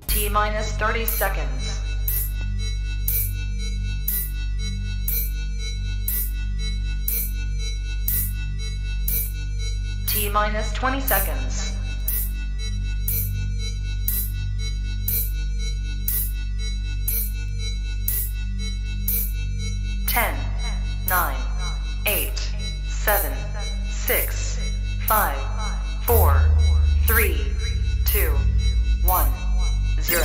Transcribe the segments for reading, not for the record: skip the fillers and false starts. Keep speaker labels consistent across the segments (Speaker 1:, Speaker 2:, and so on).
Speaker 1: T-minus 30 seconds. T-minus 20 seconds. Ten, 9, 8, 7, 6, 5, 4, 3, 2, 1, 0.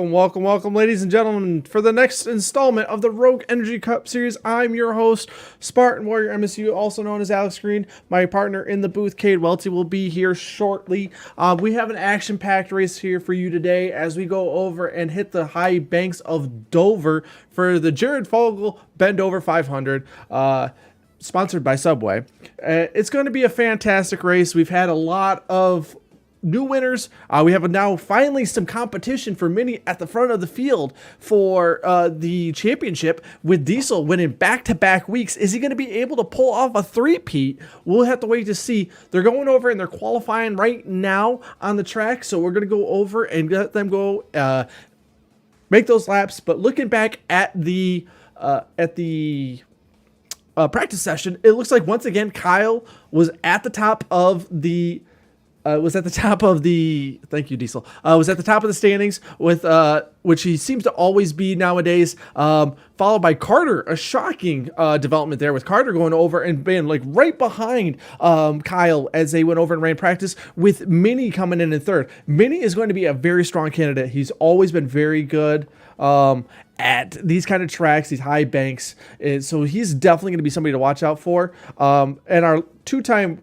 Speaker 2: Welcome, ladies and gentlemen, for the next installment of the Rogue Energy Cup Series. I'm your host, Spartan Warrior MSU, also known as Alex Green. My partner in the booth, Cade Welty, will be here shortly. We have an action-packed race here for you today as we go over and hit the high banks of Dover for the Jared Fogle Bend Over 500. Sponsored by Subway. It's going to be a fantastic race. We've had a lot of new winners. We have now finally some competition for Mini at the front of the field for the championship, with Diesel winning back-to-back weeks. Is he going to be able to pull off a three-peat? We'll have to wait to see. They're going over and they're qualifying right now on the track, so we're going to go over and let them go make those laps. But looking back at the practice session, it looks like once again Kyle was at the top of the was at the top of the thank you Diesel was at the top of the standings with which he seems to always be nowadays, followed by Carter. A shocking development there with Carter going over and being like right behind Kyle as they went over and ran practice, with Minnie coming in third. Minnie is going to be a very strong candidate. He's always been very good at these kind of tracks, these high banks, and so he's definitely going to be somebody to watch out for. And our two times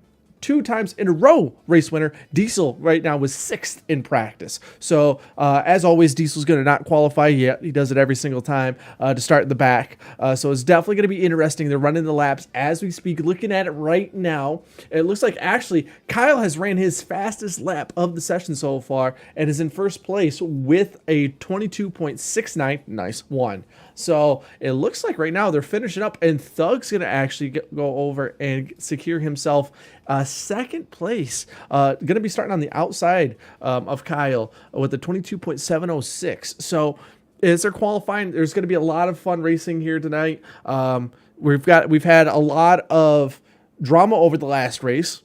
Speaker 2: in a row race winner, Diesel, right now was 6th in practice. So as always, Diesel's going to not qualify yet. He does it every single time to start in the back. So it's definitely going to be interesting. They're running the laps as we speak. Looking at it right now, it looks like actually Kyle has ran his fastest lap of the session so far and is in first place with a 22.69. Nice one. So it looks like right now they're finishing up, and Thug's going to actually go over and secure himself second place. Going to be starting on the outside of Kyle with a 22.706. So as they're qualifying, there's going to be a lot of fun racing here tonight. We've had a lot of drama over the last race.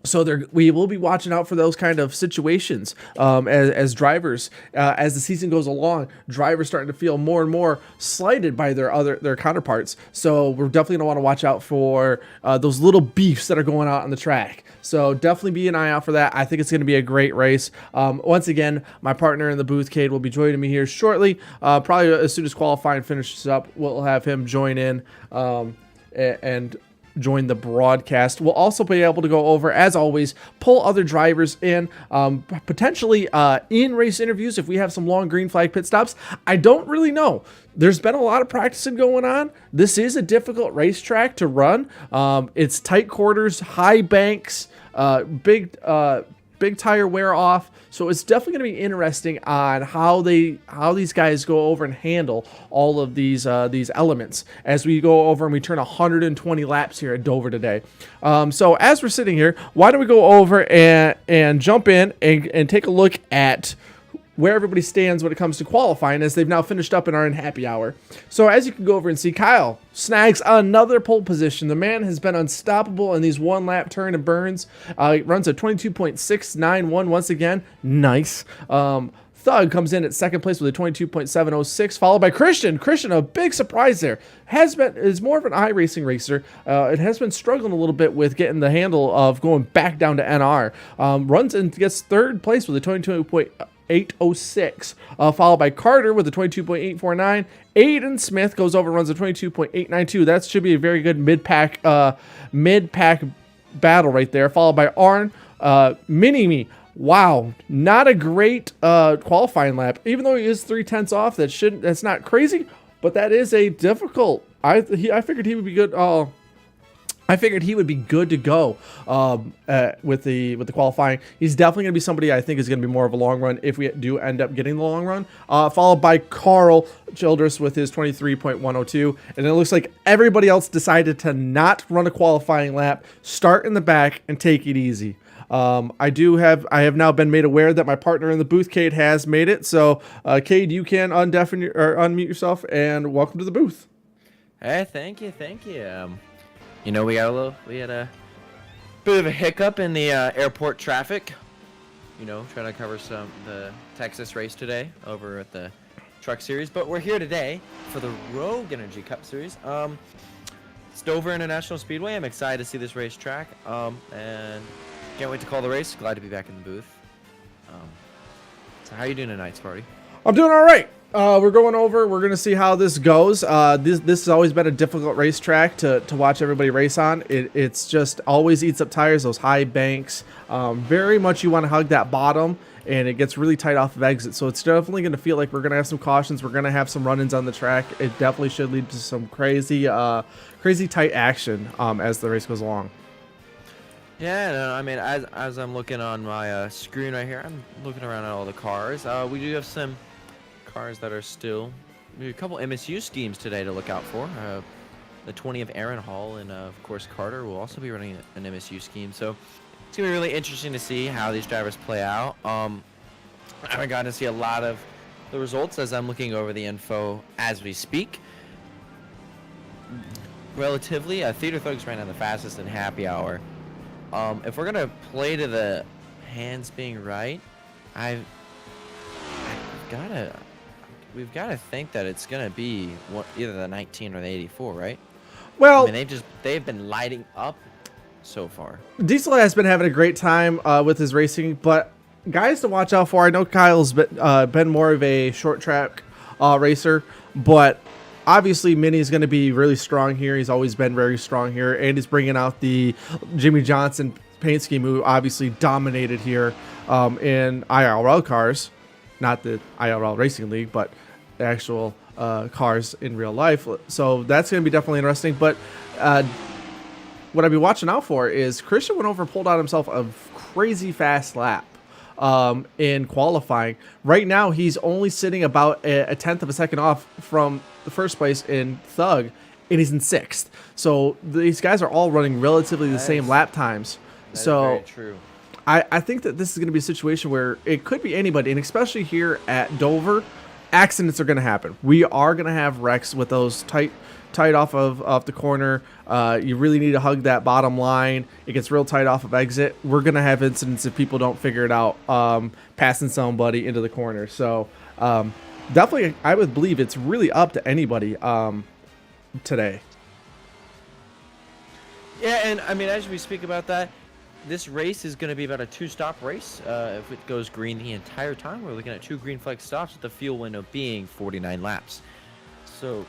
Speaker 2: So we will be watching out for those kind of situations as drivers. As the season goes along, drivers starting to feel more and more slighted by their counterparts. So we're definitely going to want to watch out for those little beefs that are going on the track. So definitely be an eye out for that. I think it's going to be a great race. Once again, my partner in the booth, Cade, will be joining me here shortly. Probably as soon as qualifying finishes up, we'll have him join in and join the broadcast. We'll also be able to go over, as always, pull other drivers in, potentially in race interviews if we have some long green flag pit stops. I don't really know. There's been a lot of practicing going on. This is a difficult racetrack to run. It's tight quarters, high banks, big tire wear off. So it's definitely going to be interesting on how these guys go over and handle all of these elements as we go over and we turn 120 laps here at Dover today. So as we're sitting here, why don't we go over and jump in and take a look at where everybody stands when it comes to qualifying, as they've now finished up and are in happy hour. So as you can go over and see, Kyle snags another pole position. The man has been unstoppable in these one lap turn and burns. Runs a 22.691 once again. Nice. Thug comes in at second place with a 22.706, followed by Christian. Christian, a big surprise there. Is more of an iRacing racer. It has been struggling a little bit with getting the handle of going back down to NR. Runs and gets third place with a 22.806, followed by Carter with a 22.849. Aiden Smith goes over and runs a 22.892. That should be a very good mid-pack battle right there, followed by Arn. Mini-Me. Wow, not a great qualifying lap. Even though he is 0.3 off, that's not crazy, but that is a difficult. I figured he would be good. I figured he would be good to go with the qualifying. He's definitely going to be somebody I think is going to be more of a long run if we do end up getting the long run. Followed by Carl Childress with his 23.102. And it looks like everybody else decided to not run a qualifying lap, start in the back, and take it easy. I have now been made aware that my partner in the booth, Cade, has made it. So, Cade, you can unmute yourself and welcome to the booth.
Speaker 3: Hey, thank you. You know, we had a bit of a hiccup in the airport traffic. You know, trying to cover the Texas race today over at the Truck Series, but we're here today for the Rogue Energy Cup Series. It's Dover International Speedway. I'm excited to see this racetrack, and can't wait to call the race. Glad to be back in the booth. So how you doing tonight, Sparty?
Speaker 2: I'm doing all right. We're going over. We're going to see how this goes. This has always been a difficult racetrack to watch everybody race on. It's just always eats up tires, those high banks. Very much you want to hug that bottom, and it gets really tight off of exit. So it's definitely going to feel like we're going to have some cautions. We're going to have some run-ins on the track. It definitely should lead to some crazy tight action as the race goes along.
Speaker 3: Yeah, no, I mean, as I'm looking on my screen right here, I'm looking around at all the cars. We do have some cars that are still a couple MSU schemes today to look out for. The 20 of Aaron Hall and of course Carter will also be running an MSU scheme. So it's gonna be really interesting to see how these drivers play out. I haven't gotten to see a lot of the results as I'm looking over the info as we speak. Relatively, Theater Thugs ran on the fastest in happy hour. If we're gonna play to the hands being right, I've gotta we've gotta think that it's gonna be either the 19 or the 84, right? I
Speaker 2: Well,
Speaker 3: mean, they've been lighting up so far.
Speaker 2: Diesel has been having a great time with his racing, but guys to watch out for. I know Kyle's been more of a short track racer, but obviously Mini is going to be really strong here. He's always been very strong here, and he's bringing out the Jimmy Johnson paint scheme, who obviously dominated here in IRL cars, not the IRL Racing League, but the actual cars in real life. So that's going to be definitely interesting. But what I'd be watching out for is Christian went over and pulled out himself a crazy fast lap in qualifying. Right now, he's only sitting about a tenth of a second off from the first place in Thug, and he's in sixth. So these guys are all running relatively the same lap times. So
Speaker 3: very true.
Speaker 2: I think that this is going to be a situation where it could be anybody, and especially here at Dover, accidents are going to happen. We are going to have wrecks with those tight off the corner. You really need to hug that bottom line. It gets real tight off of exit. We're going to have incidents if people don't figure it out, passing somebody into the corner. So definitely, I would believe it's really up to anybody today.
Speaker 3: Yeah, and I mean, as we speak about that, this race is going to be about a 2-stop race. If it goes green the entire time, we're looking at 2 green flag stops with the fuel window being 49 laps. So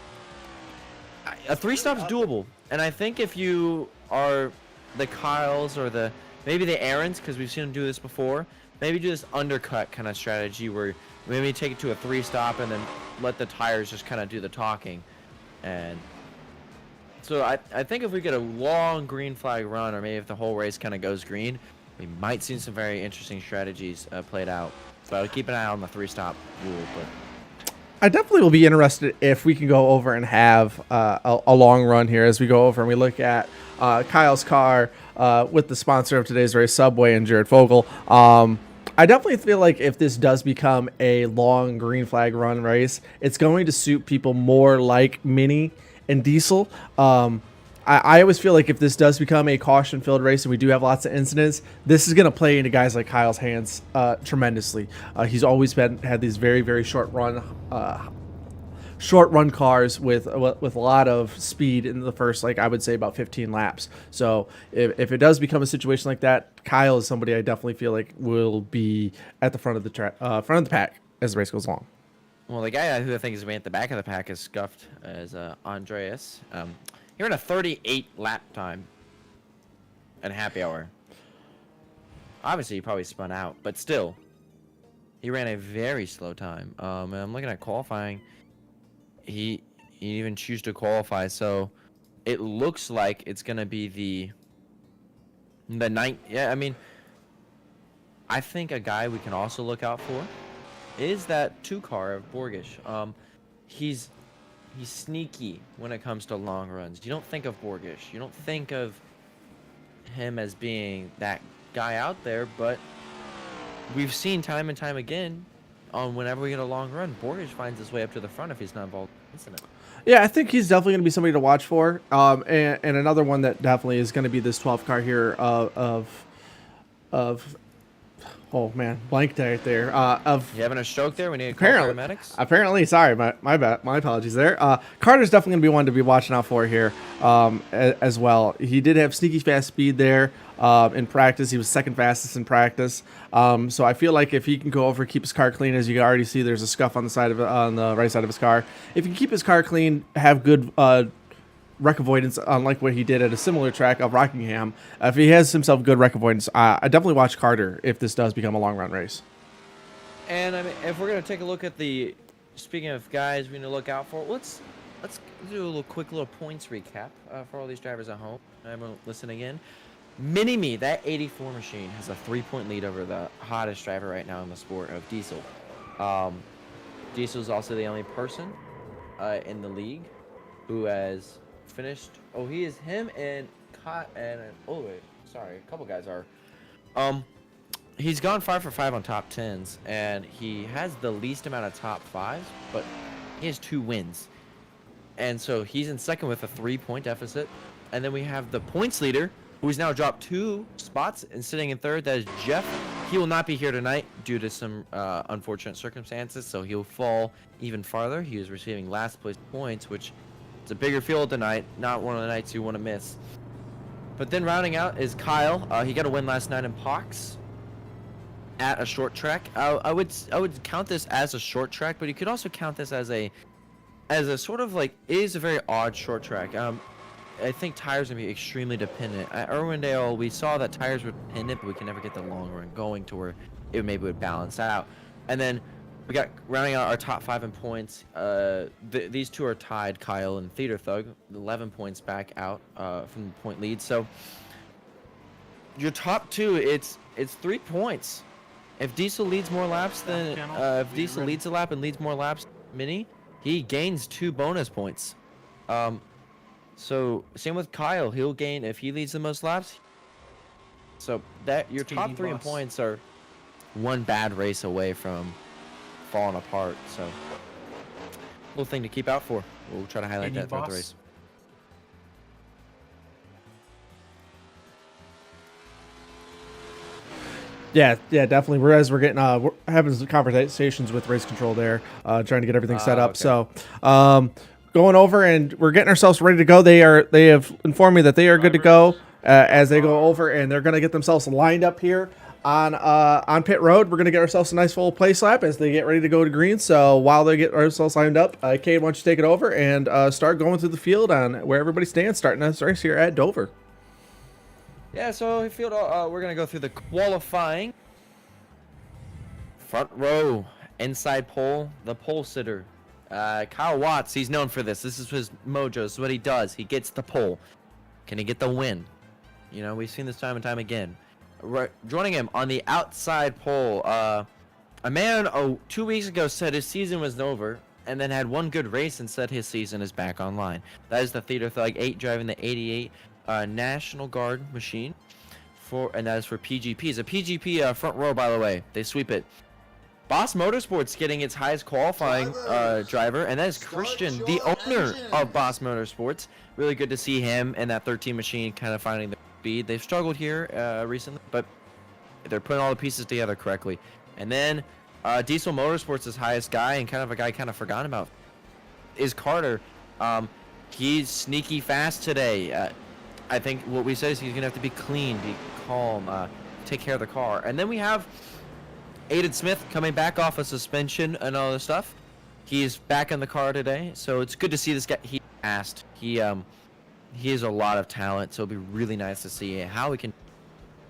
Speaker 3: a 3-stop is doable. And I think if you are the Kyles or maybe the Aarons, because we've seen them do this before, maybe do this undercut kind of strategy where maybe take it to a 3-stop and then let the tires just kind of do the talking. And so I think if we get a long green flag run, or maybe if the whole race kind of goes green, we might see some very interesting strategies played out. So I'll keep an eye on the 3-stop rule. But
Speaker 2: I definitely will be interested if we can go over and have a long run here as we go over and we look at Kyle's car with the sponsor of today's race, Subway, and Jared Fogle. I definitely feel like if this does become a long green flag run race, it's going to suit people more like Mini and Diesel. I always feel like if this does become a caution-filled race and we do have lots of incidents, this is going to play into guys like Kyle's hands tremendously. He's always had these very, very short run cars with a lot of speed in the first, like I would say, about 15 laps. So if it does become a situation like that, Kyle is somebody I definitely feel like will be at the front of the pack as the race goes along.
Speaker 3: Well, the guy who I think is at the back of the pack is scuffed as Andreas. You're in a 38 lap time at happy hour. Obviously, he probably spun out, but still, he ran a very slow time. And I'm looking at qualifying. He even choose to qualify, so it looks like it's gonna be the ninth. Yeah, I mean, I think a guy we can also look out for is that 2-car of Borgish. He's sneaky when it comes to long runs. You don't think of Borgish. You don't think of him as being that guy out there, but we've seen time and time again on whenever we get a long run, Borgish finds his way up to the front if he's not involved in an incident.
Speaker 2: Yeah, I think he's definitely going to be somebody to watch for. And another one that definitely is going to be this 12 car here of oh man, blanked right there.
Speaker 3: You having a stroke there? We need to call paramedics?
Speaker 2: Apparently, sorry, my bad, my apologies there. Carter's definitely going to be one to be watching out for here as well. He did have sneaky fast speed there in practice. He was second fastest in practice. So I feel like if he can go over and keep his car clean, as you can already see, there's a scuff on the right side of his car. If he can keep his car clean, have good wreck avoidance, unlike what he did at a similar track of Rockingham. If he has himself good wreck avoidance, I definitely watch Carter if this does become a long run race.
Speaker 3: And I mean, if we're gonna take a look at speaking of guys we need to look out for, let's do a quick little points recap for all these drivers at home. Everyone listening in. Mini-Me, that 84 machine, has a 3-point lead over the hottest driver right now in the sport of Diesel. Diesel is also the only person in the league who has finished. Oh, he is him and oh wait, sorry, a couple guys are. He's gone 5 for 5 on top 10s, and he has the least amount of top 5s, but he has 2 wins, and so he's in second with a 3-point deficit. And then we have the points leader, who's now dropped 2 spots and sitting in third. That is Jeff He will not be here tonight due to some unfortunate circumstances, so he'll fall even farther. He is receiving last place points, which is a bigger field tonight, not one of the nights you want to miss. But then rounding out is Kyle. He got a win last night in Pox at a short track. I would count this as a short track, but you could also count this as a sort of like, it is a very odd short track. I think tires gonna be extremely dependent. At Irwindale, we saw that tires were dependent, but we can never get the long run going to where it maybe would balance out. And then we got rounding out our top 5 in points. These two are tied, Kyle and Theater Thug, 11 points back out from the point lead. So your top 2, it's 3 points. If Diesel leads more laps than if Diesel leads a lap and leads more laps, Mini, he gains 2 bonus points. So same with Kyle, he'll gain if he leads the most laps. So that your top 3 in points are one bad race away from falling apart. So little thing to keep out for. We'll try to highlight that throughout the race.
Speaker 2: Yeah, definitely. Whereas we're getting we're having some conversations with race control there, trying to get everything set up.
Speaker 3: Okay.
Speaker 2: So going over and we're getting ourselves ready to go. They have informed me that they are good to go as they go over, and they're gonna get themselves lined up here on pit road. We're gonna get ourselves a nice full place lap as they get ready to go to green. So while they get ourselves lined up, Cade, why don't you take it over and start going through the field on where everybody stands, starting this race here at Dover.
Speaker 3: Yeah, so field, we're going to go through the qualifying. Front row, inside pole, the pole sitter. Kyle Watts, he's known for this. This is his mojo. This is what he does. He gets the pole. Can he get the win? You know, we've seen this time and time again. Joining him on the outside pole, a man 2 weeks ago said his season was over and then had one good race and said his season is back online. That is the Theater Thug 8 driving the 88. National Guard machine and that is for PGPs. A PGP front row, by the way, they sweep it. Boss Motorsports getting its highest qualifying driver, and that is Christian, the owner of Boss Motorsports. Really good to see him and that 13 machine kind of finding the speed. They've struggled here recently, but they're putting all the pieces together correctly. And then Diesel Motorsports' highest guy, and kind of a guy kind of forgotten about, is Carter. He's sneaky fast today. I think what we said is he's going to have to be clean, be calm, take care of the car. And then we have Aiden Smith coming back off of suspension and all this stuff. He's back in the car today, so it's good to see this guy. He asked. He has a lot of talent, so it'll be really nice to see how he can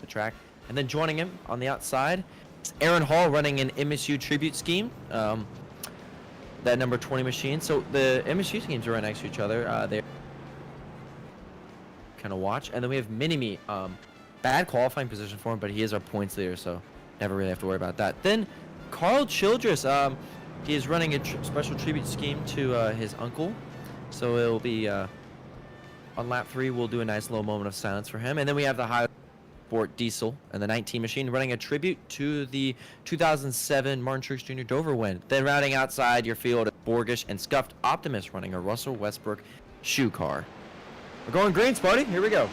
Speaker 3: the track. And then joining him on the outside is Aaron Hall running an MSU tribute scheme. That number 20 machine. So the MSU teams are right next to each other. They're kind of watch. And then we have Mini-Me. Bad qualifying position for him, but he is our points leader, so never really have to worry about that. Then Carl Childress. He is running a special tribute scheme to his uncle. So it'll be on lap 3. We'll do a nice little moment of silence for him. And then we have the high sport Diesel and the 19 machine running a tribute to the 2007 Martin Truex Jr. Dover win. Then rounding outside your field, Borgish and Scuffed Optimus running a Russell Westbrook shoe car. We're going green, Spotty. Here we go.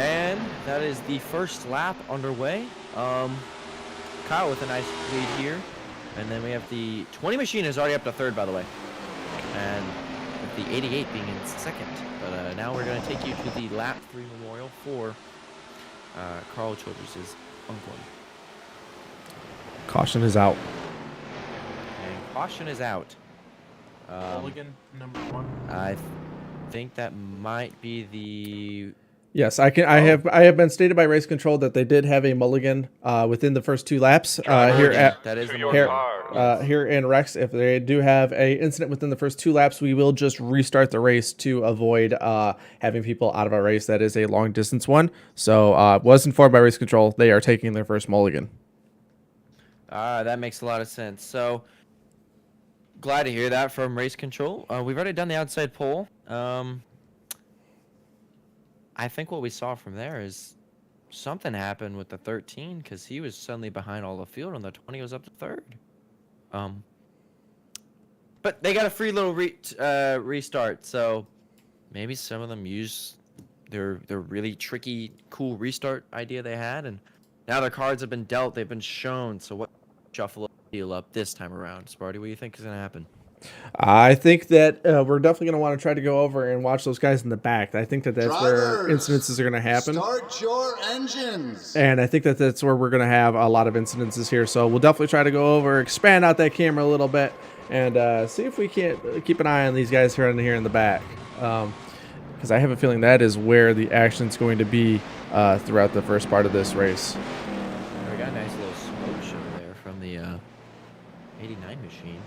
Speaker 3: And that is the first lap underway. Kyle with a nice lead here. And then we have the 20 machine is already up to third, by the way. And with the 88 being in second. But now we're going to take you to the lap 3 memorial for Carl Childress' uncle.
Speaker 2: Caution is out.
Speaker 3: And caution is out.
Speaker 4: Mulligan, number 1.
Speaker 3: I think that might be the
Speaker 2: Yes, I can. I have been stated by race control that they did have a mulligan within the first 2 laps here at
Speaker 3: That is the
Speaker 4: your
Speaker 2: here,
Speaker 4: car.
Speaker 2: here in Rex. If they do have a incident within the first 2 laps, we will just restart the race to avoid having people out of our race. That is a long distance one. So was informed by race control. They are taking their first mulligan.
Speaker 3: That makes a lot of sense. So glad to hear that from race control. We've already done the outside pole. I think what we saw from there is something happened with the 13 because he was suddenly behind all the field and the 20 was up to third. But they got a free little restart, so maybe some of them use their really tricky, cool restart idea they had, and now their cards have been dealt, they've been shown. So what shuffle deal up this time around, Sparty? What do you think is gonna happen?
Speaker 2: I think that we're definitely going to want to try to go over and watch those guys in the back. I think that that's where incidences are going to happen.
Speaker 5: Start your engines.
Speaker 2: And I think that that's where we're going to have a lot of incidences here. So we'll definitely try to go over, expand out that camera a little bit, and see if we can't keep an eye on these guys here in the back. Because I have a feeling that is where the action's going to be throughout the first part of this race.
Speaker 3: We got a nice little smoke show there from the 89 machine.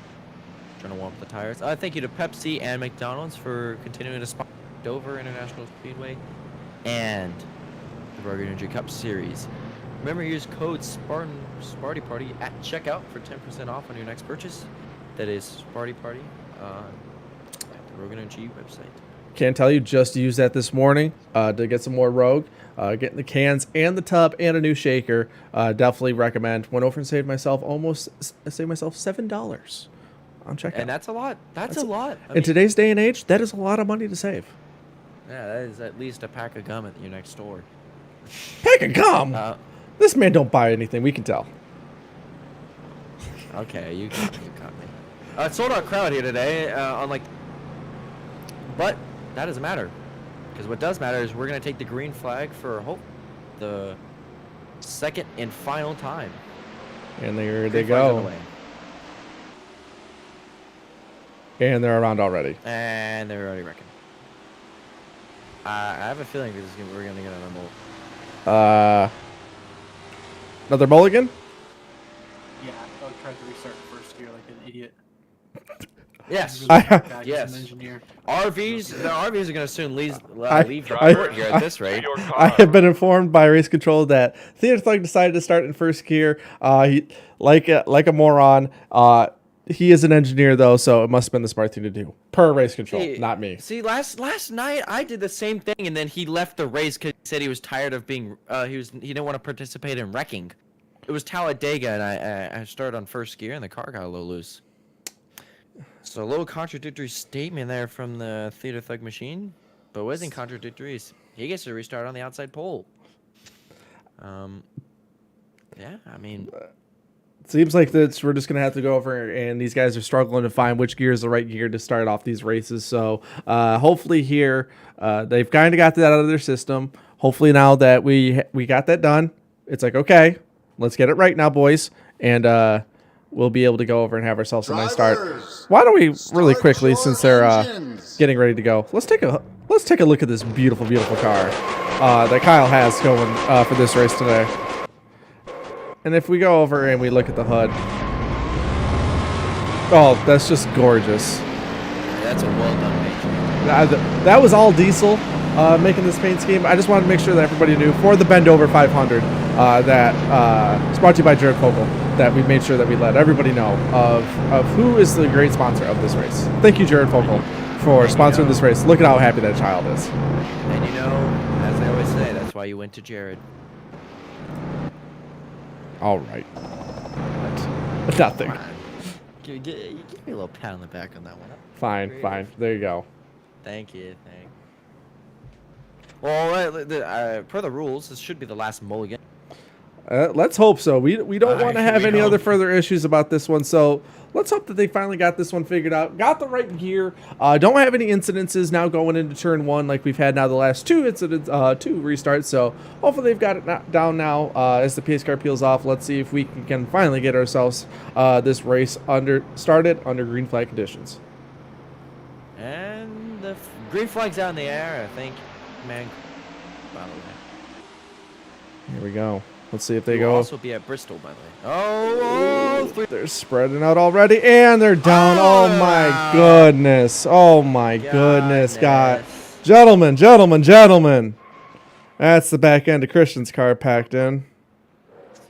Speaker 3: Trying to warm up the tires. Thank you to Pepsi and McDonald's for continuing to sponsor Dover International Speedway and the Rogue Energy Cup Series. Remember, use code Sparty Party at checkout for 10% off on your next purchase. That is Sparty Party at the Rogue Energy website.
Speaker 2: Can't tell you, just used that this morning to get some more Rogue. Getting the cans and the tub and a new shaker. Definitely recommend. Went over and saved myself $7 on checkout.
Speaker 3: And that's a lot. That's a lot.
Speaker 2: In today's day and age, that is a lot of money to save.
Speaker 3: Yeah, that is at least a pack of gum at your next store.
Speaker 2: Pack of gum? This man don't buy anything, we can tell.
Speaker 3: Okay, you caught me. It's sold out crowd here today, but that doesn't matter. Because what does matter is we're going to take the green flag for the second and final time.
Speaker 2: And there they
Speaker 3: Green flag's on the
Speaker 2: go.
Speaker 3: way.
Speaker 2: And they're around already.
Speaker 3: And they're already wrecking. I have a feeling we're going to get another
Speaker 2: Another mulligan?
Speaker 6: Yeah, I tried to restart the first gear like an idiot.
Speaker 3: Yes.
Speaker 6: Yes.
Speaker 3: Yes.
Speaker 6: An engineer.
Speaker 3: The RVs are going to soon leave
Speaker 2: I-
Speaker 3: court here at this rate.
Speaker 4: Your car.
Speaker 2: I have been informed by race control that Theater Thug decided to start in first gear. He, like a moron. He is an engineer though, so it must have been the smart thing to do. Per race control, not me.
Speaker 3: See, last night I did the same thing, and then he left the race because he said he was tired of being. He didn't want to participate in wrecking. It was Talladega, and I started on first gear, and the car got a little loose. So a little contradictory statement there from the Theater Thug machine, but it wasn't contradictory. He gets to restart on the outside pole. Yeah, I mean.
Speaker 2: Seems like we're just going to have to go over, and these guys are struggling to find which gear is the right gear to start off these races. So hopefully here, they've kind of got that out of their system. Hopefully now that we got that done, it's like, okay, let's get it right now, boys. And we'll be able to go over and have ourselves a nice start. Why don't we really quickly, since they're getting ready to go, let's take a look at this beautiful, beautiful car that Kyle has going for this race today. And if we go over and we look at the hood, oh, that's just gorgeous.
Speaker 3: That's a well done paint.
Speaker 2: That was all diesel making this paint scheme. I just wanted to make sure that everybody knew for the Bend Over 500 that it's brought to you by Jared Fogle, that we made sure that we let everybody know of who is the great sponsor of this race. Thank you, Jared Fogle, for sponsoring this race. Look at how happy that child is.
Speaker 3: And as I always say, that's why you went to Jared.
Speaker 2: All right. Nothing.
Speaker 3: Give me a little pat on the back on that one.
Speaker 2: Fine. There you go.
Speaker 3: Thank you. Well, per the rules, this should be the last mulligan.
Speaker 2: Let's hope so. We don't want to have any
Speaker 3: hope.
Speaker 2: other further issues about this one. So let's hope that they finally got this one figured out. Got the right gear. Don't have any incidences now going into turn one like we've had now the last two restarts. So hopefully they've got it down now as the pace car peels off. Let's see if we can finally get ourselves this race started under green flag conditions.
Speaker 3: And the green flag's out in the air. I think, man, by the way.
Speaker 2: Here we go. Let's see if they
Speaker 3: We'll
Speaker 2: go.
Speaker 3: also be at Bristol, by the way. Oh, three.
Speaker 2: They're spreading out already, and they're down. Oh, my goodness. Oh, my goodness, God. Gentlemen. That's the back end of Christian's car packed in.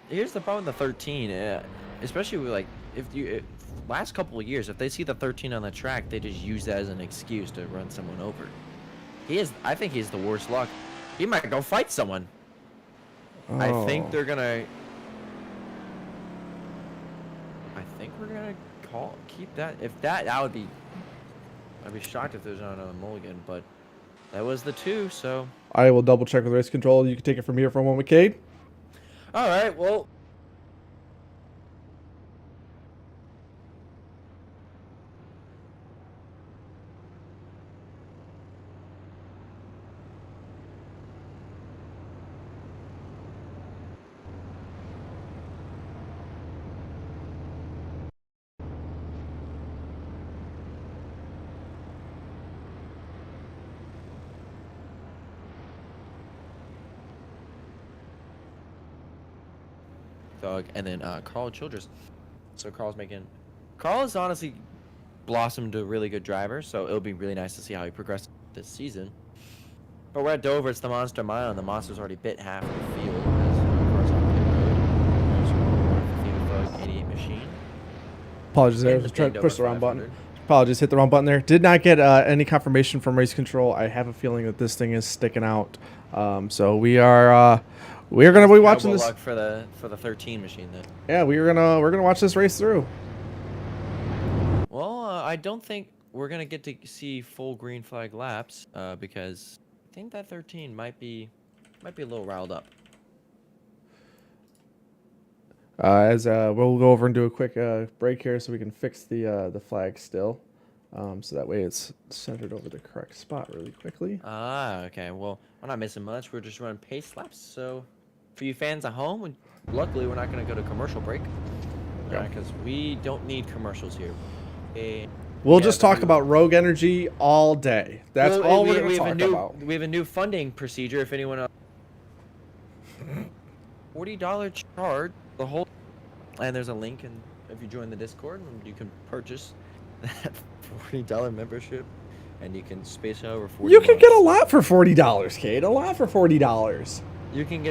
Speaker 3: Here's the problem with the 13, especially with, like, last couple of years, if they see the 13 on the track, they just use that as an excuse to run someone over. I think he's the worst luck. He might go fight someone.
Speaker 2: Oh.
Speaker 3: I think we're gonna keep that. If that would be, I'd be shocked if there's not another mulligan, but that was the 2, so.
Speaker 2: I will double check with race control. You can take it from here for a moment, Cade.
Speaker 3: All right, well. Dog, and then Carl Childress. So Carl has honestly blossomed to a really good driver, so it'll be really nice to see how he progresses this season. But we're at Dover, it's the Monster Mile, and the Monster's already bit half of the field. As cars on pit road. 88 machine.
Speaker 2: Apologies there. I was trying to push the wrong button. Apologies, hit the wrong button there. Did not get any confirmation from race control. I have a feeling that this thing is sticking out. So we are gonna be watching this.
Speaker 3: Luck for the 13 machine then.
Speaker 2: Yeah, we're gonna watch this race through.
Speaker 3: Well, I don't think we're gonna get to see full green flag laps because I think that 13 might be a little riled up.
Speaker 2: We'll go over and do a quick break here so we can fix the flag still, so that way it's centered over the correct spot really quickly.
Speaker 3: Okay. Well, we're not missing much. We're just running pace laps. So, for you fans at home, luckily we're not going to go to commercial break because we don't need commercials here.
Speaker 2: We'll just talk about Rogue Energy all day. That's all we're going to talk about.
Speaker 3: We have a new funding procedure. If anyone else, $40 charge the whole, and there's a link, and if you join the Discord, you can purchase that $40 membership, and you can space out over 40.
Speaker 2: You can get a lot for $40, Kate. A lot for $40.
Speaker 3: You can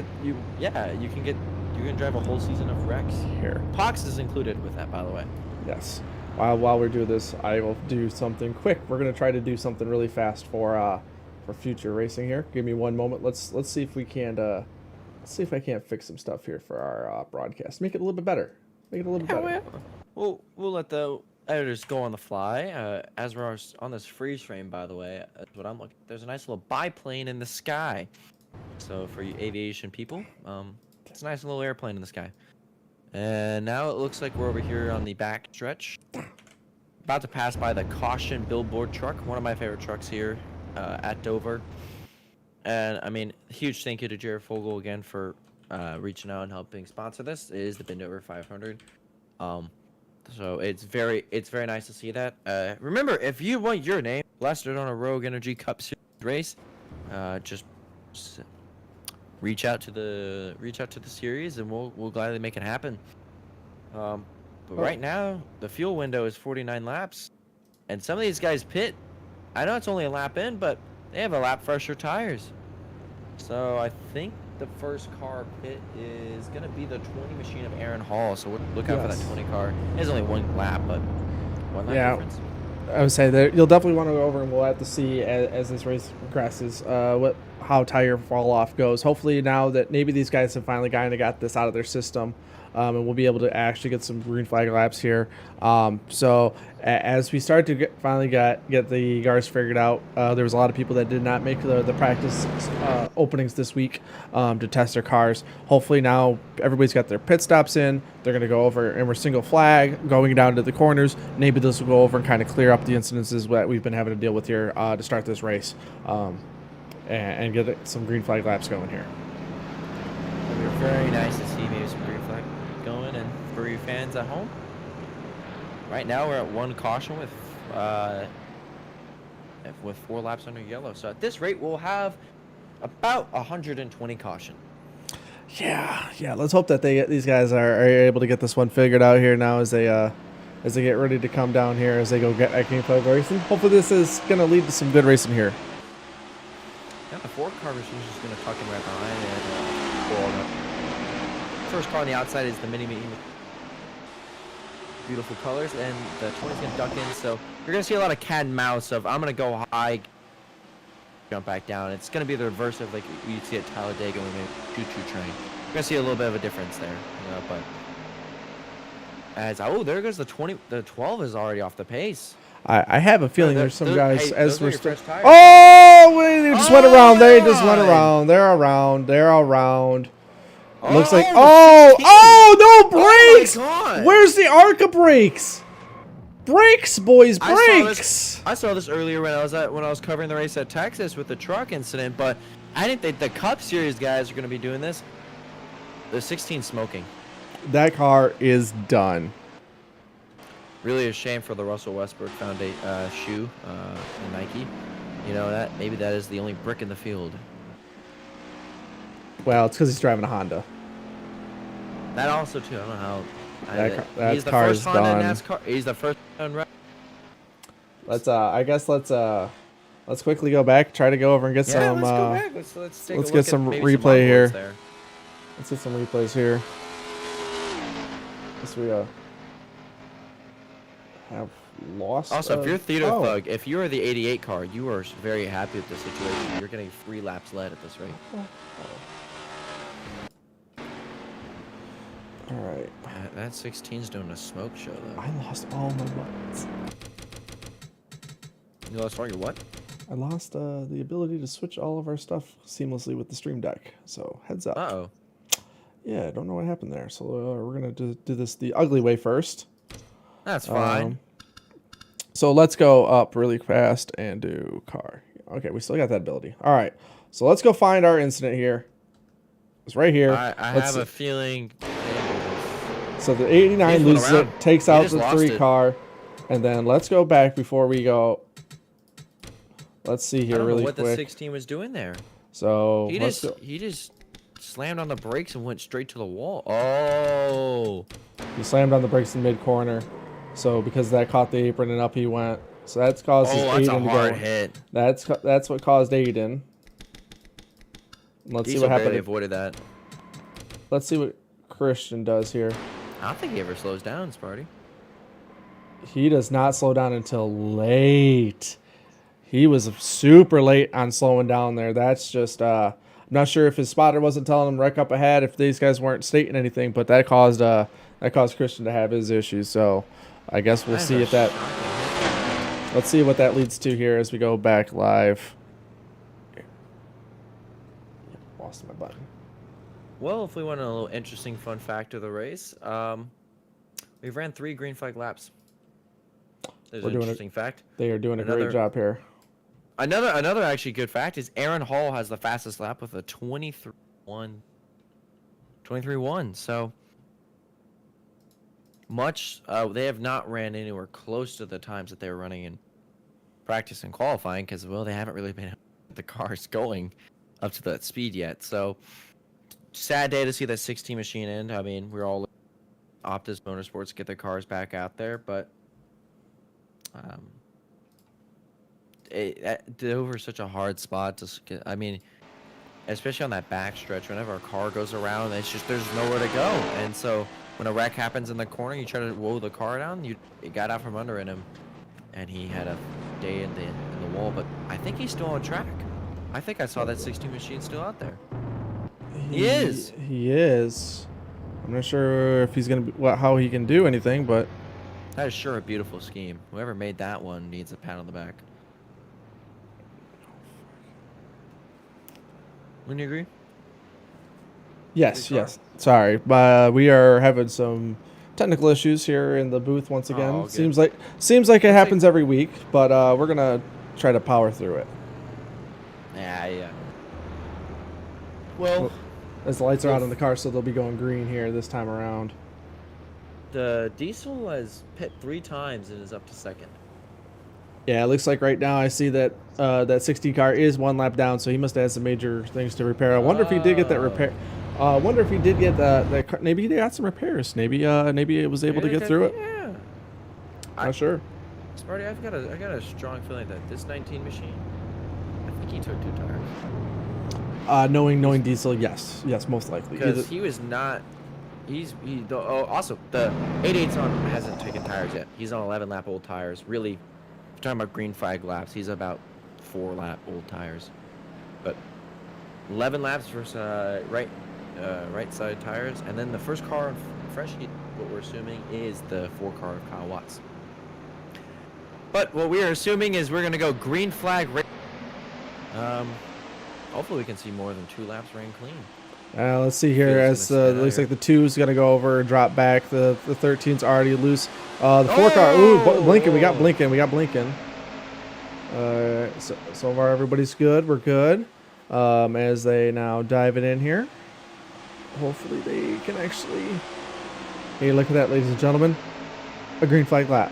Speaker 3: drive a whole season of Rex.
Speaker 2: Here.
Speaker 3: Pox is included with that, by the way.
Speaker 2: Yes. While we do this, I will do something quick. We're gonna try to do something really fast for future racing here. Give me one moment. Let's see if we can. Let's see if I can't fix some stuff here for our broadcast. Make it a little bit better. Make it a little bit better.
Speaker 3: We'll let the editors go on the fly. As we're on this freeze frame, by the way, that's what I'm looking. There's a nice little biplane in the sky. So for you aviation people, it's a nice little airplane in the sky. And now it looks like we're over here on the back stretch. About to pass by the Caution billboard truck, one of my favorite trucks here at Dover. And I mean, huge thank you to Jared Fogle again for reaching out and helping sponsor this. It is the Bend Over 500. So it's very nice to see that. Remember, if you want your name blasted on a Rogue Energy Cup Series race, just reach out to the series, and we'll gladly make it happen. But right now, the fuel window is 49 laps, and some of these guys pit. I know it's only a lap in, but they have a lap fresher tires. So I think the first car pit is gonna be the 20 machine of Aaron Hall. So look out for that 20 car. There's only one lap, but one lap difference.
Speaker 2: I would say that you'll definitely want to go over, and we'll have to see as this race progresses how tire fall off goes. Hopefully now that maybe these guys have finally got this out of their system, and we'll be able to actually get some green flag laps here. So as we start to finally get the cars figured out, there was a lot of people that did not make the practice openings this week to test their cars. Hopefully now everybody's got their pit stops in. They're going to go over, and we're single flag going down to the corners. Maybe this will go over and kind of clear up the incidences that we've been having to deal with here to start this race, and get some green flag laps going here.
Speaker 3: It'll be very nice to see maybe some green flag going, and for you fans at home, right now we're at one caution with 4 laps under yellow. So at this rate, we'll have about 120 caution.
Speaker 2: Yeah. Let's hope that these guys are able to get this one figured out here now as they get ready to come down here as they go get at Gameplay racing. Hopefully, this is gonna lead to some good racing here.
Speaker 3: Yeah, the 4-car machine is just gonna tuck in right behind and pull up. First car on the outside is the mini. Beautiful colors, and the 20's gonna duck in. So you're gonna see a lot of cat and mouse of I'm gonna go high, jump back down. It's gonna be the reverse of like you'd see at Talladega when we choo-choo train. You're gonna see a little bit of a difference there, but as there goes the 20. The 12 is already off the pace.
Speaker 2: I have a feeling there's some guys
Speaker 3: hey,
Speaker 2: as
Speaker 3: those are
Speaker 2: we're
Speaker 3: your fresh tires.
Speaker 2: they just went around. They just went around. They're around. They're around. Looks like no brakes.
Speaker 3: Oh my God.
Speaker 2: Where's the ARCA brakes? Brakes, boys, brakes.
Speaker 3: I saw this earlier when I was covering the race at Texas with the truck incident, but I didn't think the Cup Series guys are going to be doing this. The 16 smoking.
Speaker 2: That car is done.
Speaker 3: Really a shame for the Russell Westbrook Foundation shoe in Nike. You know that maybe that is the only brick in the field.
Speaker 2: Well, it's because he's driving a Honda.
Speaker 3: That also too. I don't know how.
Speaker 2: That
Speaker 3: He's the
Speaker 2: car
Speaker 3: first
Speaker 2: is
Speaker 3: Honda
Speaker 2: done.
Speaker 3: in NASCAR. He's the first one.
Speaker 2: Let's quickly go back, try to go over and get some.
Speaker 3: Let's go back. Let's take a
Speaker 2: let's
Speaker 3: look
Speaker 2: get some
Speaker 3: at maybe
Speaker 2: replay here.
Speaker 3: onboards there.
Speaker 2: Let's get some replays here. Yes, we have lost.
Speaker 3: Also, if you're Theater Thug, if you are the 88 car, you are very happy with the situation. You're getting 3 laps led at this rate.
Speaker 2: All right.
Speaker 3: That 16's doing a smoke show though.
Speaker 2: I lost all my buttons.
Speaker 3: You lost all your what?
Speaker 2: I lost the ability to switch all of our stuff seamlessly with the Stream Deck. So heads up.
Speaker 3: Uh-oh.
Speaker 2: Yeah, I don't know what happened there. So we're gonna do this the ugly way first.
Speaker 3: That's fine.
Speaker 2: So let's go up really fast and do car. Okay, we still got that ability. All right. So let's go find our incident here. It's right here.
Speaker 3: I have a feeling.
Speaker 2: So the 89 loses it, takes out the 3
Speaker 3: it.
Speaker 2: car, and then let's go back before we go. Let's see here
Speaker 3: I don't
Speaker 2: really
Speaker 3: know what
Speaker 2: quick.
Speaker 3: the 16 was doing there.
Speaker 2: So
Speaker 3: He just slammed on the brakes and went straight to the wall. Oh.
Speaker 2: he slammed on the brakes in mid corner. So because that caught the apron and up he went. So that's caused
Speaker 3: Oh, that's a
Speaker 2: Aiden to
Speaker 3: hard
Speaker 2: go.
Speaker 3: hit.
Speaker 2: That's what caused Aiden. Let's see what
Speaker 3: barely
Speaker 2: happened.
Speaker 3: avoided that.
Speaker 2: Let's see what Christian does here.
Speaker 3: I don't think he ever slows down, Sparty.
Speaker 2: He does not slow down until late. He was super late on slowing down there. That's just I'm not sure if his spotter wasn't telling him wreck up ahead, if these guys weren't stating anything, but that caused Christian to have his issues. So I guess we'll see if that. Let's see what that leads to here as we go back live. Lost my button.
Speaker 3: Well, if we want a little interesting fun fact of the race, we've ran 3 green flag laps. There's an interesting fact.
Speaker 2: They are doing a great job here.
Speaker 3: Another actually good fact is Aaron Hall has the fastest lap with a 23-1. So much they have not ran anywhere close to the times that they were running in practice and qualifying because they haven't really been the cars going up to that speed yet. So sad day to see that 16 machine end. I mean, we're all Optus Motorsports to get their cars back out there, but Dover is such a hard spot to get. I mean, especially on that back stretch, whenever a car goes around, it's just there's nowhere to go. And so when a wreck happens in the corner, you try to roll the car down. It got out from under him, and he had a day in the wall. But I think he's still on track. I think I saw that 16 machine still out there. He is.
Speaker 2: He is. I'm not sure if he's gonna be how he can do anything, but
Speaker 3: that is sure a beautiful scheme. Whoever made that one needs a pat on the back. Wouldn't you agree?
Speaker 2: Yes. Sorry, but we are having some technical issues here in the booth once again.
Speaker 3: Oh,
Speaker 2: seems like it happens every week, but we're gonna try to power through it.
Speaker 3: Yeah. Well,
Speaker 2: as the lights are out in the car, so they'll be going green here this time around.
Speaker 3: The diesel has pit 3 times and is up to second.
Speaker 2: Yeah, it looks like right now I see that that 16 car is 1 lap down, so he must have had some major things to repair. I wonder if he did get that repair. I wonder if he did get that car. Maybe he got some repairs. Maybe it was able to get through it.
Speaker 3: Yeah.
Speaker 2: Not sure.
Speaker 3: Sparty, I got a strong feeling that this 19 machine, I think he took 2 tires.
Speaker 2: Knowing Diesel, yes, most likely.
Speaker 3: Because he was not. Also, the 88's on hasn't taken tires yet. He's on 11 lap old tires. Really, if you're talking about green flag laps, he's about 4 lap old tires. But 11 laps versus right side tires, and then the first car on fresh heat, what we're assuming is the 4 car of Kyle Watts. But what we are assuming is we're gonna go green flag. Hopefully we can see more than 2 laps rain clean.
Speaker 2: Let's see here. As it looks like the 2's gonna go over and drop back. The 13's already loose. The 4 car. Ooh, blinking. We got blinking. So far everybody's good. We're good. As they now dive it in here. Hopefully they can actually. Hey, look at that, ladies and gentlemen. A green flag lap.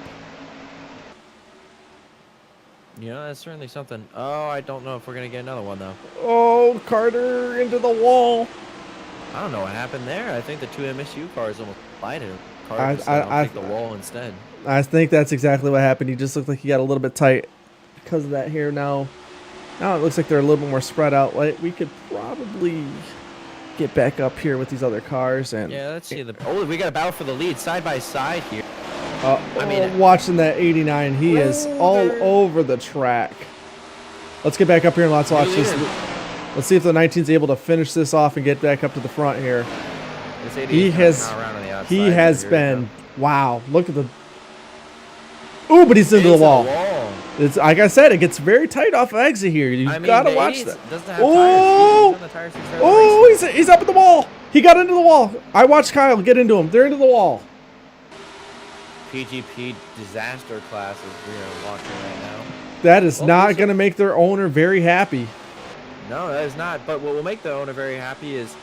Speaker 3: You know, that's certainly something. Oh, I don't know if we're going to get another one, though.
Speaker 2: Oh, Carter into the wall.
Speaker 3: I don't know what happened there. I think the 2 MSU cars almost collided. Carter just take the wall instead.
Speaker 2: I think that's exactly what happened. He just looked like he got a little bit tight because of that here. Now it looks like they're a little bit more spread out. Like, we could probably get back up here with these other cars. And
Speaker 3: yeah, let's see. We got a battle for the lead side by side here.
Speaker 2: Watching that 89, he is all over the track. Let's get back up here and let's watch this. Let's see if the 19's able to finish this off and get back up to the front here. He has been. Wow, look at the. Ooh, but he's into the wall. It's like I said, it gets very tight off of exit here. You gotta watch that. Oh, he's up at the wall. He got into the wall. I watched Kyle get into him. They're into the wall.
Speaker 3: PGP disaster classes we are watching right now.
Speaker 2: That is not going to make their owner very happy.
Speaker 3: No, that is not. But what will make the owner very happy is,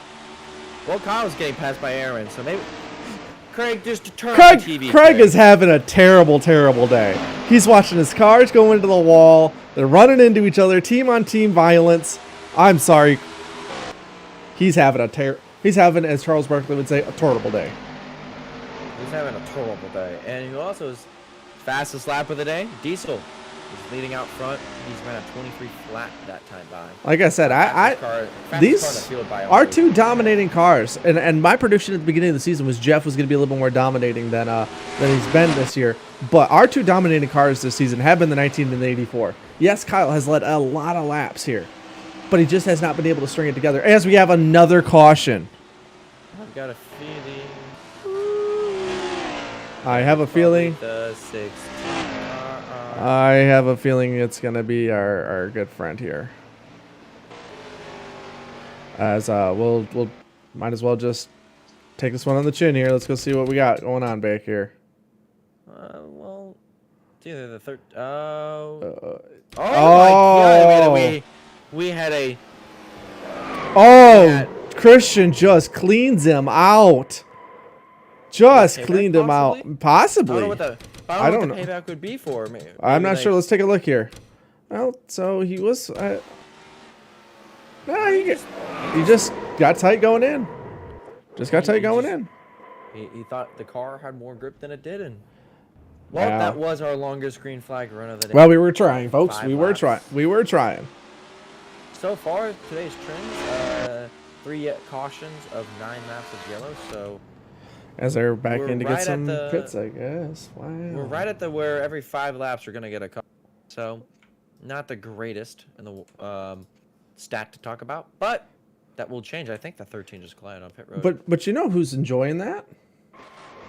Speaker 3: well, Kyle's getting passed by Aaron, so maybe Craig just turn on the TV.
Speaker 2: Craig is having a terrible, terrible day. He's watching his cars go into the wall. They're running into each other, team-on-team violence. I'm sorry. He's having, as Charles Barkley would say, a terrible day.
Speaker 3: He's having a terrible day. And who also is fastest lap of the day? Diesel is leading out front. He's ran a 23 flat that time by.
Speaker 2: Like I said, these are 2 dominating cars. And my prediction at the beginning of the season was Jeff was going to be a little bit more dominating than he's been this year. But our 2 dominating cars this season have been the 19 and the 84. Yes, Kyle has led a lot of laps here, but he just has not been able to string it together. As we have another caution.
Speaker 3: I've got a feeling.
Speaker 2: I have a feeling. I have a feeling it's gonna be our good friend here. As we'll might as well just take this one on the chin here. Let's go see what we got going on back here.
Speaker 3: Well, it's either the third. My God! We had a.
Speaker 2: Christian just cleans him out. Just cleaned him out. Possibly.
Speaker 3: I don't know what the payback would be for me.
Speaker 2: I'm not sure. Let's take a look here. Well, so he was. He just got tight going in. He
Speaker 3: thought the car had more grip than it did, and that was our longest green flag run of the day.
Speaker 2: Well, we were trying, folks. We were trying.
Speaker 3: So far, today's trends: 3 cautions of 9 laps of yellow. So.
Speaker 2: As they're back in to get some pits, I guess. Wow.
Speaker 3: We're right at where every 5 laps we're gonna get a car. So, not the greatest in the stat to talk about, but that will change. I think the 13 just collided on pit road.
Speaker 2: But you know who's enjoying that?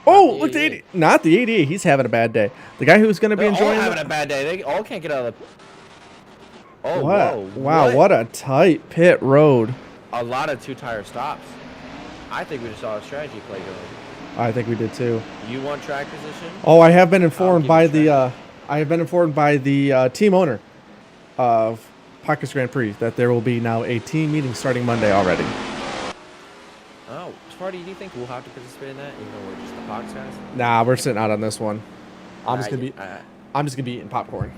Speaker 2: Oh, look, not the 88. He's having a bad day. The guy who's gonna be enjoying.
Speaker 3: Having a bad day. They all can't get out of the. Oh,
Speaker 2: whoa! Wow, what a tight pit road.
Speaker 3: A lot of 2-tire stops. I think we just saw a strategy play going.
Speaker 2: I think we did too.
Speaker 3: You want track position?
Speaker 2: Oh, I have been informed by the team owner of Pockets Grand Prix that there will be now a team meeting starting Monday already.
Speaker 3: Oh, Sparty, do you think we'll have to participate in that, even though we're just the Pox guys?
Speaker 2: Nah, we're sitting out on this one. I'm just gonna be eating popcorn.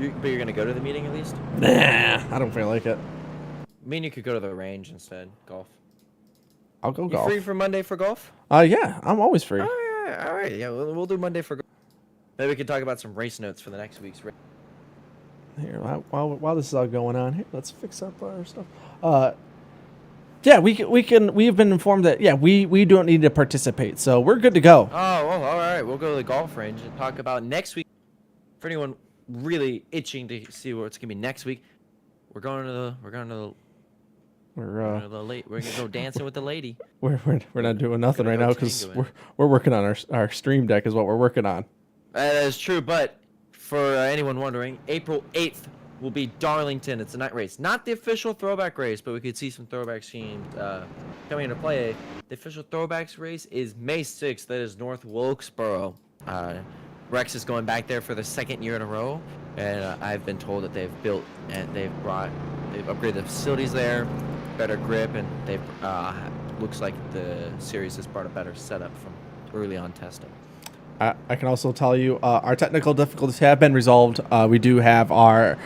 Speaker 3: But you're gonna go to the meeting at least?
Speaker 2: Nah, I don't feel like it.
Speaker 3: I mean, you could go to the range instead. Golf.
Speaker 2: I'll go
Speaker 3: You
Speaker 2: golf.
Speaker 3: free for Monday for golf?
Speaker 2: Yeah, I'm always free.
Speaker 3: All right. Yeah, we'll do Monday for golf. Maybe we can talk about some race notes for the next week's race.
Speaker 2: Here, while this is all going on, here, let's fix up our stuff. Yeah, we've been informed that we don't need to participate, so we're good to go.
Speaker 3: Oh, well, all right. We'll go to the golf range and talk about next week. For anyone really itching to see what's gonna be next week, we're going to the
Speaker 2: We're
Speaker 3: We're gonna go dancing with the lady.
Speaker 2: we're not doing nothing right
Speaker 3: Gonna
Speaker 2: now
Speaker 3: go
Speaker 2: because
Speaker 3: tangoing.
Speaker 2: we're working on our stream deck is what we're working on.
Speaker 3: That is true, but for anyone wondering, April 8th will be Darlington. It's a night race, not the official throwback race, but we could see some throwback schemes coming into play. The official throwbacks race is May 6th. That is North Wilkesboro. Rex is going back there for the second year in a row, and I've been told that they've built and they've upgraded the facilities there, better grip, and they've looks like the series has brought a better setup from early on testing.
Speaker 2: I can also tell you our technical difficulties have been resolved. We do have our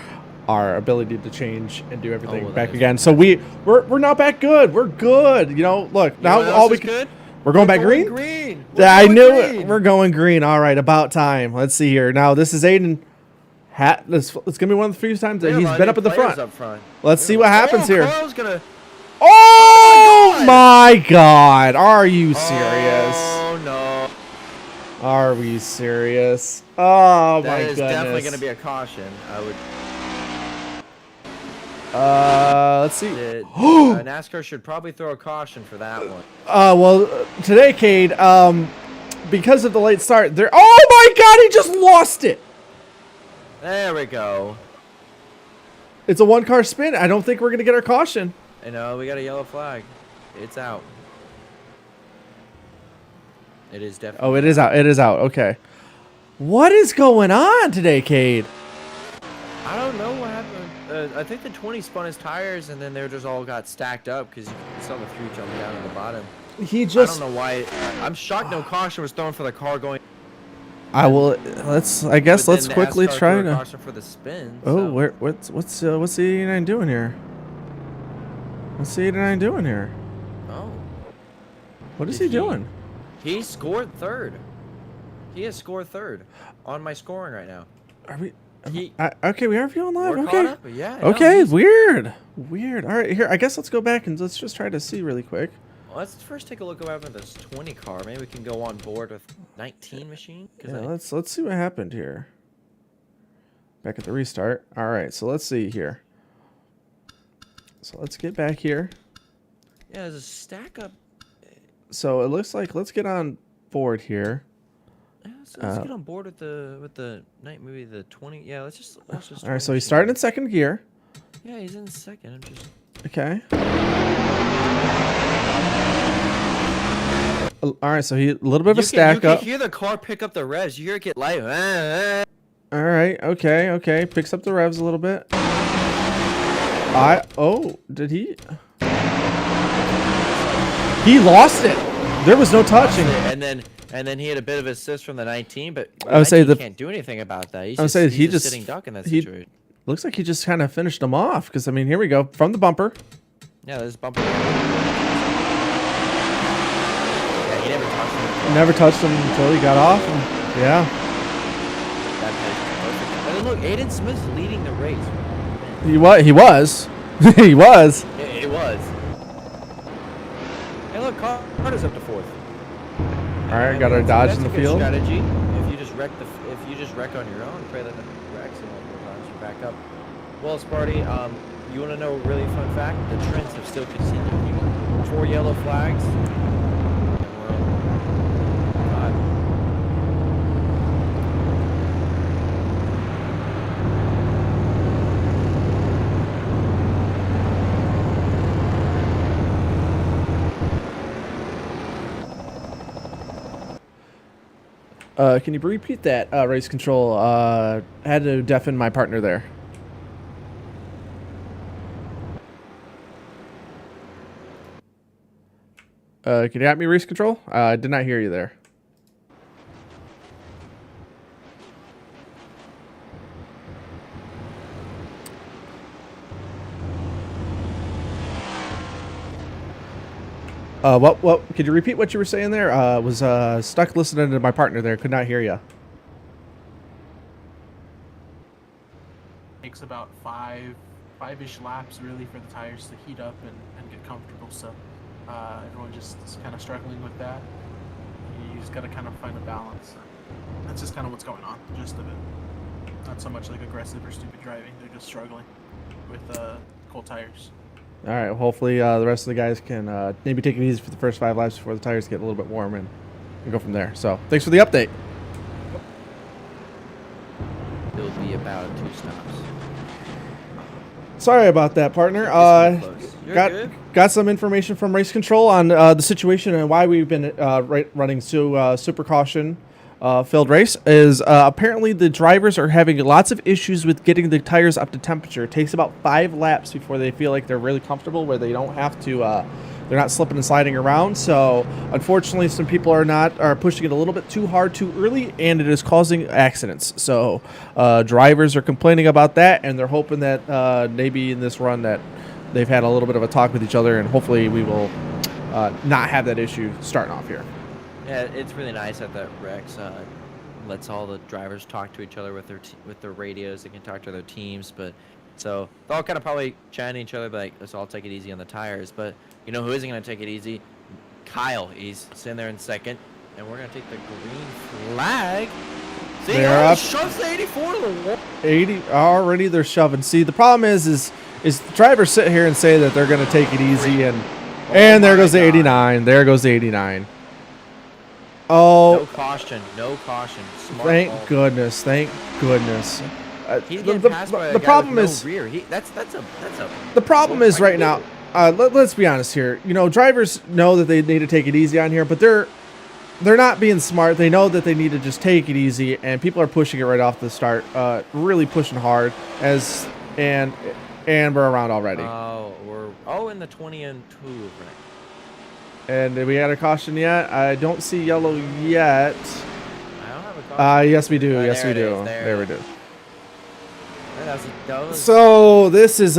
Speaker 2: ability to change and do everything
Speaker 3: well,
Speaker 2: back
Speaker 3: that is
Speaker 2: again. So we're now back good. We're good. You know, look now
Speaker 3: what
Speaker 2: all
Speaker 3: else
Speaker 2: we
Speaker 3: is
Speaker 2: can.
Speaker 3: good?
Speaker 2: We're going back
Speaker 3: Going
Speaker 2: green.
Speaker 3: green.
Speaker 2: I
Speaker 3: We're
Speaker 2: knew
Speaker 3: going
Speaker 2: it.
Speaker 3: green.
Speaker 2: We're going green. All right, about time. Let's see here. Now this is Aiden. It's gonna be one of the few times that
Speaker 3: We have
Speaker 2: he's
Speaker 3: a lot
Speaker 2: been
Speaker 3: of
Speaker 2: up at the
Speaker 3: players
Speaker 2: front.
Speaker 3: Up front.
Speaker 2: Let's see what happens here.
Speaker 3: Carl's gonna.
Speaker 2: Oh my God! Are you serious?
Speaker 3: Oh no.
Speaker 2: Are we serious? Oh
Speaker 3: That
Speaker 2: my
Speaker 3: is
Speaker 2: goodness.
Speaker 3: definitely gonna be a caution. I would.
Speaker 2: Let's see.
Speaker 3: NASCAR should probably throw a caution for that one.
Speaker 2: Well, today, Cade, because of the late start, there. Oh my God! He just lost it.
Speaker 3: There we go.
Speaker 2: It's a one-car spin. I don't think we're gonna get our caution.
Speaker 3: I know we got a yellow flag. It's out. It is definitely.
Speaker 2: Oh, it is out. It is out. Okay. What is going on today, Cade?
Speaker 3: I don't know what happened. I think the 20 spun his tires and then they just all got stacked up because you saw the 3 jump down at the bottom.
Speaker 2: He just.
Speaker 3: I don't know why. I'm shocked no caution was thrown for the car going.
Speaker 2: I will. Let's. I guess
Speaker 3: but
Speaker 2: let's
Speaker 3: then
Speaker 2: quickly
Speaker 3: NASCAR
Speaker 2: try
Speaker 3: threw a
Speaker 2: to.
Speaker 3: caution for the spin.
Speaker 2: Oh,
Speaker 3: so-
Speaker 2: what's the 89 doing here? What's the 89 doing here?
Speaker 3: Oh.
Speaker 2: What is
Speaker 3: Did
Speaker 2: he doing?
Speaker 3: He scored third. He has scored third on my scoring right now.
Speaker 2: Are we?
Speaker 3: He-
Speaker 2: Okay, we are viewing live.
Speaker 3: We're
Speaker 2: Okay.
Speaker 3: caught up, yeah. no,
Speaker 2: Okay,
Speaker 3: he's-
Speaker 2: weird. Weird. All right, here. I guess let's go back and let's just try to see really quick.
Speaker 3: Let's first take a look at what happened with this 20 car. Maybe we can go on board with 19 machine. 'Cause
Speaker 2: Yeah,
Speaker 3: I-
Speaker 2: let's see what happened here. Back at the restart. All right, so let's see here. So let's get back here.
Speaker 3: yeah, there's a stack up.
Speaker 2: So it looks like let's get on board here.
Speaker 3: Yeah, so let's get on board with the night movie, the 20. Yeah, let's just.
Speaker 2: All right, so he's starting in second gear.
Speaker 3: Yeah, he's in second. I'm just.
Speaker 2: Okay. All right, so he a little bit of a stack
Speaker 3: you
Speaker 2: up.
Speaker 3: can hear the car pick up the revs. You hear it get light.
Speaker 2: All right, okay. Picks up the revs a little bit. Did he? He lost it. There was no touching.
Speaker 3: And then he had a bit of assist from the 19, but
Speaker 2: I would say
Speaker 3: he can't do anything about that. He's
Speaker 2: I would
Speaker 3: just,
Speaker 2: say
Speaker 3: he's
Speaker 2: he
Speaker 3: a
Speaker 2: just-
Speaker 3: sitting duck in that
Speaker 2: he-
Speaker 3: situation.
Speaker 2: Looks like he just kind of finished him off. Because I mean, here we go from the bumper.
Speaker 3: Yeah, there's bumper. Yeah, he never touched him.
Speaker 2: Never touched him until he got off. And, yeah.
Speaker 3: That pace was perfect. And then look, Aiden Smith's leading the race.
Speaker 2: He was. He was. He was.
Speaker 3: It was. Hey, look, Carter's up to fourth.
Speaker 2: All right, got our Dodge
Speaker 3: That's
Speaker 2: in
Speaker 3: a
Speaker 2: the
Speaker 3: good
Speaker 2: field.
Speaker 3: strategy. If you just wreck on your own, pray that the wrecks and multiple times you back up. Well, Sparty, you want to know a really fun fact? The trends have still continued. 4 yellow flags. And we're on 5.
Speaker 2: Can you repeat that, race control? Had to deafen my partner there. Can you have me race control? I did not hear you there. What? Could you repeat what you were saying there? Was stuck listening to my partner there. Could not hear you.
Speaker 6: Takes about five-ish laps really for the tires to heat up and get comfortable. So everyone just is kind of struggling with that. You just got to kind of find a balance. That's just kind of what's going on. The gist of it. Not so much like aggressive or stupid driving. They're just struggling with cold tires.
Speaker 2: All right. Hopefully, the rest of the guys can maybe take it easy for the first 5 laps before the tires get a little bit warm and go from there. So, thanks for the update.
Speaker 3: It'll be about 2 stops.
Speaker 2: Sorry about that, partner. Got some information from race control on the situation and why we've been running super caution filled race. Is apparently the drivers are having lots of issues with getting the tires up to temperature. It takes about 5 laps before they feel like they're really comfortable, where they don't have to. They're not slipping and sliding around. So unfortunately, some people are pushing it a little bit too hard too early, and it is causing accidents. So drivers are complaining about that, and they're hoping that maybe in this run that they've had a little bit of a talk with each other, and hopefully we will not have that issue starting off here.
Speaker 3: Yeah, it's really nice that Rex lets all the drivers talk to each other with their radios. They can talk to their teams, but so they're all kind of probably chatting to each other, like, let's all take it easy on the tires. But you know who isn't going to take it easy? Kyle. He's sitting there in second, and we're going to take the green flag. See,
Speaker 2: they're up.
Speaker 3: Shoves the 84 to the wall.
Speaker 2: 80 already. They're shoving. See, the problem is drivers sit here and say that they're going to take it easy, and there goes the 89. There goes the 89. Oh,
Speaker 3: no caution. No caution. Smart
Speaker 2: thank
Speaker 3: ball.
Speaker 2: goodness. Thank goodness.
Speaker 3: He's getting passed by a
Speaker 2: the
Speaker 3: guy
Speaker 2: problem
Speaker 3: with
Speaker 2: is
Speaker 3: no rear. That's a.
Speaker 2: The problem is right now. Let's be honest here. You know, drivers know that they need to take it easy on here, but they're not being smart. They know that they need to just take it easy, and people are pushing it right off the start. Really pushing hard and we're around already.
Speaker 3: We're in the 20 and 2 right.
Speaker 2: And did we add a caution yet? I don't see yellow yet.
Speaker 3: I don't have a caution.
Speaker 2: Yes, we do. Yes, we
Speaker 3: it
Speaker 2: do.
Speaker 3: is.
Speaker 2: There we do.
Speaker 3: That was
Speaker 2: So this is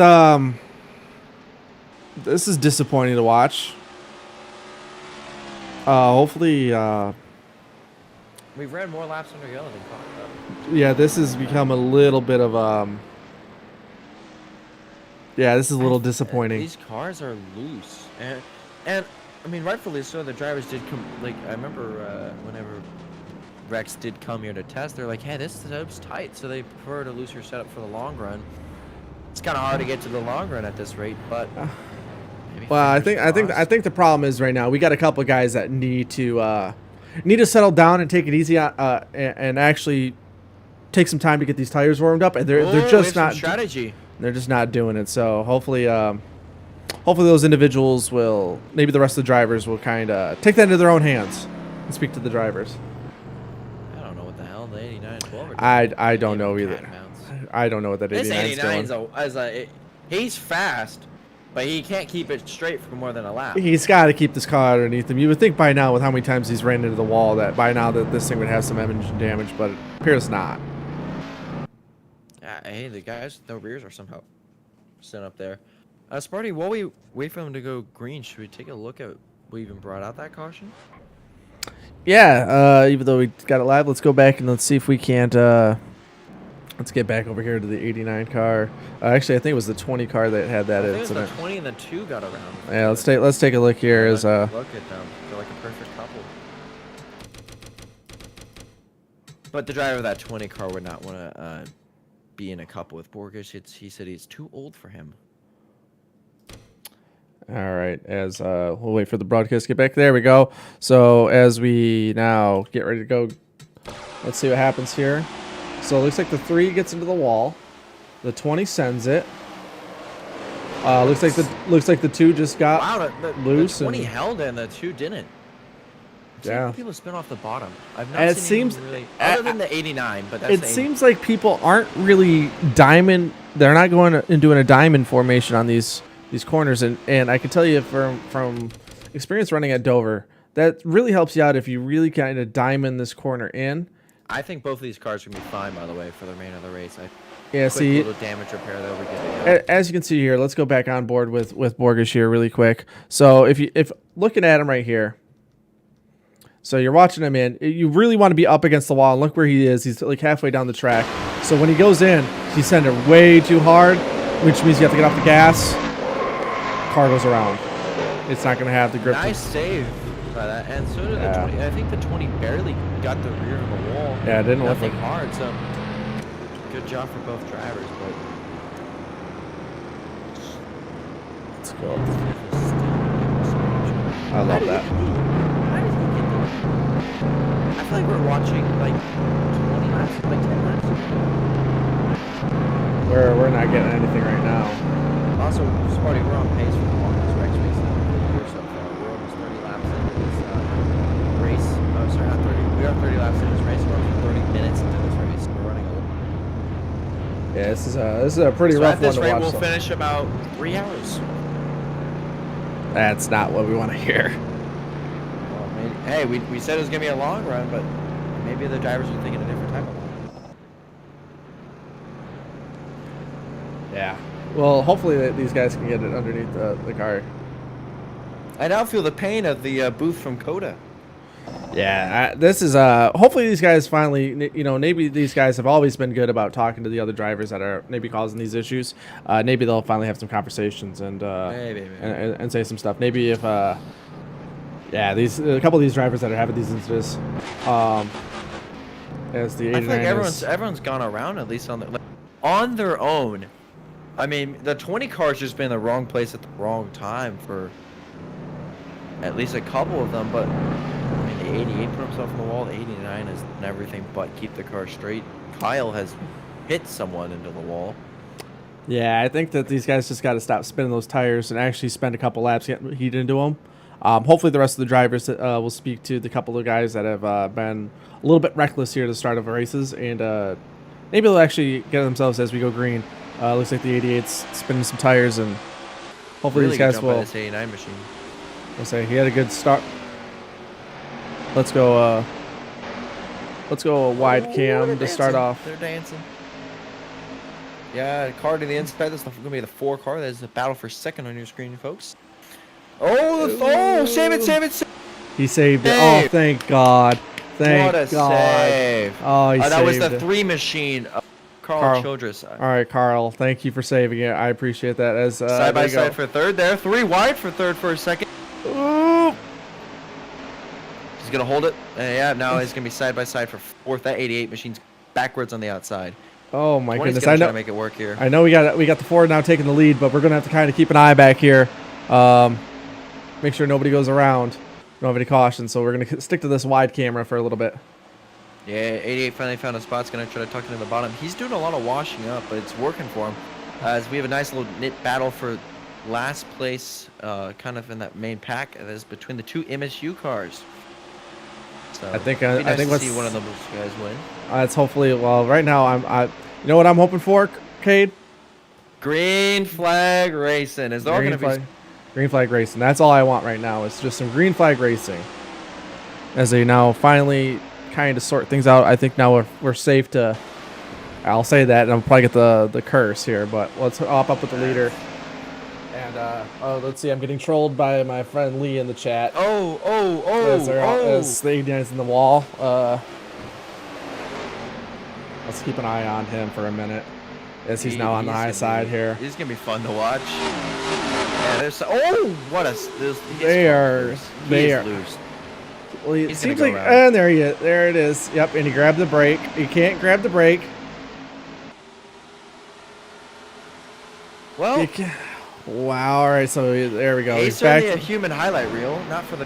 Speaker 2: disappointing to watch. Hopefully,
Speaker 3: we've ran more laps under yellow than caught, though.
Speaker 2: yeah, this has become a little bit of yeah, this is a little disappointing.
Speaker 3: These cars are loose, and I mean, rightfully so. The drivers did come. Like, I remember whenever Rex did come here to test, they're like, "Hey, this setup's tight," so they prefer to looser setup for the long run. It's kind of hard to get to the long run at this rate, but.
Speaker 2: Well, I think the problem is right now we got a couple of guys that need to settle down and take it easy and actually take some time to get these tires warmed up, and they're just not
Speaker 3: strategy.
Speaker 2: They're just not doing it. So hopefully those individuals will, maybe the rest of the drivers will kind of take that into their own hands and speak to the drivers.
Speaker 3: I don't know what the hell the 89-12 are doing.
Speaker 2: I don't know either. I don't know what that 89 is doing.
Speaker 3: He's fast, but he can't keep it straight for more than a lap.
Speaker 2: He's got to keep this car underneath him. You would think by now, with how many times he's ran into the wall, that by now that this thing would have some engine damage, but it appears not.
Speaker 3: Hey, the guys with no rears are somehow sitting up there. Sparty, while we wait for him to go green, should we take a look at what even brought out that caution?
Speaker 2: Yeah, even though we got it live, let's go back and let's see if we can't. Let's get back over here to the 89 car. Actually, I think it was the 20 car that had that incident.
Speaker 3: I think it was the 20 and the 2 got around.
Speaker 2: Yeah, let's take a look here.
Speaker 3: Look at them. They're like a perfect couple. But the driver of that 20 car would not want to be in a couple with Borges. He said he's too old for him.
Speaker 2: All right, as we'll wait for the broadcast to get back. There we go. So as we now get ready to go, let's see what happens here. So it looks like the 3 gets into the wall. The 20 sends it. Looks like the 2 just got loose.
Speaker 3: The 20 held and the 2 didn't.
Speaker 2: Yeah.
Speaker 3: People spin off the bottom. I've not seen anyone really, other than the 89, but that's
Speaker 2: it seems like people aren't really diamond. They're not going and doing a diamond formation on these corners, and I can tell you from experience running at Dover, that really helps you out if you really kind of diamond this corner in.
Speaker 3: I think both of these cars are going to be fine, by the way, for the remainder of the race.
Speaker 2: Yeah,
Speaker 3: quick
Speaker 2: see,
Speaker 3: little damage repair, they'll be good to go.
Speaker 2: as you can see here, let's go back on board with Borgish here really quick. So if looking at him right here, so you're watching him in, you really want to be up against the wall, and look where he is. He's like halfway down the track. So when he goes in, he's sending it way too hard, which means you have to get off the gas. Car goes around. It's not going to have the grip.
Speaker 3: Nice save by that, and so did the 20. I think the 20 barely got the rear of the wall.
Speaker 2: Yeah, it didn't look
Speaker 3: Nothing
Speaker 2: like
Speaker 3: hard, so good job for both drivers, but
Speaker 2: Let's go. I love that.
Speaker 3: How did he get the... I feel like we're watching like 20 laps, like 10 laps.
Speaker 2: We're not getting anything right now.
Speaker 3: Also, Sparty, we're on pace for the longest race of the year so far. We're almost 30 laps into this race. Oh, sorry, not 30. We are 30 laps into this race. We're almost 30 minutes into this race. We're running a little.
Speaker 2: Yeah, this is a pretty
Speaker 3: So
Speaker 2: rough
Speaker 3: at this
Speaker 2: one to
Speaker 3: rate,
Speaker 2: watch.
Speaker 3: we'll
Speaker 2: so.
Speaker 3: finish about 3 hours.
Speaker 2: That's not what we want to hear.
Speaker 3: Well, maybe, hey, we said it was going to be a long run, but maybe the drivers are thinking a different type of one.
Speaker 2: Yeah. Well, hopefully these guys can get it underneath the car.
Speaker 3: I now feel the pain of the booth from Coda.
Speaker 2: Yeah, this is hopefully these guys finally, maybe these guys have always been good about talking to the other drivers that are maybe causing these issues. Maybe they'll finally have some conversations and
Speaker 3: Maybe.
Speaker 2: and say some stuff. Maybe if these a couple of these drivers that are having these incidents, as the 89
Speaker 3: I feel like
Speaker 2: is,
Speaker 3: everyone's gone around at least on their own. I mean, the 20 car's just been in the wrong place at the wrong time for at least a couple of them, but I mean, the 88 put himself on the wall, the 89 has done everything but keep the car straight. Kyle has hit someone into the wall.
Speaker 2: Yeah, I think that these guys just got to stop spinning those tires and actually spend a couple laps getting heat into them. Hopefully the rest of the drivers will speak to the couple of guys that have been a little bit reckless here at the start of races, and maybe they'll actually get themselves as we go green. Looks like the 88's spinning some tires, and hopefully
Speaker 3: Really
Speaker 2: these
Speaker 3: good
Speaker 2: guys
Speaker 3: jump by
Speaker 2: will.
Speaker 3: this 89 machine.
Speaker 2: I'll say he had a good start. Let's go. Let's go a wide cam to start off.
Speaker 3: They're dancing. Yeah, car to the inside. That's going to be the 4 car. There's a battle for second on your screen, folks. Oh, save it.
Speaker 2: He saved it.
Speaker 3: Save.
Speaker 2: Oh, thank God. Thank
Speaker 3: What a
Speaker 2: God.
Speaker 3: save.
Speaker 2: Oh, he
Speaker 3: That
Speaker 2: saved
Speaker 3: was the
Speaker 2: it.
Speaker 3: 3 machine of Carl
Speaker 2: Carl.
Speaker 3: Childress.
Speaker 2: All right, Carl. Thank you for saving it. I appreciate that. As
Speaker 3: Side by
Speaker 2: there you go.
Speaker 3: side for third there. 3 wide for third for a second.
Speaker 2: Ooh.
Speaker 3: He's going to hold it. Yeah, now he's going to be side by side for fourth. That 88 machine's backwards on the outside.
Speaker 2: Oh my
Speaker 3: 20's
Speaker 2: goodness!
Speaker 3: gonna
Speaker 2: I
Speaker 3: try
Speaker 2: know.
Speaker 3: to make it work here.
Speaker 2: I know we got the Ford now taking the lead, but we're gonna have to kind of keep an eye back here. Make sure nobody goes around. Don't have any caution, so we're gonna stick to this wide camera for a little bit.
Speaker 3: Yeah, 88 finally found a spot. He's going to try to tuck into the bottom. He's doing a lot of washing up, but it's working for him. As we have a nice little knit battle for last place, kind of in that main pack. That is between the 2 MSU cars. So
Speaker 2: I think
Speaker 3: it'd be nice
Speaker 2: I think
Speaker 3: to
Speaker 2: let's
Speaker 3: see one of those guys win.
Speaker 2: That's hopefully right now. You know what I'm hoping for, Cade?
Speaker 3: Green flag racing. Is there going to be?
Speaker 2: Green flag racing. That's all I want right now. It's just some green flag racing. As they now finally kind of sort things out. I think now we're safe to. I'll say that, and I'll probably get the curse here, but let's hop up with the leader. And let's see. I'm getting trolled by my friend Lee in the chat. As the 89's in the wall. Let's keep an eye on him for a minute, as he's now on the high side here.
Speaker 3: He's gonna be fun to watch. Yeah, there's what a
Speaker 2: They are
Speaker 3: loose.
Speaker 2: Well, it
Speaker 3: He's
Speaker 2: seems
Speaker 3: gonna
Speaker 2: like
Speaker 3: go around.
Speaker 2: there it is. Yep, and he grabbed the brake. He can't grab the brake.
Speaker 3: Well,
Speaker 2: Wow. All right, so there we go.
Speaker 3: he's
Speaker 2: He's back.
Speaker 3: certainly a human highlight reel, not for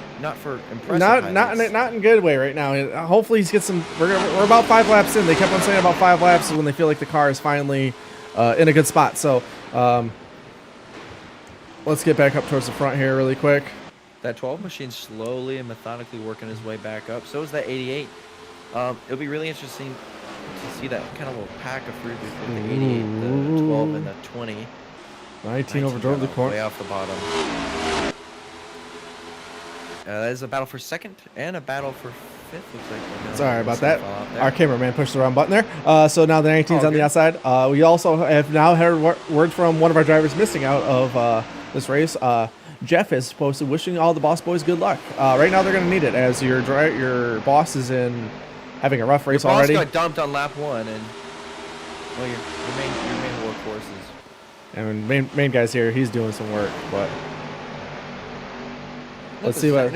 Speaker 3: impressive highlights.
Speaker 2: Not in good way right now. Hopefully he's get some. We're about 5 laps in. They kept on saying about 5 laps is when they feel like the car is finally in a good spot. So let's get back up towards the front here really quick.
Speaker 3: That 12 machine slowly and methodically working his way back up. So is that 88. It'll be really interesting to see that kind of little pack of fruit with the 88, the 12, and the 20.
Speaker 2: 19 overdrove the corner.
Speaker 3: Way off the bottom. That is a battle for second and a battle for 25th. Looks like.
Speaker 2: Sorry about that.
Speaker 3: Fall out there.
Speaker 2: Our cameraman pushed the wrong button there. So now the 19's
Speaker 3: Oh,
Speaker 2: on the
Speaker 3: good.
Speaker 2: outside. We also have now heard word from one of our drivers missing out of this race. Jeff is posted wishing all the boss boys good luck. Right now they're going to need it as your boss is having a rough race
Speaker 3: Your boss
Speaker 2: already.
Speaker 3: got dumped on lap 1, and well, your main workhorse is.
Speaker 2: And main guy's here. He's doing some work, but let's see what.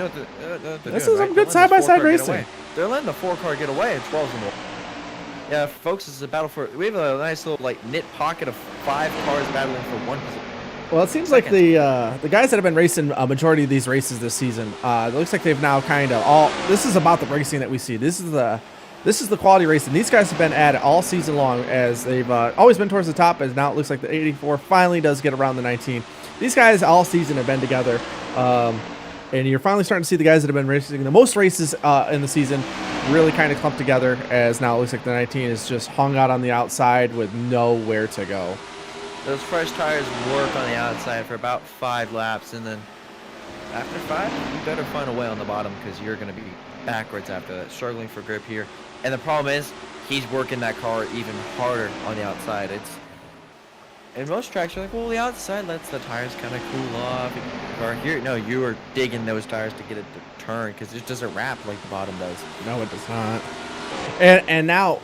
Speaker 2: This is some good side-by-side racing.
Speaker 3: They're letting the 4-car get away, and 12's in the. Yeah, folks, this is a battle for. We have a nice little like knit pocket of 5 cars battling for 1 position.
Speaker 2: Well, it seems like the guys that have been racing a majority of these races this season, it looks like they've now kind of all. This is about the racing that we see. This is the quality racing. These guys have been at it all season long as they've always been towards the top. As now it looks like the 84 finally does get around the 19. These guys all season have been together, and you're finally starting to see the guys that have been racing the most races in the season really kind of clump together. As now it looks like the 19 is just hung out on the outside with nowhere to go.
Speaker 3: Those fresh tires work on the outside for about 5 laps, and then after 5, you better find a way on the bottom because you're going to be backwards after that, struggling for grip here. And the problem is, he's working that car even harder on the outside. And most tracks are like, well, the outside lets the tires kind of cool off. Or here, no, you are digging those tires to get it to turn because it doesn't wrap like the bottom does.
Speaker 2: No, it does not. And now.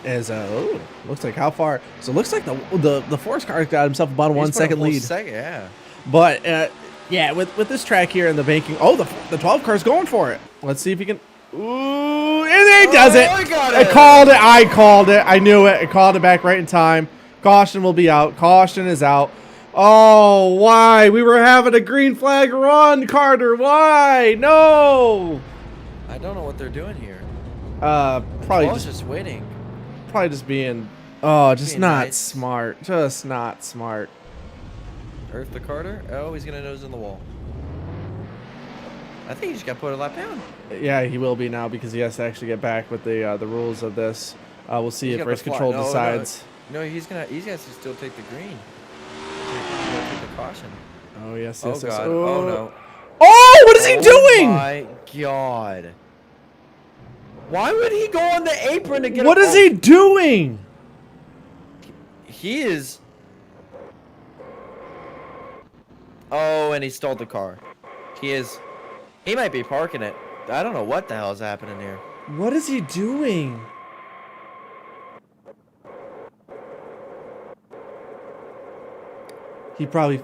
Speaker 2: Looks like how far? So it looks like the Force car got himself about a 1 second lead.
Speaker 3: Yeah.
Speaker 2: But yeah, with this track here and the banking, the 12 car's going for it. Let's see if he can. Ooh, and there he does it.
Speaker 3: He got
Speaker 2: I
Speaker 3: it.
Speaker 2: called it. I called it. I knew it. I called it back right in time. Caution will be out. Caution is out. Oh, why? We were having a green flag run, Carter. Why? No.
Speaker 3: I don't know what they're doing here.
Speaker 2: Probably
Speaker 3: I was just waiting.
Speaker 2: Probably just being, just
Speaker 3: Being
Speaker 2: not
Speaker 3: nice.
Speaker 2: smart. Just not smart.
Speaker 3: Earth the Carter. Oh, he's gonna nose in the wall. I think he just got put a lap down.
Speaker 2: Yeah, he will be now because he has to actually get back with the rules of this. We'll see
Speaker 3: He's
Speaker 2: if
Speaker 3: got
Speaker 2: race
Speaker 3: the fly-
Speaker 2: control
Speaker 3: no,
Speaker 2: decides.
Speaker 3: No, he's gonna to still take the green. He's gonna take the caution.
Speaker 2: Oh yes,
Speaker 3: Oh
Speaker 2: yes, yes.
Speaker 3: god. Oh no.
Speaker 2: Oh, what is he
Speaker 3: Oh
Speaker 2: doing?
Speaker 3: my god. Why would he go on the apron to get?
Speaker 2: What is he doing?
Speaker 3: He is. Oh, and he stole the car. He might be parking it. I don't know what the hell is happening here.
Speaker 2: What is he doing? He probably.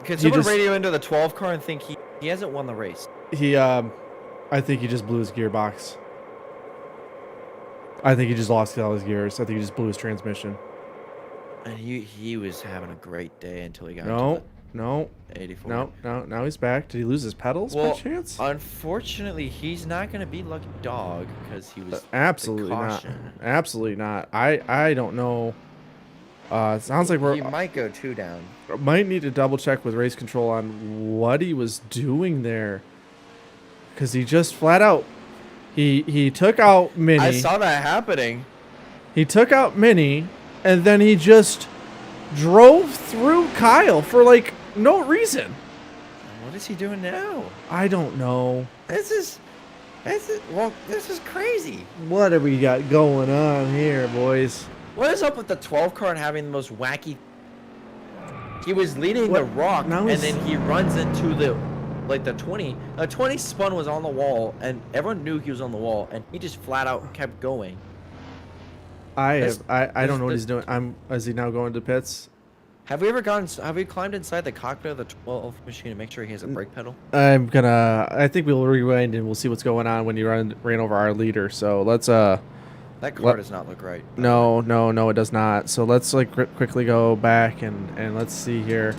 Speaker 3: Can someone radio into the 12 car and think he hasn't won the race?
Speaker 2: I think he just blew his gearbox. I think he just lost all his gears. I think he just blew his transmission.
Speaker 3: And he was having a great day until he got
Speaker 2: No,
Speaker 3: to the 84.
Speaker 2: no. Now he's back. Did he lose his pedals by
Speaker 3: Well,
Speaker 2: chance?
Speaker 3: unfortunately, he's not going to be Lucky Dog because he was
Speaker 2: Absolutely
Speaker 3: the
Speaker 2: not.
Speaker 3: caution.
Speaker 2: Absolutely not. I don't know. It sounds like
Speaker 3: He might go 2 down.
Speaker 2: might need to double check with race control on what he was doing there, because he just flat out he took out Mini.
Speaker 3: I saw that happening.
Speaker 2: He took out Mini, and then he just drove through Kyle for like no reason.
Speaker 3: What is he doing now?
Speaker 2: I don't know.
Speaker 3: This is crazy.
Speaker 2: What have we got going on here, boys?
Speaker 3: What is up with the 12 car and having the most wacky? He was leading the rock,
Speaker 2: Now
Speaker 3: and
Speaker 2: he's-
Speaker 3: then he runs into the 20. The 20 spun was on the wall, and everyone knew he was on the wall, and he just flat out kept going.
Speaker 2: I
Speaker 3: This-
Speaker 2: don't know what
Speaker 3: this-
Speaker 2: he's doing. Is he now going to pits?
Speaker 3: Have we climbed inside the cockpit of the 12 machine to make sure he has a brake pedal?
Speaker 2: I think we'll rewind and we'll see what's going on when you ran over our leader. So let's
Speaker 3: That car does not look right.
Speaker 2: no, it does not. So let's like quickly go back and let's see here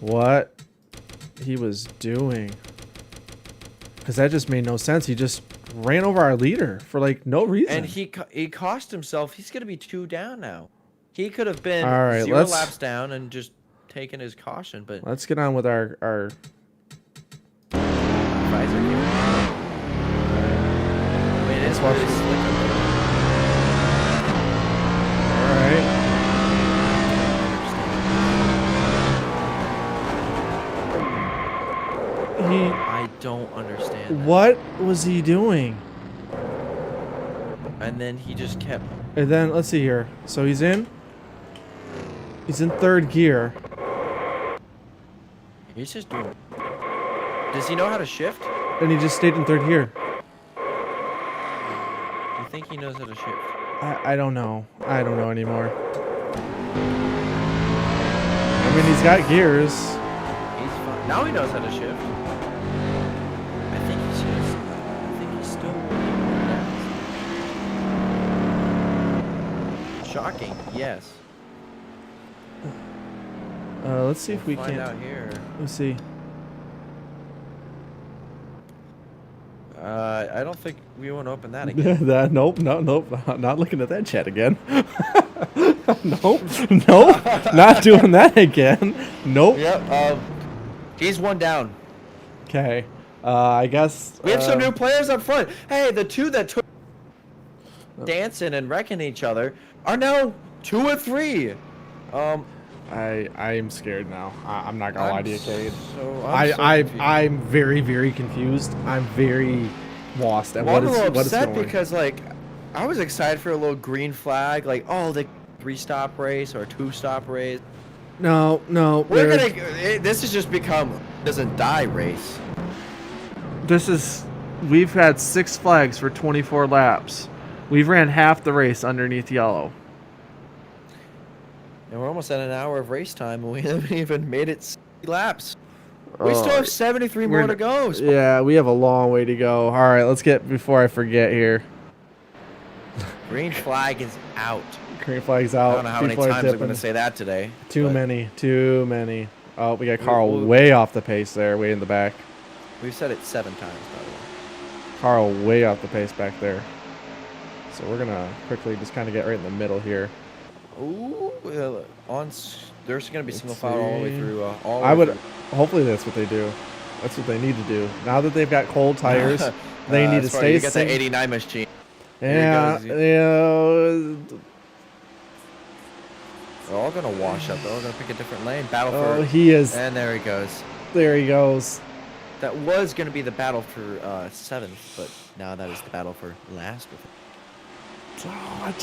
Speaker 2: what he was doing, because that just made no sense. He just ran over our leader for like no reason.
Speaker 3: And he cost himself. He's gonna be 2 down now. He could have been
Speaker 2: All right,
Speaker 3: 0
Speaker 2: let's-
Speaker 3: laps down and just taken his caution, but
Speaker 2: Let's get on with our
Speaker 3: visor came out. I mean, it's
Speaker 2: watch
Speaker 3: really
Speaker 2: this.
Speaker 3: slick up there.
Speaker 2: all right.
Speaker 3: I don't understand. That.
Speaker 2: What was he doing?
Speaker 3: and then he just kept.
Speaker 2: And then let's see here. So he's in third gear.
Speaker 3: He's just doing. Does he know how to shift?
Speaker 2: And he just stayed in third gear.
Speaker 3: Do you think he knows how to shift?
Speaker 2: I don't know. I don't know anymore. I mean, he's got gears.
Speaker 3: He's fine. Now he knows how to shift. I think he's just. I think he's still working on that. Shocking. Yes.
Speaker 2: Let's see if we
Speaker 3: We'll find
Speaker 2: can.
Speaker 3: out here.
Speaker 2: Let's see.
Speaker 3: I don't think we want to open that again.
Speaker 2: Nope. Not looking at that chat again. Nope. Not doing that again. Nope.
Speaker 3: Yep. He's one down.
Speaker 2: Okay. I guess
Speaker 3: We have some new players up front. Hey, the two that took dancing and wrecking each other are now 2 or 3.
Speaker 2: I'm scared now. I'm not gonna lie to you, Cade. I'm very, very confused. I'm very lost at
Speaker 3: I'm a little
Speaker 2: what is
Speaker 3: upset
Speaker 2: going.
Speaker 3: because like I was excited for a little green flag, like oh the 3-stop race or a 2-stop race.
Speaker 2: No.
Speaker 3: This has just become doesn't die race.
Speaker 2: We've had 6 flags for 24 laps. We've ran half the race underneath yellow.
Speaker 3: And we're almost at an hour of race time, and we haven't even made it 60 laps. We still have 73 more to go.
Speaker 2: Yeah, we have a long way to go. All right, let's get before I forget here.
Speaker 3: Green flag is out.
Speaker 2: Green flag's out.
Speaker 3: I don't know how many
Speaker 2: People are
Speaker 3: times I'm
Speaker 2: dipping.
Speaker 3: going to say that today.
Speaker 2: Too
Speaker 3: but
Speaker 2: many. Oh, we got Carl way off the pace there, way in the back.
Speaker 3: We've said it 7 times, by the way.
Speaker 2: Carl way off the pace back there. So we're gonna quickly just kind of get right in the middle here.
Speaker 3: Ooh, there's going to be single
Speaker 2: Let's
Speaker 3: file all the way
Speaker 2: see.
Speaker 3: through.
Speaker 2: Hopefully that's what they do. That's what they need to do. Now that they've got cold tires, they need to stay
Speaker 3: You got
Speaker 2: safe.
Speaker 3: the 89 machine.
Speaker 2: Yeah,
Speaker 3: They're all going to wash up. They're all going to pick a different lane. Battle
Speaker 2: Oh,
Speaker 3: for...
Speaker 2: he is.
Speaker 3: And there he goes.
Speaker 2: There he goes.
Speaker 3: That was going to be the battle for 7th, but now that is the battle for last.
Speaker 2: Oh,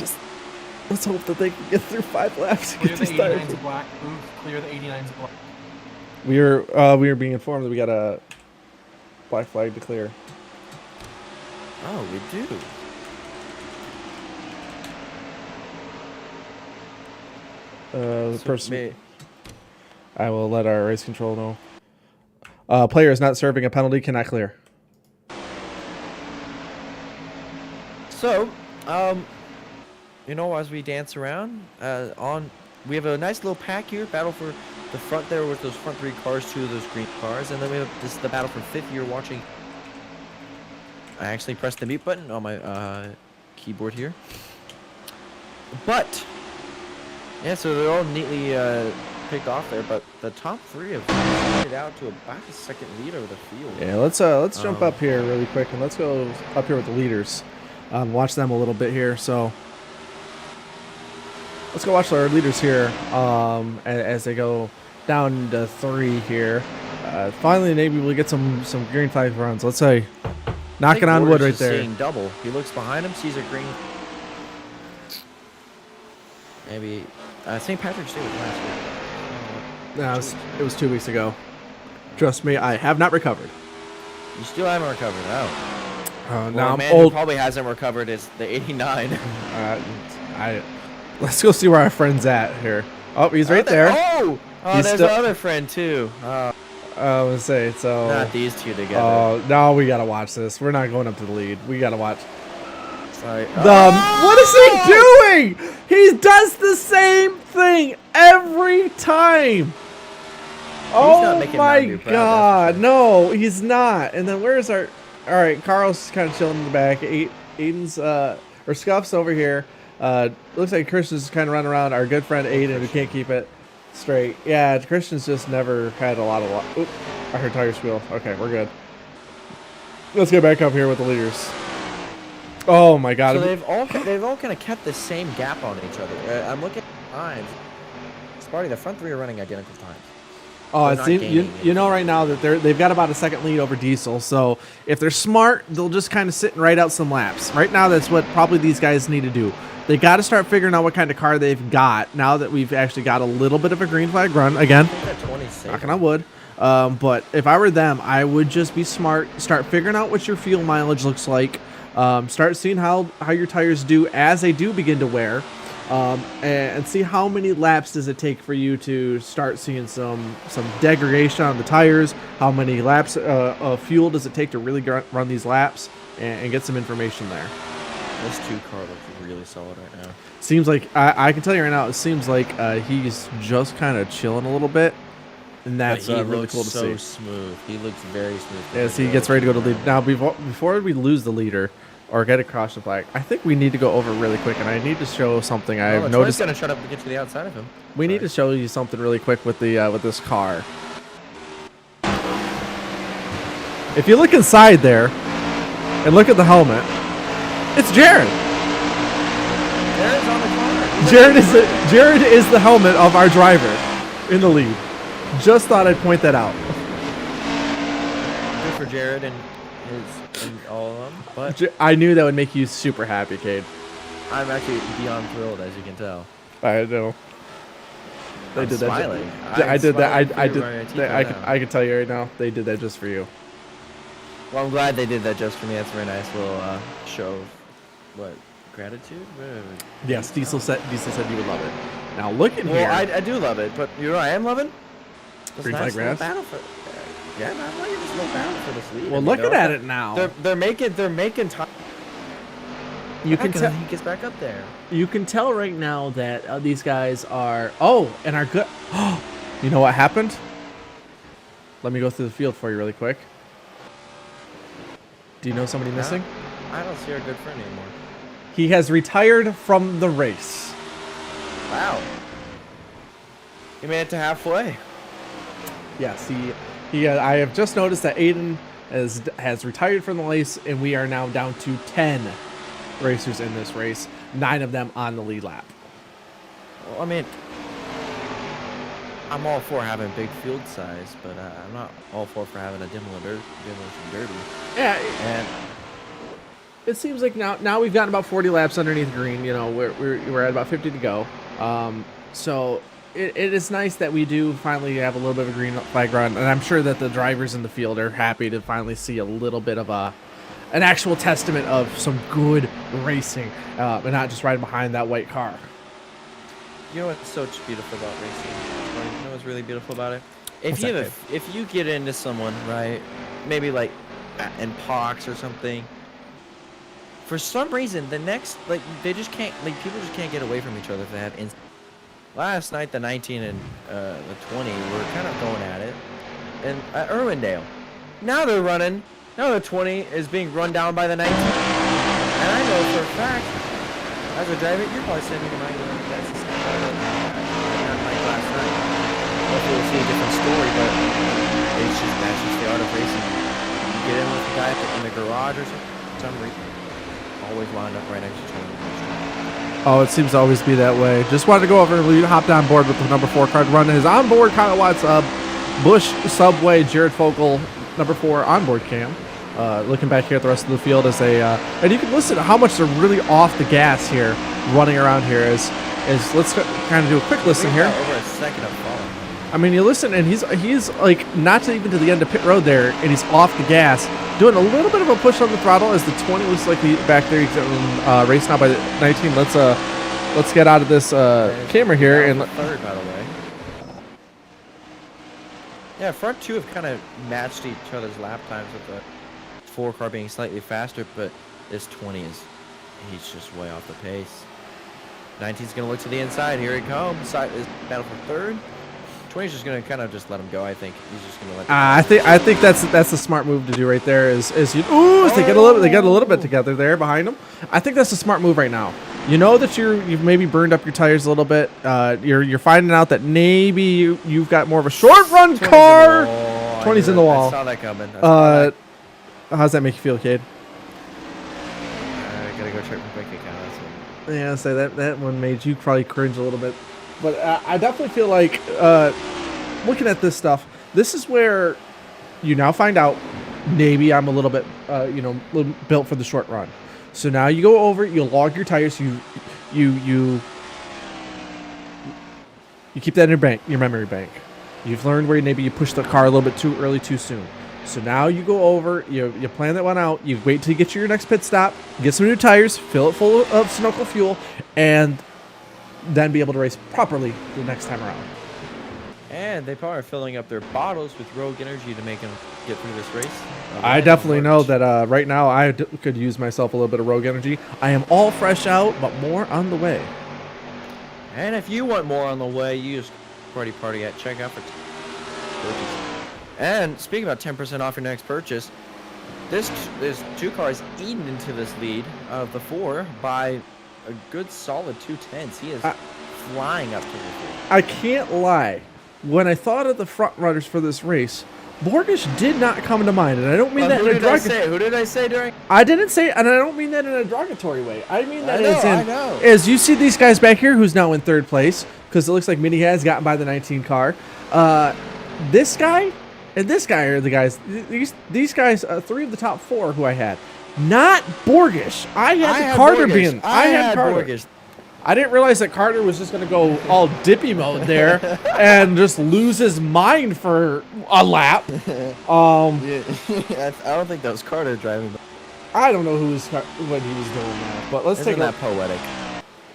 Speaker 2: let's hope that they can get through 5 laps. To
Speaker 6: Clear
Speaker 2: get
Speaker 6: the
Speaker 2: these tires.
Speaker 6: 89s of black. Booth, clear the 89s of black.
Speaker 2: We were being informed that we got a black flag to clear.
Speaker 3: Oh, we do.
Speaker 2: The person.
Speaker 3: May-
Speaker 2: I will let our race control know. Player is not serving a penalty, cannot clear.
Speaker 3: So, you know, as we dance around, we have a nice little pack here. Battle for the front there with those front 3 cars, 2 of those green cars, and then we have the battle for 5th. You're watching. I actually pressed the mute button on my keyboard here. But yeah, so they're all neatly picked off there, but the top 3 have made it out to about a second lead over the field.
Speaker 2: Yeah, let's jump up here really quick and let's go up here with the leaders. Watch them a little bit here. So let's go watch our leaders here as they go down to 3 here. Finally, maybe we'll get some green flag runs. Let's say knocking on wood right there.
Speaker 3: Seeing double. He looks behind him, sees a green. Maybe St. Patrick's Day was last week.
Speaker 2: No, it was 2 weeks ago. Trust me, I have not recovered.
Speaker 3: You still haven't recovered. Oh.
Speaker 2: Now
Speaker 3: Well,
Speaker 2: I'm
Speaker 3: man
Speaker 2: old.
Speaker 3: who probably hasn't recovered is the 89.
Speaker 2: Let's go see where our friend's at here. Oh, he's right there.
Speaker 3: Oh,
Speaker 2: He's
Speaker 3: there's
Speaker 2: still-
Speaker 3: another friend too.
Speaker 2: I was gonna say so.
Speaker 3: Not these two together.
Speaker 2: Oh, no, we gotta watch this. We're not going up to the lead. We gotta watch.
Speaker 3: Sorry.
Speaker 2: What is he doing? He does the same thing every time.
Speaker 3: not
Speaker 2: Oh
Speaker 3: making
Speaker 2: my
Speaker 3: Mountain Dew proud,
Speaker 2: God,
Speaker 3: that's for
Speaker 2: no, he's not. And then where's our? All right, Carl's kind of chilling in the back. Aiden's or Scuff's over here. Looks like Christian's kind of running around. Our good friend Aiden, who can't keep it straight. Yeah, Christian's just never had a lot of luck. Oop, I heard tire squeal. Okay, we're good. Let's get back up here with the leaders. Oh my God.
Speaker 3: So they've all kind of kept the same gap on each other. I'm looking at times. Sparty, the front 3 are running identical times.
Speaker 2: Oh,
Speaker 3: They're
Speaker 2: it
Speaker 3: not
Speaker 2: seems
Speaker 3: gaining
Speaker 2: you know right now that they've got about a second lead over Diesel. So if they're smart, they'll just kind of sit and ride out some laps. Right now, that's what probably these guys need to do. They got to start figuring out what kind of car they've got now that we've actually got a little bit of a green flag run again.
Speaker 3: I think that 20 safe.
Speaker 2: Knocking on wood. But if I were them, I would just be smart. Start figuring out what your fuel mileage looks like. Start seeing how your tires do as they do begin to wear. And see how many laps does it take for you to start seeing some degradation on the tires. How many laps of fuel does it take to really run these laps and get some information there.
Speaker 3: This 2 car looks really solid right now.
Speaker 2: Seems like I can tell you right now. It seems like he's just kind of chilling a little bit, and that's
Speaker 3: But he
Speaker 2: really
Speaker 3: looks
Speaker 2: cool to
Speaker 3: so
Speaker 2: see.
Speaker 3: smooth. He looks very smooth.
Speaker 2: As he gets ready to go to lead. Now, before we lose the leader or get across the flag, I think we need to go over really quick, and I need to show something I've noticed.
Speaker 3: He's gonna try to get to the outside of him.
Speaker 2: We need to show you something really quick with the with this car. If you look inside there and look at the helmet, it's Jared.
Speaker 3: Jared's on the corner.
Speaker 2: Jared is the helmet of our driver in the lead. Just thought I'd point that out.
Speaker 3: Good for Jared and all of them. But
Speaker 2: I knew that would make you super happy, Cade.
Speaker 3: I'm actually beyond thrilled, as you can tell.
Speaker 2: I know. They
Speaker 3: I'm
Speaker 2: did
Speaker 3: smiling.
Speaker 2: that. I did that.
Speaker 3: I'm
Speaker 2: I
Speaker 3: smiling
Speaker 2: did.
Speaker 3: through my teeth right now.
Speaker 2: I can tell you right now. They did that just for you.
Speaker 3: Well, I'm glad they did that just for me. That's a very nice little show of gratitude.
Speaker 2: Yes, Diesel said you would love it. Now look in
Speaker 3: Well,
Speaker 2: here.
Speaker 3: I do love it, but you know what I am loving? This
Speaker 2: Green
Speaker 3: nice
Speaker 2: flag
Speaker 3: little
Speaker 2: grass?
Speaker 3: battle for. Yeah, man, I'm liking this little battle for this lead.
Speaker 2: Well,
Speaker 3: I mean,
Speaker 2: looking
Speaker 3: they're
Speaker 2: at
Speaker 3: all-
Speaker 2: it now,
Speaker 3: They're making time.
Speaker 2: you can tell.
Speaker 3: He gets back up there.
Speaker 2: You can tell right now that these guys are. Oh, and are good. Oh, you know what happened? Let me go through the field for you really quick. Do you know somebody missing?
Speaker 3: I don't see our good friend anymore.
Speaker 2: He has retired from the race.
Speaker 3: Wow. He made it to halfway.
Speaker 2: Yes, he. I have just noticed that Aiden has retired from the race, and we are now down to 10 racers in this race. 9 of them on the lead lap.
Speaker 3: Well, I mean, I'm all for having big field size, but I'm not all for having a demolition derby.
Speaker 2: Yeah,
Speaker 3: And
Speaker 2: it seems like now we've gotten about 40 laps underneath green. You know, we're at about 50 to go. So it is nice that we do finally have a little bit of a green flag run, and I'm sure that the drivers in the field are happy to finally see a little bit of an actual testament of some good racing, and not just riding behind that white car.
Speaker 3: you know what's so beautiful about racing? You know what's really beautiful about it?
Speaker 2: What's that,
Speaker 3: If you get into someone, right, maybe like in Pox or something, for some reason the next they just can't people just can't get away from each other if they have last night the 19 and the 20 were kind of going at it, and at Irwindale, now they're running. Now the 20 is being run down by the 19, and I know for a fact, as a driver, you're probably sitting in my that's the same not like last night. Hopefully we'll see a different story, but that's just the art of racing. You get in with the guy in the garage or something, for some reason, always wound up right next to each other.
Speaker 2: Oh, it seems to always be that way. Just wanted to go over and hopped on board with the number 4 car to run his onboard Kyle Watts Bush Subway Jared Fogle number 4 onboard cam. Looking back here at the rest of the field as and you can listen to how much they're really off the gas here, running around here. As let's kind of do a quick listen here.
Speaker 3: Over a second of falling.
Speaker 2: I mean, you listen, and he's like not even to the end of pit road there, and he's off the gas, doing a little bit of a push on the throttle as the 20 looks like back there. He's racing out by the 19. Let's get out of this camera here and
Speaker 3: third, by the way. Yeah, front 2 have kind of matched each other's lap times with the 4 car being slightly faster, but this 20 he's just way off the pace. 19's gonna look to the inside. Here it comes. Side is battle for third. 20's just gonna kind of just let him go. I think he's just gonna let.
Speaker 2: I think that's the smart move to do right there. Is they get a little bit together there behind them. I think that's a smart move right now. You know that you've maybe burned up your tires a little bit. You're finding out that maybe you've got more of a short run car. 20's in the wall.
Speaker 3: I saw that coming.
Speaker 2: How's that make you feel, Cade?
Speaker 3: I gotta go check my bank account. That's what...
Speaker 2: Yeah, say that one made you probably cringe a little bit. But I definitely feel like looking at this stuff, this is where you now find out maybe I'm a little bit, built for the short run. So now you go over, you log your tires, you keep that in your memory bank. You've learned where maybe you push the car a little bit too early, too soon. So now you go over, you plan that one out, you wait till you get to your next pit stop, get some new tires, fill it full of Sunoco fuel, and then be able to race properly the next time around.
Speaker 3: And they probably are filling up their bottles with Rogue Energy to make them get through this race.
Speaker 2: I definitely know that right now I could use myself a little bit of Rogue Energy. I am all fresh out, but more on the way.
Speaker 3: And if you want more on the way, you just party at checkout for purchase. And speaking about 10% off your next purchase, there's 2 cars eaten into this lead of the 4 by a good solid 2/10. He is flying up to the lead.
Speaker 2: I can't lie. When I thought of the front runners for this race, Borgish did not come to mind, and I don't mean that in a derogatory.
Speaker 3: Who did I say during?
Speaker 2: I didn't say, and I don't mean that in a derogatory way. I mean that
Speaker 3: I know.
Speaker 2: as you see these guys back here, who's now in 3rd place, because it looks like Mini has gotten by the 19 car. This guy and this guy are the guys. These guys, 3 of the top 4 who I had, not Borgish. I had Carter being. I had Carter.
Speaker 3: Borgish.
Speaker 2: I didn't realize that Carter was just going to go all dippy mode there and just lose his mind for a lap.
Speaker 3: Yeah. I don't think that was Carter driving.
Speaker 2: I don't know what he was doing there, but let's take
Speaker 3: that poetic.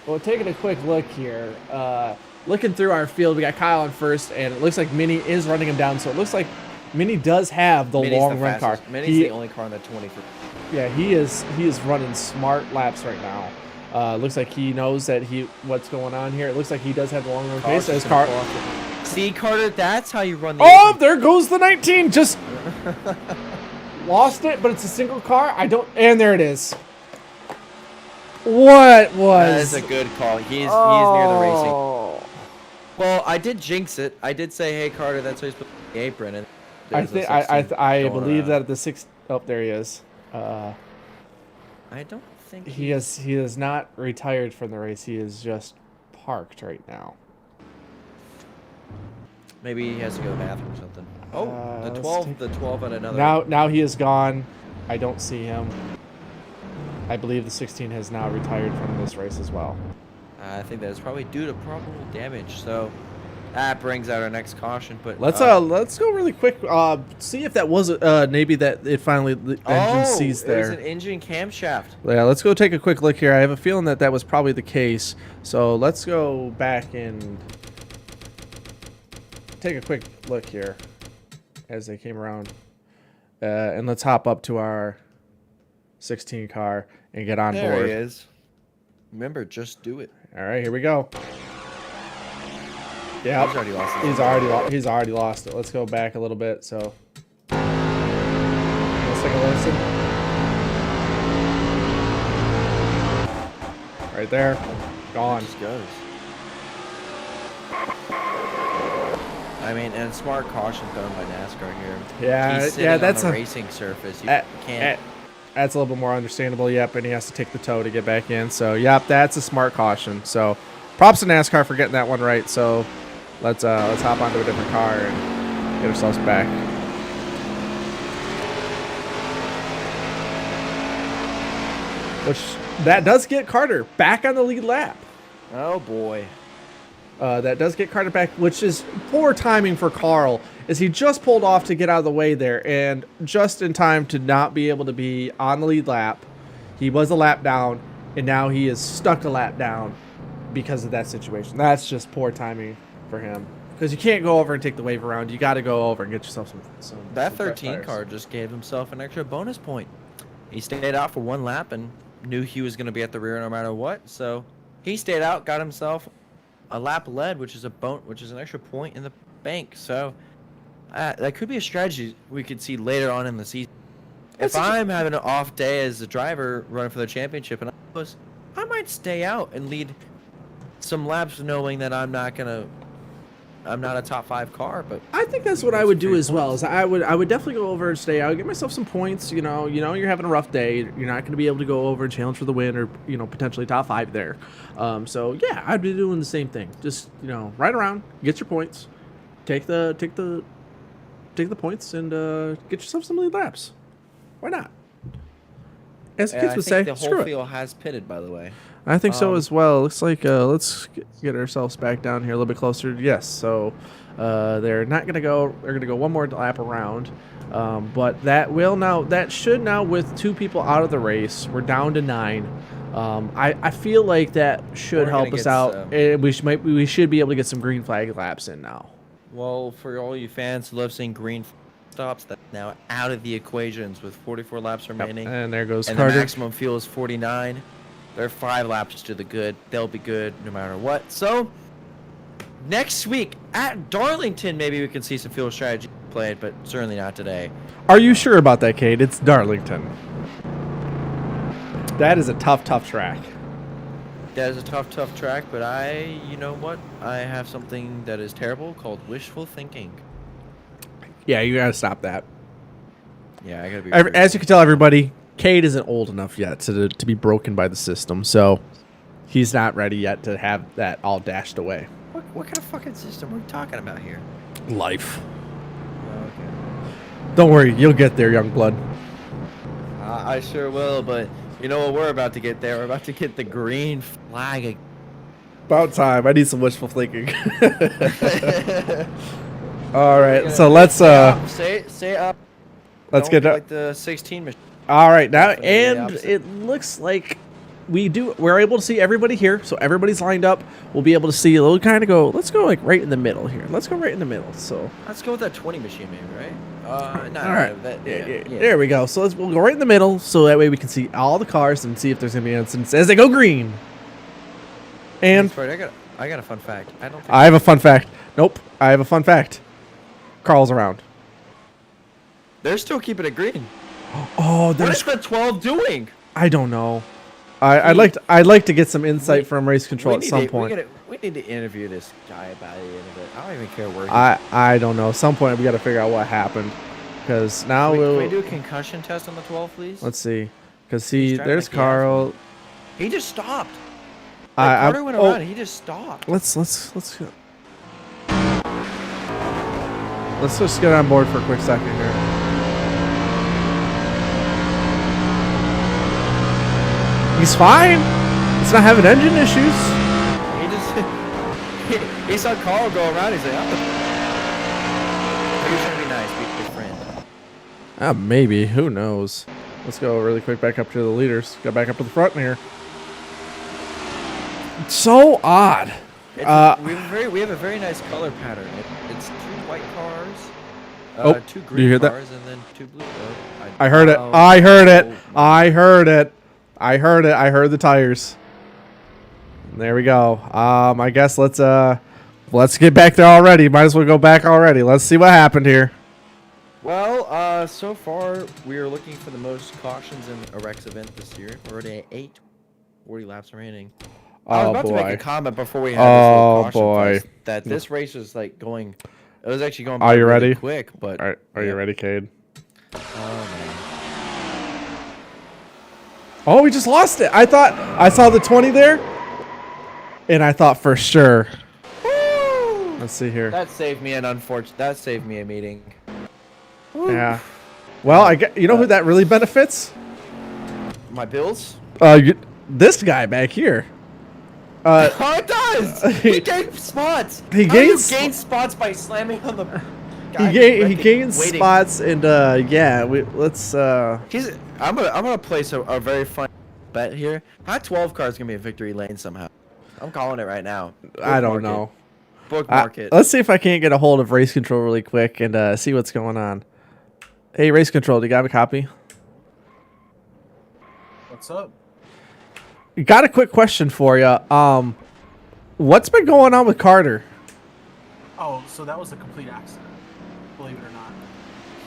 Speaker 2: Well, taking a quick look here. Looking through our field, we got Kyle on first, and it looks like Mini is running him down. So it looks like Mini does have the long run car.
Speaker 3: Mini's the only car in the 23.
Speaker 2: Yeah, he is running smart laps right now. Looks like he knows that what's going on here. It looks like he does have the long run pace. As car.
Speaker 3: See, Carter, that's how you run the.
Speaker 2: Oh, there goes the 19. Just lost it, but it's a single car. And there it is. What was?
Speaker 3: That is a good call. He's near the racing. Well, I did jinx it. I did say, "Hey, Carter, that's how you put the apron." And
Speaker 2: I believe that at the 6. Oh, there he is.
Speaker 3: I don't think
Speaker 2: he is not retired from the race. He is just parked right now.
Speaker 3: Maybe he has to go to the bathroom or something. Oh, the 12 at another.
Speaker 2: Now he is gone. I don't see him. I believe the 16 has now retired from this race as well.
Speaker 3: I think that is probably due to probable damage. So that brings out our next caution. But
Speaker 2: let's go really quick. See if that was maybe that it finally the engine seized there.
Speaker 3: There's an engine camshaft.
Speaker 2: Yeah, let's go take a quick look here. I have a feeling that was probably the case. So let's go back and take a quick look here as they came around, and let's hop up to our 16 car and get on board.
Speaker 3: There he is. Remember, just do it.
Speaker 2: All right, here we go. Yeah,
Speaker 3: he's already lost it.
Speaker 2: He's already lost it. Let's go back a little bit. So let's take a listen. Right there, gone.
Speaker 3: It just goes. I mean, and smart caution thrown by NASCAR here.
Speaker 2: Yeah, that's
Speaker 3: on a racing surface. You can't.
Speaker 2: That's a little bit more understandable. Yep, and he has to take the toe to get back in. So, yep, that's a smart caution. So, props to NASCAR for getting that one right. So, let's hop onto a different car and get ourselves back. Which that does get Carter back on the lead lap.
Speaker 3: Oh boy.
Speaker 2: That does get Carter back, which is poor timing for Carl, as he just pulled off to get out of the way there, and just in time to not be able to be on the lead lap. He was a lap down, and now he is stuck a lap down because of that situation. That's just poor timing for him, because you can't go over and take the wave around. You got to go over and get yourself some
Speaker 3: That 13 car just gave himself an extra bonus point. He stayed out for one lap and knew he was going to be at the rear no matter what, so he stayed out, got himself a lap led, which is an extra point in the bank. So that could be a strategy we could see later on in the season. If I'm having an off day as a driver running for the championship, and I might stay out and lead some laps, knowing that I'm not a top 5 car. But
Speaker 2: I think that's what I would do as well. Is I would definitely go over and stay out, get myself some points. You know, you're having a rough day. You're not going to be able to go over and challenge for the win, or potentially top 5 there. So yeah, I'd be doing the same thing. Just ride around, get your points, take the points and get yourself some lead laps. Why not? As the kids
Speaker 3: I
Speaker 2: would
Speaker 3: think
Speaker 2: say,
Speaker 3: the
Speaker 2: screw
Speaker 3: whole
Speaker 2: it.
Speaker 3: field has pitted, by the way.
Speaker 2: I think so as well. Looks like let's get ourselves back down here a little bit closer. Yes, so they're not gonna go. They're gonna go one more lap around, but that should now, with 2 people out of the race, we're down to 9. I feel like that should
Speaker 3: We're
Speaker 2: help
Speaker 3: gonna
Speaker 2: us
Speaker 3: get
Speaker 2: out.
Speaker 3: some-
Speaker 2: And we should be able to get some green flag laps in now.
Speaker 3: Well, for all you fans who love seeing green stops, that's now out of the equations with 44 laps remaining.
Speaker 2: And there goes
Speaker 3: And the
Speaker 2: Carter.
Speaker 3: maximum fuel is 49. They're 5 laps to the good. They'll be good no matter what. So, next week at Darlington, maybe we can see some fuel strategy played, but certainly not today.
Speaker 2: Are you sure about that, Cade? It's Darlington. That is a tough track.
Speaker 3: That is a tough track, but you know what? I have something that is terrible called wishful thinking.
Speaker 2: Yeah, you gotta stop that.
Speaker 3: Yeah, I gotta be.
Speaker 2: As you can tell, everybody, Cade isn't old enough yet to be broken by the system, so he's not ready yet to have that all dashed away.
Speaker 3: What kind of fucking system are we talking about here?
Speaker 2: Life.
Speaker 3: Okay.
Speaker 2: Don't worry, you'll get there, young blood.
Speaker 3: I sure will, but you know what? We're about to get there. We're about to get the green flag.
Speaker 2: About time. I need some wishful thinking. All right, so let's
Speaker 3: say up.
Speaker 2: let's
Speaker 3: Don't
Speaker 2: get
Speaker 3: be
Speaker 2: up.
Speaker 3: like the 16 machine.
Speaker 2: All right, now
Speaker 3: Definitely the
Speaker 2: and
Speaker 3: opposite.
Speaker 2: it looks like we're able to see everybody here, so everybody's lined up. We'll be able to see. We'll kind of go. Let's go like right in the middle here. Let's go right in the middle. So
Speaker 3: Let's go with that 20 machine, maybe, right? No,
Speaker 2: all right,
Speaker 3: yeah.
Speaker 2: there we go. So we'll go right in the middle, so that way we can see all the cars and see if there's gonna be incidents as they go green. And
Speaker 3: I got a fun fact. I don't. Think
Speaker 2: I have a fun fact. Nope, I have a fun fact. Carl's around.
Speaker 3: they're still keeping it green.
Speaker 2: Oh,
Speaker 3: What
Speaker 2: there's.
Speaker 3: is the 12 doing?
Speaker 2: I don't know. I'd like to get some insight from race control at some point.
Speaker 3: We need to interview this guy by the end of it. I don't even care where.
Speaker 2: I don't know. At some point we got to figure out what happened, because now
Speaker 3: Can we do a concussion test on the 12, please?
Speaker 2: let's see. Because
Speaker 3: He's driving
Speaker 2: there's
Speaker 3: like the
Speaker 2: Carl.
Speaker 3: He just stopped. Like, Carter went around. And he just stopped.
Speaker 2: Let's just get on board for a quick second here. He's fine. He's not having engine issues.
Speaker 3: He just he saw Carl go around. He's like, oh. Maybe he's trying to be nice, be a good friend.
Speaker 2: Maybe. Who knows? Let's go really quick back up to the leaders. Go back up to the front here. It's so odd.
Speaker 3: We have a very nice color pattern. It's 2 white cars, 2
Speaker 2: do
Speaker 3: green
Speaker 2: you hear that?
Speaker 3: cars, and then 2 blue.
Speaker 2: I heard it. I heard it. I heard it. I heard it. I heard the tires. There we go. I guess let's get back there already. Might as well go back already. Let's see what happened here.
Speaker 3: Well, so far we are looking for the most cautions in a Rex event this year. We're already at 8, 40 laps remaining. I was about to make a comment before we had this little caution test that this race was like going. It was actually going.
Speaker 2: Are you
Speaker 3: really
Speaker 2: ready?
Speaker 3: Quick, but
Speaker 2: Are you ready, Cade?
Speaker 3: Oh man.
Speaker 2: Oh, we just lost it. I thought I saw the 20 there, and I thought for sure.
Speaker 3: Woo!
Speaker 2: Let's see here.
Speaker 3: That saved me That saved me a meeting.
Speaker 2: Yeah. Well, you know who that really benefits?
Speaker 3: My bills.
Speaker 2: This guy back here.
Speaker 3: Oh, it does. He gained spots.
Speaker 2: He
Speaker 3: How do you
Speaker 2: gains-
Speaker 3: gain spots by slamming on the.
Speaker 2: He gains spots, and yeah, let's.
Speaker 3: I'm gonna place a very fun bet here. Hot 12 car is gonna be a victory lane somehow. I'm calling it right now.
Speaker 2: I don't know.
Speaker 3: Bookmark it.
Speaker 2: Let's see if I can't get a hold of race control really quick and see what's going on. Hey, race control, do you got a copy?
Speaker 6: What's up?
Speaker 2: Got a quick question for you. What's been going on with Carter?
Speaker 6: Oh, so that was a complete accident. Believe it or not,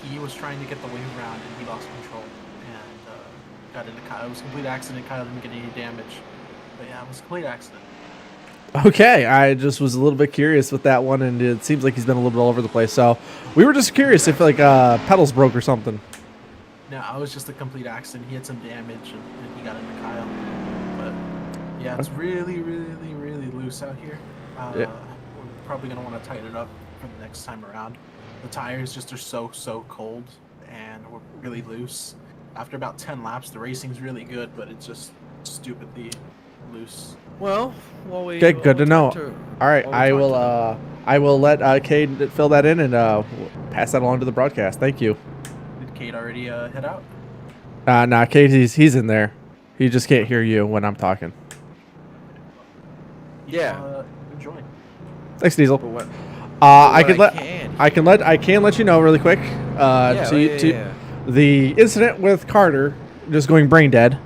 Speaker 6: he was trying to get the wing around and he lost control and got into Kyle. It was a complete accident. Kyle didn't get any damage, but yeah, it was a complete accident.
Speaker 2: Okay, I just was a little bit curious with that one, and it seems like he's been a little bit all over the place. So we were just curious if like pedals broke or something.
Speaker 6: No, it was just a complete accident. He had some damage and he got into Kyle. But yeah, it's really, really, really loose out here.
Speaker 2: Yeah.
Speaker 6: We're probably gonna want to tighten it up. for the next time around. The tires just are so cold and we're really loose. After about 10 laps, the racing's really good, but it's just stupidly loose.
Speaker 3: Well, we.
Speaker 2: Okay, good to know. All right,
Speaker 3: while we talk
Speaker 2: I will let Cade fill that in and pass that along to the broadcast. Thank you.
Speaker 6: Did Kate already head out?
Speaker 2: Nah, Cade, he's in there. He just can't hear you when I'm talking.
Speaker 3: Yeah.
Speaker 6: Enjoy.
Speaker 2: Thanks, Diesel.
Speaker 3: But what?
Speaker 2: I can let you know really quick. The incident with Carter just going brain dead.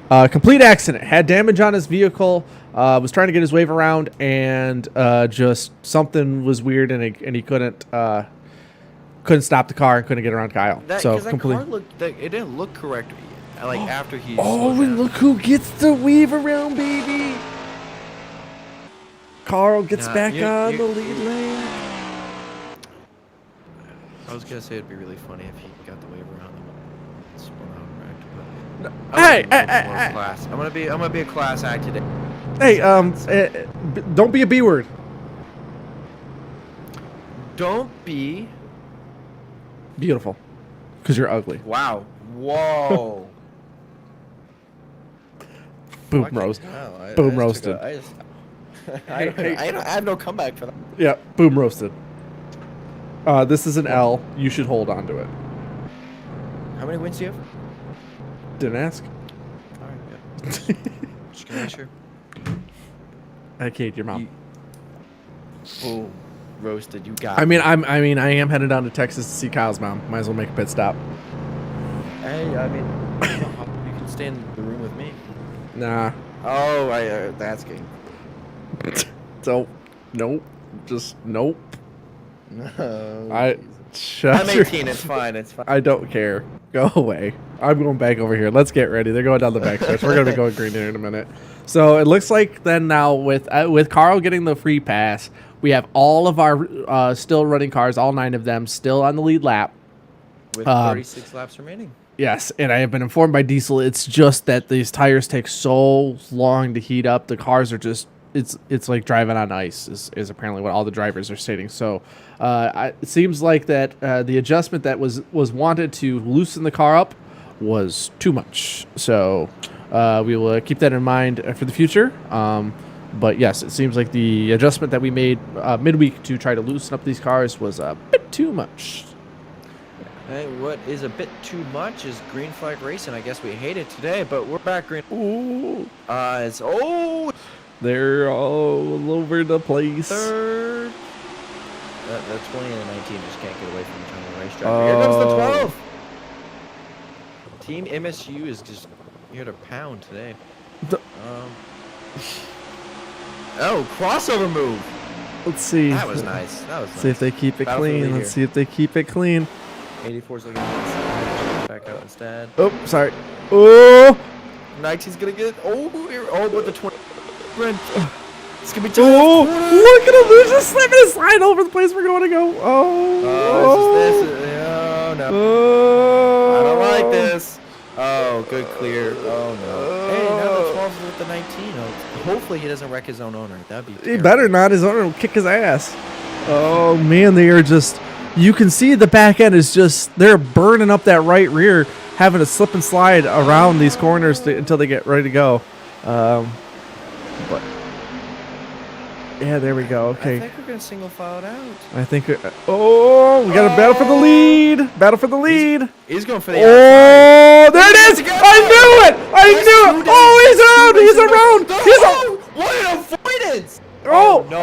Speaker 2: Complete accident. Had damage on his vehicle. Was trying to get his wave around, and just something was weird, and he couldn't stop the car and couldn't get around Kyle.
Speaker 3: That car looked. It didn't look correct. Like after he.
Speaker 2: Oh, and look who gets the weave around, baby. Carl gets back on the lead lane.
Speaker 3: I was gonna say it'd be really funny if he got the wave around him. Spun out wrecked, but
Speaker 2: Hey,
Speaker 3: class. I'm gonna be a class act today.
Speaker 2: Hey, don't be a B word.
Speaker 3: Don't be.
Speaker 2: Beautiful, because you're ugly.
Speaker 3: Wow. Whoa.
Speaker 2: Boom
Speaker 3: Fucking
Speaker 2: roast.
Speaker 3: hell,
Speaker 2: Boom roasted.
Speaker 3: I have no comeback for that.
Speaker 2: Yeah, boom roasted. This is an L. You should hold on to it.
Speaker 3: How many wins do you have?
Speaker 2: Didn't ask.
Speaker 3: All right, yeah. Just gonna make sure.
Speaker 2: Hey, Kate, your mom.
Speaker 3: Oh, roasted. You got.
Speaker 2: I am headed down to Texas to see Kyle's mom. Might as well make a pit stop.
Speaker 3: Hey, I mean, you can stay in the room with me.
Speaker 2: Nah.
Speaker 3: Oh, that's game.
Speaker 2: So, nope. Just nope.
Speaker 3: No.
Speaker 2: Shut
Speaker 3: I'm 18. It's fine. It's fine.
Speaker 2: I don't care. Go away. I'm going back over here. Let's get ready. They're going down the back stretch. We're gonna be going green here in a minute. So it looks like then now with Carl getting the free pass, we have all of our still running cars, all 9 of them, still on the lead lap.
Speaker 3: With 36 laps remaining.
Speaker 2: Yes, and I have been informed by Diesel. It's just that these tires take so long to heat up. The cars are just it's like driving on ice is apparently what all the drivers are stating. So it seems like that the adjustment that was wanted to loosen the car up was too much. So we will keep that in mind for the future. But yes, it seems like the adjustment that we made midweek to try to loosen up these cars was a bit too much.
Speaker 3: Hey, what is a bit too much is green flag racing. I guess we hate it today, but we're back green.
Speaker 2: Ooh.
Speaker 3: They're
Speaker 2: all over the place.
Speaker 3: Third. The 20 and the 19 just can't get away from each other racetrack. Here comes the 12. Team MSU is just here to pound today. Oh, crossover move.
Speaker 2: Let's see.
Speaker 3: That was nice.
Speaker 2: See if they keep it clean. Let's see if they keep it clean.
Speaker 3: 84's looking inside. Back out instead.
Speaker 2: Oh, sorry. Oh.
Speaker 3: 19's gonna get. But the 20. It's gonna be tough.
Speaker 2: Oh, look at him! They're just slipping and sliding over the place we're going to go.
Speaker 3: Oh no! I don't like this. Oh, good clear. Oh no! Hey, now the 12's with the 19. Oh, hopefully he doesn't wreck his own owner. That'd be.
Speaker 2: He
Speaker 3: terrible.
Speaker 2: better not. His owner will kick his ass. Oh man, they are just. You can see the back end is just. They're burning up that right rear, having to slip and slide around these corners until they get ready to go. But yeah, there we go. Okay.
Speaker 3: I think we're gonna single file it out.
Speaker 2: I think. We got a battle for the lead. Battle for the lead.
Speaker 3: He's going for the
Speaker 2: outside. There it is! I knew it! I knew it! Oh, he's around! He's around!
Speaker 3: What an avoidance!
Speaker 2: Oh no!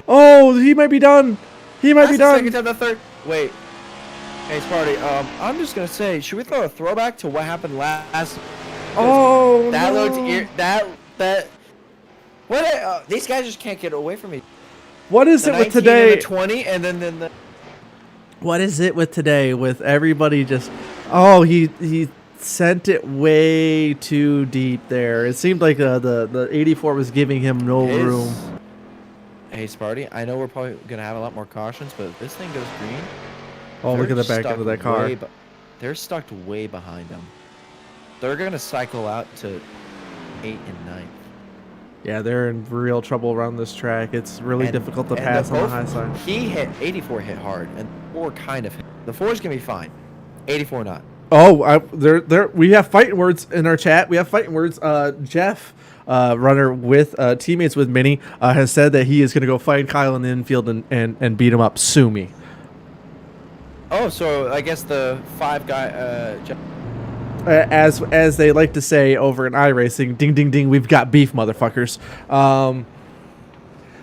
Speaker 2: Oh, he might be done. He might be done.
Speaker 3: Second time, the third. Wait. Hey, Sparty. I'm just gonna say, should we throw a throwback to what happened last?
Speaker 2: Oh
Speaker 3: that
Speaker 2: no!
Speaker 3: looked that. What? These guys just can't get away from me.
Speaker 2: What is it with today?
Speaker 3: And the 20, and then the.
Speaker 2: What is it with today? With everybody just. Oh, he sent it way too deep there. It seemed like the 84 was giving him no room.
Speaker 3: Hey, Sparty. I know we're probably gonna have a lot more cautions, but if this thing goes green.
Speaker 2: Oh, look at the back end of that car.
Speaker 3: They're stuck way behind them. They're gonna cycle out to 8 and 9.
Speaker 2: Yeah, they're in real trouble around this track. It's really
Speaker 3: And-
Speaker 2: difficult to
Speaker 3: and
Speaker 2: pass
Speaker 3: they're
Speaker 2: on the
Speaker 3: both-
Speaker 2: high side.
Speaker 3: He hit 84 hit hard, and 4 kind of hit. The 4 is gonna be fine. 84 not.
Speaker 2: Oh, there. We have fighting words in our chat. We have fighting words. Jeff, runner with teammates with Minnie, has said that he is going to go find Kyle in the infield and beat him up. Sue me.
Speaker 3: Oh, so I guess the 5 guy.
Speaker 2: As they like to say over in iRacing, ding ding ding, we've got beef, motherfuckers.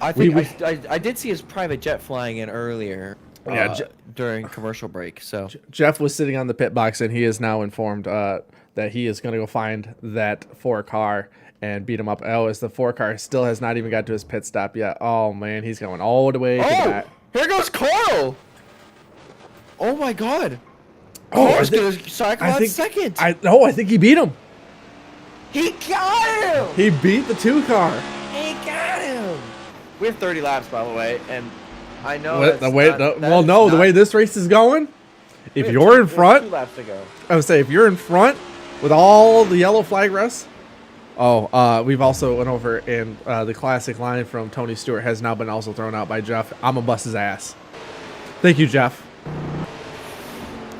Speaker 3: I think I did see his private jet flying in earlier.
Speaker 2: Yeah,
Speaker 3: during commercial break. So
Speaker 2: Jeff was sitting on the pit box, and he is now informed that he is going to go find that 4 car and beat him up. Oh, as the 4 car still has not even got to his pit stop yet. Oh man, he's going all the way to that.
Speaker 3: Here goes Carl. Oh my God.
Speaker 2: Oh,
Speaker 3: Carl's gonna cycle out second.
Speaker 2: I think he beat him.
Speaker 3: He got him.
Speaker 2: He beat the 2 car.
Speaker 3: He got him. We have 30 laps, by the way, and I know.
Speaker 2: The way this race is going, if you're in front,
Speaker 3: 2 laps to go.
Speaker 2: I would say if you're in front with all the yellow flag rests. Oh, we've also went over, and the classic line from Tony Stewart has now been also thrown out by Jeff. I'm gonna bust his ass. Thank you, Jeff.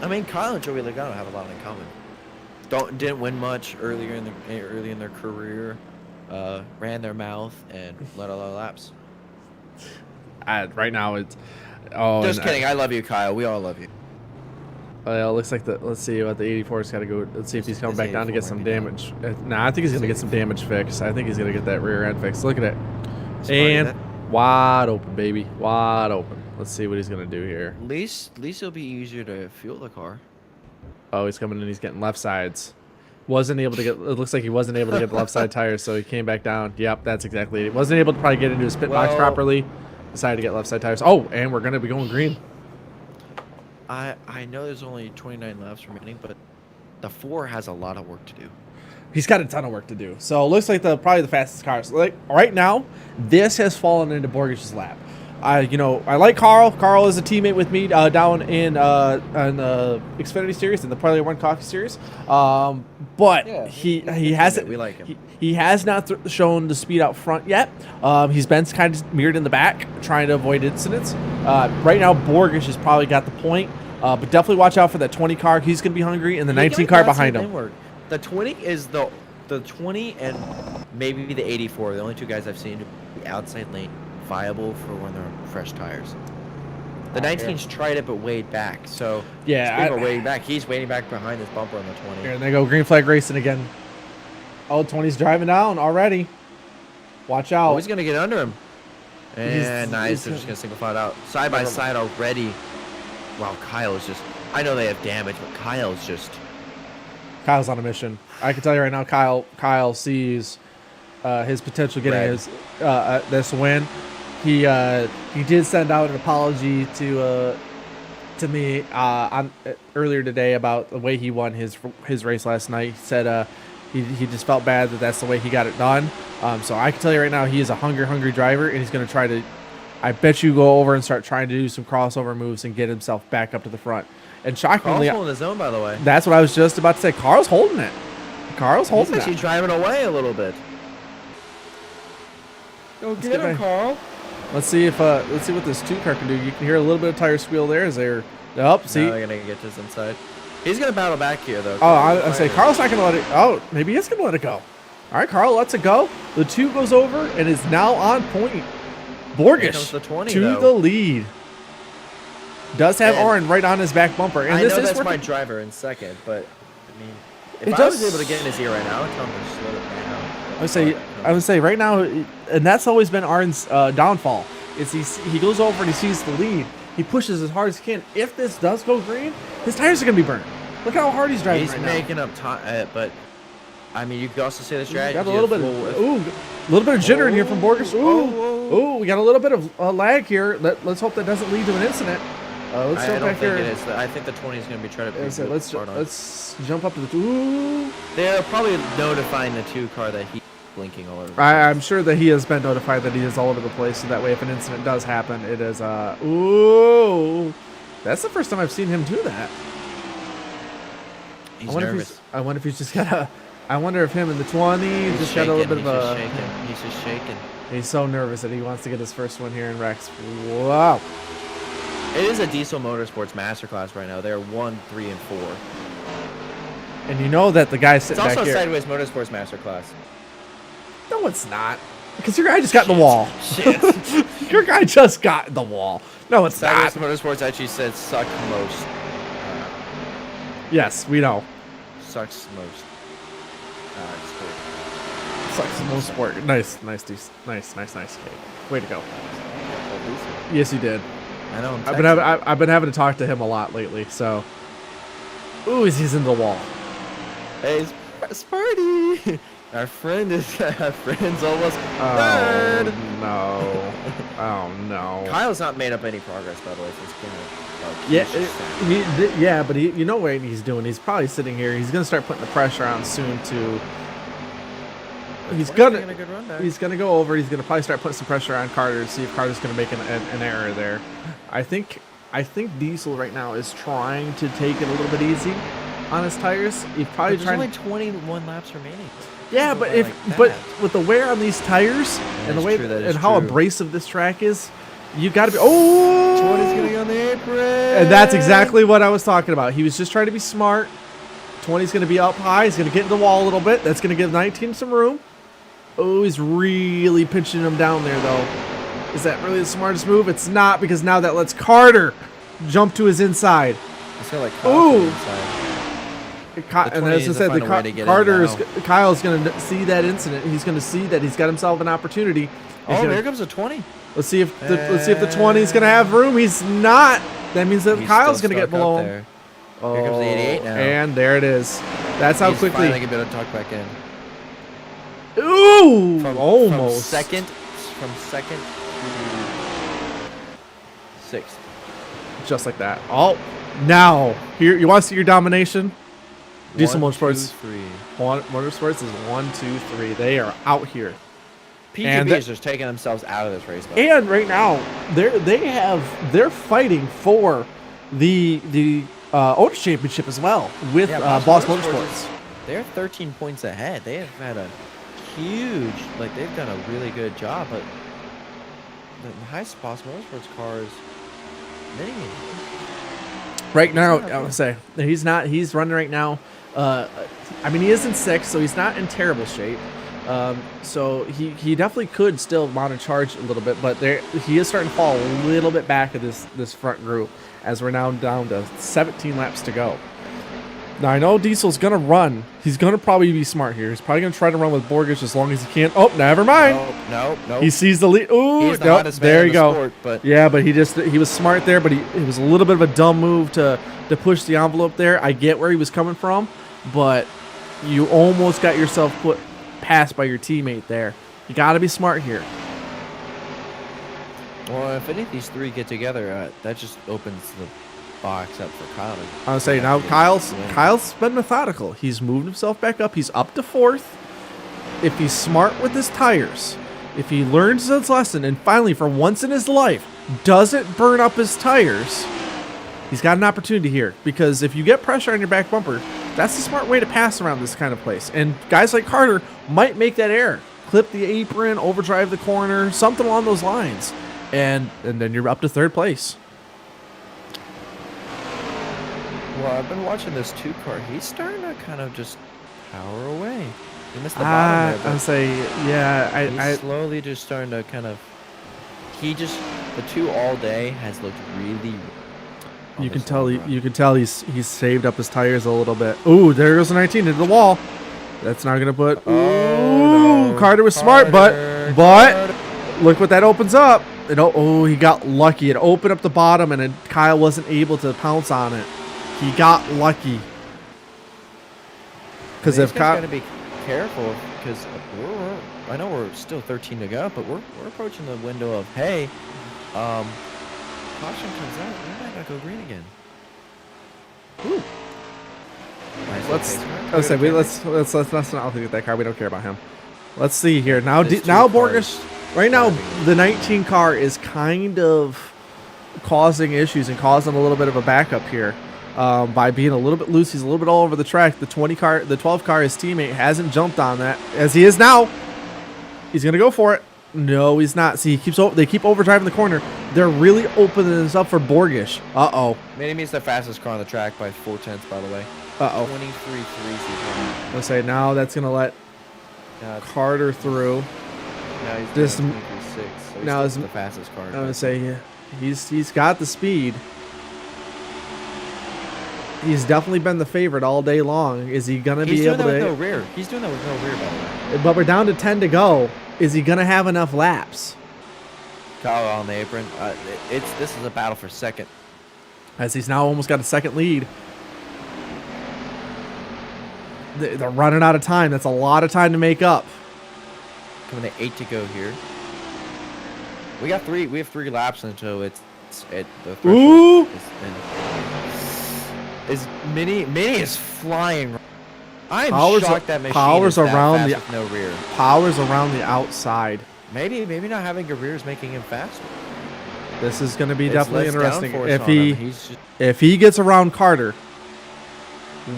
Speaker 3: I mean, Kyle and Joey Logano have a lot in common. Didn't win much early in their career. Ran their mouth and led a lot of laps.
Speaker 2: Right now it's. Oh,
Speaker 3: Just kidding. I love you, Kyle. We all love you.
Speaker 2: Well, it looks like let's see what the 84's got to go. Let's see if he's coming back down to get some damage. Nah, I think he's gonna get some damage fixed. I think he's gonna get that rear end fixed. Look at it, and wide open, baby, wide open. Let's see what he's gonna do here.
Speaker 3: At least it'll be easier to fuel the car.
Speaker 2: Oh, he's coming in. He's getting left sides. Wasn't able to get. It looks like he wasn't able to get the left side tires, so he came back down. Yep, that's exactly it. Wasn't able to probably get into his pit box properly. Decided to get left side tires. Oh, and we're gonna be going green.
Speaker 3: I know there's only 29 laps remaining, but the 4 has a lot of work to do.
Speaker 2: He's got a ton of work to do. So it looks like probably the fastest cars. Like right now, this has fallen into Borgish's lap. I like Carl. Carl is a teammate with me down in the Xfinity Series and the Probably One Coffee Series. But
Speaker 3: Yeah,
Speaker 2: he hasn't.
Speaker 3: We like him.
Speaker 2: He has not shown the speed out front yet. He's been kind of mirrored in the back, trying to avoid incidents. Right now, Borgish has probably got the point. But definitely watch out for that 20 car. He's going to be hungry, and the 19 car behind him.
Speaker 3: The 20 is the 20 and maybe the 84. The only 2 guys I've seen the outside lane viable for when they're on fresh tires. The 19's tried it but weighed back. So
Speaker 2: yeah,
Speaker 3: speaking of waiting back, he's waiting back behind this bumper on the 20.
Speaker 2: Here they go, green flag racing again. Oh, 20's driving down already. Watch out.
Speaker 3: Oh, he's gonna get under him. And nice. They're just gonna single file out side by side already. Wow, Kyle is just. I know they have damage, but Kyle's just.
Speaker 2: Kyle's on a mission. I can tell you right now, Kyle sees his potential getting his this win. He did send out an apology to me on earlier today about the way he won his race last night. He said he just felt bad that's the way he got it done. So I can tell you right now, he is a hungry driver, and he's going to try to. I bet you go over and start trying to do some crossover moves and get himself back up to the front. And shockingly,
Speaker 3: Carl's holding his own, by the way.
Speaker 2: That's what I was just about to say. Carl's holding it. Carl's holding it.
Speaker 3: He's actually driving away a little bit. Go get him, Carl.
Speaker 2: Let's see what this 2 car can do. You can hear a little bit of tire squeal there. Is there? Up. See.
Speaker 3: Now they're gonna get this inside. He's gonna battle back here though.
Speaker 2: Oh, I say Carl's not gonna let it. Oh, maybe he's gonna let it go. All right, Carl lets it go. The 2 goes over and is now on point. Borgish
Speaker 3: the 20,
Speaker 2: to
Speaker 3: though.
Speaker 2: the lead. Does have Oren right on his back bumper, and
Speaker 3: I
Speaker 2: this
Speaker 3: know
Speaker 2: is
Speaker 3: that's
Speaker 2: working.
Speaker 3: my driver in second, but I mean, if
Speaker 2: It
Speaker 3: I
Speaker 2: does-
Speaker 3: was able to get in his ear right now, I'd tell him to slow it down.
Speaker 2: I would say right now, and that's always been Arn's downfall. Is he goes over and he sees the lead. He pushes as hard as he can. If this does go green, his tires are gonna be burnt. Look how hard he's driving.
Speaker 3: He's
Speaker 2: right
Speaker 3: making up time, but I mean, you could also say the strategy.
Speaker 2: Got a little bit. A little bit of jitter in here from Borges. Ooh, we got a little bit of lag here. Let's hope that doesn't lead to an incident. Let's
Speaker 3: I
Speaker 2: jump
Speaker 3: don't
Speaker 2: back
Speaker 3: think
Speaker 2: here.
Speaker 3: it is. I think the 20 is going to be trying to.
Speaker 2: Let's jump up to the. Ooh.
Speaker 3: They're probably notifying the 2 car that he's blinking all over.
Speaker 2: I'm sure that he has been notified that he is all over the place, so that way if an incident does happen, it is ooh. That's the first time I've seen him do that.
Speaker 3: He's nervous.
Speaker 2: I wonder if he's just got I wonder if him and the 20
Speaker 3: He's
Speaker 2: just got a little bit
Speaker 3: he's
Speaker 2: of
Speaker 3: just
Speaker 2: a.
Speaker 3: shaking. He's just shaking.
Speaker 2: He's so nervous that he wants to get his first one here in Rex. Wow.
Speaker 3: It is a Diesel Motorsports Masterclass right now. They're 1, 3, and 4.
Speaker 2: And you know that the guy
Speaker 3: It's
Speaker 2: sitting back
Speaker 3: also a
Speaker 2: here.
Speaker 3: Sideways Motorsports Masterclass.
Speaker 2: No, it's not. Because your guy just got in the wall.
Speaker 3: Shit.
Speaker 2: Your guy just got in the wall. No, it's not.
Speaker 3: Sideways Motorsports actually said suck most.
Speaker 2: Yes, we know.
Speaker 3: Sucks most. Sport.
Speaker 2: Sucks the most sport. Nice. Okay. Way to go. Yes, you did.
Speaker 3: I know.
Speaker 2: I've been having to talk to him a lot lately. So, ooh, he's in the wall.
Speaker 3: Hey, Sparty! Our friend's almost
Speaker 2: Oh
Speaker 3: dead.
Speaker 2: no! Oh no!
Speaker 3: Kyle's not made up any progress, by the way, since
Speaker 2: Yeah, but you know what he's doing? He's probably sitting here. He's gonna start putting the pressure on soon to. He's gonna go over. He's gonna probably start putting some pressure on Carter to see if Carter's gonna make an error there. I think Diesel right now is trying to take it a little bit easy on his tires. He's probably
Speaker 3: There's
Speaker 2: trying.
Speaker 3: only 21 laps remaining.
Speaker 2: Yeah, but with the wear on these tires and the way and how abrasive this track is, you got to be. Oh,
Speaker 3: 20's gonna on the apron.
Speaker 2: And that's exactly what I was talking about. He was just trying to be smart. 20's going to be up high. He's going to get in the wall a little bit. That's going to give 19 some room. Oh, he's really pinching him down there, though. Is that really the smartest move? It's not, because now that lets Carter jump to his inside.
Speaker 3: It's got like
Speaker 2: Ooh.
Speaker 3: inside.
Speaker 2: And as I said, Kyle's going to see that incident. He's going to see that he's got himself an opportunity.
Speaker 3: Here comes a 20.
Speaker 2: Let's see if the 20 is going to have room. He's not. That means that Kyle's going to get below him.
Speaker 3: Oh, here comes the 88 now.
Speaker 2: And there it is. That's how quickly.
Speaker 3: Finally get a bit of tuck back in.
Speaker 2: Ooh,
Speaker 3: From
Speaker 2: almost.
Speaker 3: second to sixth.
Speaker 2: Just like that. Oh, now here you want to see your domination? Diesel Motorsports.
Speaker 3: 1, 2, 3.
Speaker 2: Motorsports is 1, 2, 3. They are out here.
Speaker 3: PGB is just taking themselves out of this race.
Speaker 2: And right now, they're fighting for the Owners Championship as well with Boss Motorsports.
Speaker 3: They're 13 points ahead. They have had a huge, they've done a really good job, but the highest Boss Motorsports car is mini.
Speaker 2: Right now, I would say he's not. He's running right now. I mean, he is in 6th, so he's not in terrible shape. So he definitely could still mount a charge a little bit, but he is starting to fall a little bit back of this front group as we're now down to 17 laps to go. Now I know Diesel's gonna run. He's gonna probably be smart here. He's probably gonna try to run with Borgish as long as he can. Oh, never mind.
Speaker 3: No.
Speaker 2: He sees the lead. Ooh,
Speaker 3: He's the hottest man
Speaker 2: there
Speaker 3: in
Speaker 2: you
Speaker 3: the
Speaker 2: go.
Speaker 3: sport, but
Speaker 2: yeah, but he was smart there, but it was a little bit of a dumb move to push the envelope there. I get where he was coming from, but you almost got yourself passed by your teammate there. You got to be smart here.
Speaker 3: Well, if any of these three get together, that just opens the box up for Kyle.
Speaker 2: I would say now Kyle's been methodical. He's moved himself back up. He's up to 4th. If he's smart with his tires, if he learns his lesson, and finally, for once in his life, doesn't burn up his tires, he's got an opportunity here. Because if you get pressure on your back bumper, that's the smart way to pass around this kind of place. And guys like Carter might make that error. Clip the apron, overdrive the corner, something along those lines. And then you're up to 3rd place.
Speaker 3: Well, I've been watching this 2 car. He's starting to kind of just power away. He missed the bottom there.
Speaker 2: I'd say, yeah.
Speaker 3: He's slowly just starting to kind of. The 2 all day has looked really.
Speaker 2: You can tell he's saved up his tires a little bit. Ooh, there goes the 19 into the wall. That's not gonna put. Ooh, no. Carter was smart, but look what that opens up. He got lucky. It opened up the bottom, and Kyle wasn't able to pounce on it. He got lucky. Because if Kyle,
Speaker 3: gotta be careful, because I know we're still 13 to go, but we're approaching the window of caution comes out. We might not go green again.
Speaker 2: Ooh.
Speaker 3: Nice
Speaker 2: Let's not look at that car. We don't care about him. Let's see here. Now Borgish. Right now, the 19 car is kind of causing issues and causing a little bit of a backup here. by being a little bit loose. He's a little bit all over the track. The 12 car, his teammate hasn't jumped on that as he is now. He's gonna go for it. No, he's not. See, they keep overdriving the corner. They're really opening this up for Borgish. Uh-oh.
Speaker 3: Mini-Me's the fastest car on the track by 4/10, by the way.
Speaker 2: Uh-oh.
Speaker 3: 23.3.
Speaker 2: Let's say now that's gonna let Carter through.
Speaker 3: Now he's
Speaker 2: This-
Speaker 3: doing 23.6. So
Speaker 2: now
Speaker 3: he's
Speaker 2: is-
Speaker 3: the fastest car.
Speaker 2: I'm gonna say he's got the speed. He's definitely been the favorite all day long. Is he gonna
Speaker 3: He's
Speaker 2: be
Speaker 3: doing
Speaker 2: able
Speaker 3: that
Speaker 2: to?
Speaker 3: with no rear. He's doing that with no rear, by the way.
Speaker 2: But we're down to 10 to go. Is he gonna have enough laps?
Speaker 3: Kyle on the apron. This is a battle for second.
Speaker 2: As he's now almost got a second lead. They're running out of time. That's a lot of time to make up.
Speaker 3: Coming to 8 to go here. We have 3 laps until it's at the threshold.
Speaker 2: Ooh!
Speaker 3: Is Mini is flying. I'm
Speaker 2: Powers
Speaker 3: shocked that machine
Speaker 2: powers
Speaker 3: is that
Speaker 2: around
Speaker 3: fast with no rear.
Speaker 2: Powers around the outside.
Speaker 3: Maybe not having a rear is making him faster.
Speaker 2: This is going to be
Speaker 3: It's
Speaker 2: definitely
Speaker 3: less
Speaker 2: interesting.
Speaker 3: downforce
Speaker 2: If
Speaker 3: on
Speaker 2: he
Speaker 3: him. He's just,
Speaker 2: if he gets around Carter,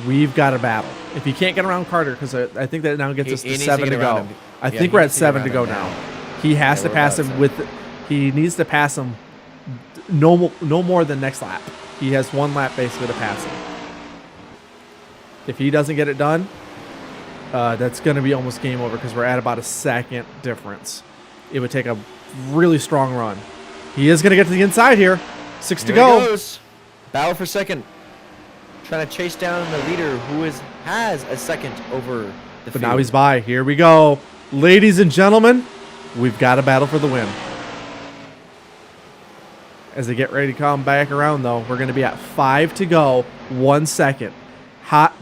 Speaker 2: we've got a battle. If he can't get around Carter, because I think that now gets us
Speaker 3: he
Speaker 2: to
Speaker 3: needs
Speaker 2: 7
Speaker 3: to
Speaker 2: to
Speaker 3: get around
Speaker 2: go.
Speaker 3: him.
Speaker 2: I
Speaker 3: Yeah,
Speaker 2: think
Speaker 3: he
Speaker 2: we're at
Speaker 3: needs to get
Speaker 2: 7 to
Speaker 3: around
Speaker 2: go
Speaker 3: him
Speaker 2: now.
Speaker 3: now.
Speaker 2: He has
Speaker 3: Yeah,
Speaker 2: to
Speaker 3: we're
Speaker 2: pass
Speaker 3: about
Speaker 2: him
Speaker 3: 7.
Speaker 2: with. He needs to pass him. No more than next lap. He has 1 lap basically to pass him. If he doesn't get it done, that's going to be almost game over because we're at about a second difference. It would take a really strong run. He is going to get to the inside here. 6 to
Speaker 3: Here he
Speaker 2: go.
Speaker 3: goes. Battle for second. Trying to chase down the leader who has a second over the
Speaker 2: But
Speaker 3: field.
Speaker 2: now he's by. Here we go. Ladies and gentlemen, we've got a battle for the win. As they get ready to come back around, though, we're going to be at 5 to go. 1 second.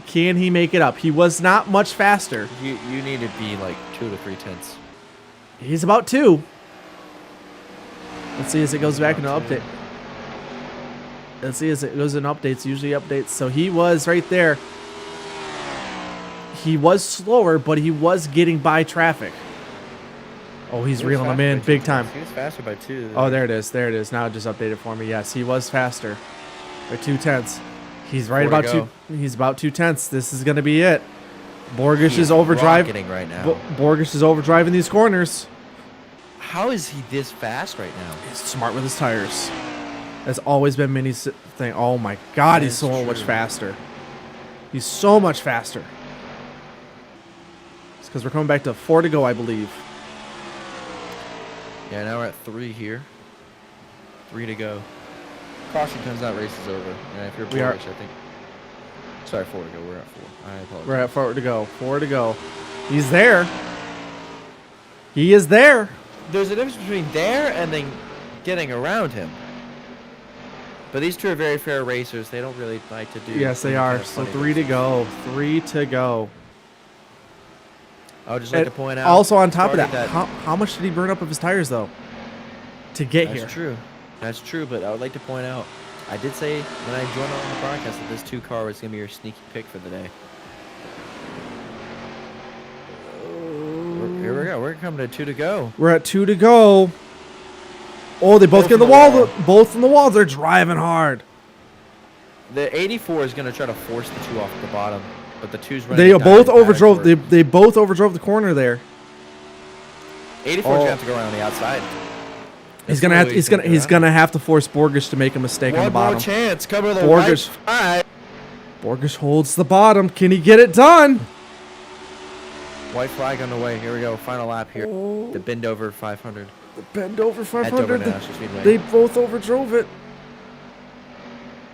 Speaker 2: Can he make it up? He was not much faster.
Speaker 3: You need to be like 2 to 3 tenths.
Speaker 2: He's about 2. Let's see as it goes back into update. Let's see as it goes in updates. Usually updates. So he was right there. He was slower, but he was getting by traffic. Oh, he's reeling him in big time.
Speaker 3: He was faster by 2.
Speaker 2: Oh, there it is. There it is. Now it just updated for me. Yes, he was faster by 2 tenths. He's right
Speaker 3: 4 to
Speaker 2: about
Speaker 3: go.
Speaker 2: 2. He's about 2 tenths. This is going to be it. Borgish
Speaker 3: He
Speaker 2: is overdriving
Speaker 3: rocketing right now.
Speaker 2: Borgish is overdriving these corners.
Speaker 3: How is he this fast right now?
Speaker 2: He's smart with his tires. That's always been Mini's thing. Oh my God, he's
Speaker 3: That's
Speaker 2: so much
Speaker 3: true.
Speaker 2: faster. He's so much faster. It's because we're coming back to 4 to go, I believe.
Speaker 3: Yeah, now we're at 3 here. 3 to go. Caution comes out, race is over. Yeah, if you're
Speaker 2: We are-
Speaker 3: Borgish, I think. Sorry, 4 to go. We're at 4. I apologize.
Speaker 2: We're at 4 to go. 4 to go. He's there. He is there.
Speaker 3: There's a difference between there and then getting around him. But these two are very fair racers. They don't really like to do.
Speaker 2: Yes, they
Speaker 3: any
Speaker 2: are.
Speaker 3: kind of
Speaker 2: So
Speaker 3: funny
Speaker 2: 3 to
Speaker 3: things.
Speaker 2: go. 3 to go.
Speaker 3: I would just like
Speaker 2: And
Speaker 3: to point out.
Speaker 2: also on top of that,
Speaker 3: starting
Speaker 2: how much did he burn up of his tires though? To get
Speaker 3: That's
Speaker 2: here.
Speaker 3: true. That's true, but I would like to point out, I did say when I joined on the broadcast that this 2 car was going to be your sneaky pick for the day. Here we go. We're coming to 2 to go.
Speaker 2: We're at 2 to go. Oh, they both
Speaker 3: Both
Speaker 2: get in the
Speaker 3: in the
Speaker 2: wall.
Speaker 3: wall.
Speaker 2: Both in the walls. They're driving hard.
Speaker 3: The 84 is going to try to force the 2 off the bottom, but the 2's running.
Speaker 2: They
Speaker 3: a
Speaker 2: both
Speaker 3: diamond
Speaker 2: overdrove.
Speaker 3: pattern
Speaker 2: They both overdrove the corner there.
Speaker 3: 84 is going to have to go around the outside.
Speaker 2: He's
Speaker 3: That's
Speaker 2: gonna have.
Speaker 3: really
Speaker 2: He's
Speaker 3: gonna
Speaker 2: gonna. He's
Speaker 3: go
Speaker 2: gonna have to force Borgish to make a mistake on the
Speaker 3: One more
Speaker 2: bottom.
Speaker 3: chance. Cover the
Speaker 2: Borgish.
Speaker 3: white flag.
Speaker 2: Borgish holds the bottom. Can he get it done?
Speaker 3: White flag on the way. Here we go. Final lap here.
Speaker 2: Oh.
Speaker 3: The bend over 500.
Speaker 2: Bend over
Speaker 3: At Dover
Speaker 2: 500.
Speaker 3: International Speedway.
Speaker 2: They both overdrove it.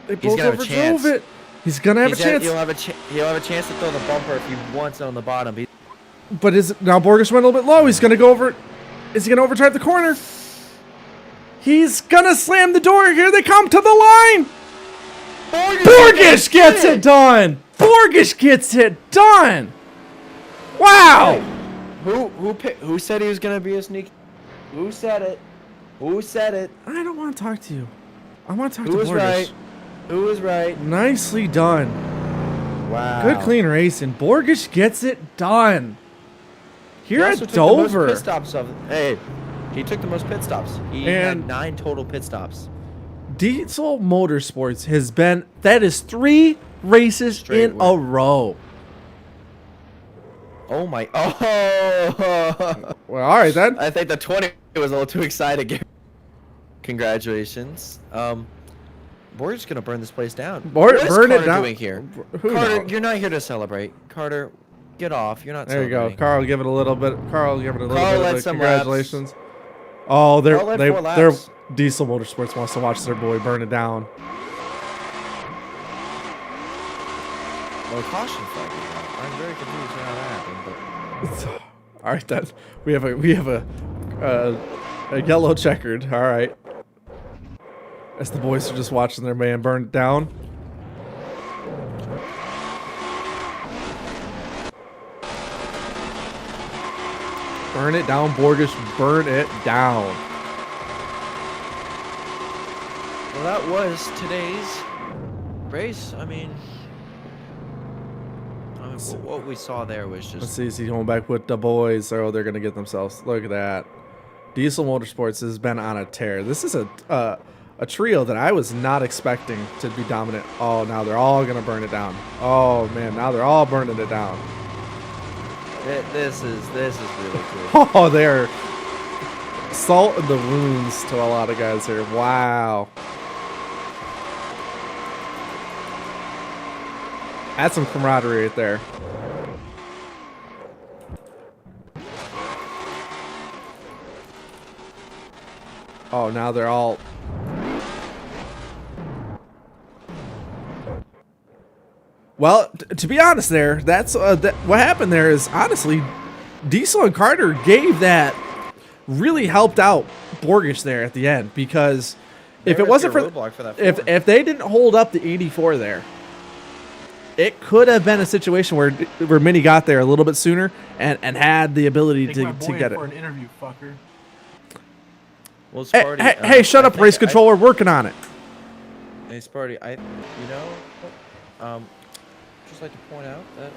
Speaker 2: They
Speaker 3: He's
Speaker 2: both
Speaker 3: gonna have a
Speaker 2: overdrove
Speaker 3: chance.
Speaker 2: it. He's gonna have a chance.
Speaker 3: He'll have a chance to throw the bumper if he wants it on the bottom.
Speaker 2: But is now Borgish went a little bit low. He's gonna go over. Is he gonna overdrive the corner? He's gonna slam the door. Here they come to the line. Borgish gets it done. Borgish gets it done. Wow.
Speaker 3: Who said he was gonna be a sneak? Who said it? Who said it?
Speaker 2: I don't want to talk to you. I want to talk
Speaker 3: Who
Speaker 2: to
Speaker 3: was
Speaker 2: Borgish.
Speaker 3: right? Who was right?
Speaker 2: Nicely done.
Speaker 3: Wow.
Speaker 2: Good clean racing. Borgish gets it done.
Speaker 3: He
Speaker 2: Here
Speaker 3: also
Speaker 2: at
Speaker 3: took the most
Speaker 2: Dover.
Speaker 3: pit stops of. Hey, he took the most pit stops. He
Speaker 2: And-
Speaker 3: had 9 total pit stops.
Speaker 2: Diesel Motorsports has been, that is 3 races
Speaker 3: Straight
Speaker 2: in a row.
Speaker 3: Oh my! Oh!
Speaker 2: Well, all right then.
Speaker 3: I think the 20 was a little too excited. Congratulations. We're just gonna burn this place down. What is
Speaker 2: Burn it
Speaker 3: Carter
Speaker 2: down.
Speaker 3: doing here?
Speaker 2: Who
Speaker 3: Carter,
Speaker 2: knows?
Speaker 3: you're not here to celebrate. Carter, get off. You're not.
Speaker 2: There you go.
Speaker 3: celebrating.
Speaker 2: Carl, give it a little bit. Carl, give it a little
Speaker 3: Carl
Speaker 2: bit
Speaker 3: led
Speaker 2: of a
Speaker 3: some
Speaker 2: congratulations. Oh,
Speaker 3: Carl led 4
Speaker 2: they're
Speaker 3: laps.
Speaker 2: Diesel Motorsports wants to watch their boy burn it down.
Speaker 3: Well, caution flag. I'm very confused how that happened, but
Speaker 2: All right then. We have a yellow checkered. All right. As the boys are just watching their man burn it down. Burn it down, Borgish. Burn it down.
Speaker 3: well, that was today's race. I mean, what we saw there was
Speaker 2: Let's
Speaker 3: just
Speaker 2: see. Is he going back with the boys? Oh, they're gonna get themselves. Look at that. Diesel Motorsports has been on a tear. This is a trio that I was not expecting to be dominant. Oh, now they're all gonna burn it down. Oh man, now they're all burning it down.
Speaker 3: this is really cool.
Speaker 2: Oh, they're salt in the wounds to a lot of guys here. Wow. That's some camaraderie right there. Oh, now they're all... Well, to be honest there, that's what happened there is, honestly, Diesel and Carter gave that, really helped out Borgish there at the end, because if it wasn't for, if they didn't hold up the 84 there, it could have been a situation where Minnie got there a little bit sooner and had the ability
Speaker 6: Take
Speaker 2: to
Speaker 6: my boy
Speaker 2: get
Speaker 6: in
Speaker 2: it.
Speaker 6: for an interview, fucker.
Speaker 3: Well,
Speaker 2: Hey,
Speaker 3: Sparty,
Speaker 2: hey, shut up, race controller, working on it.
Speaker 3: Hey, Sparty, just like to point out that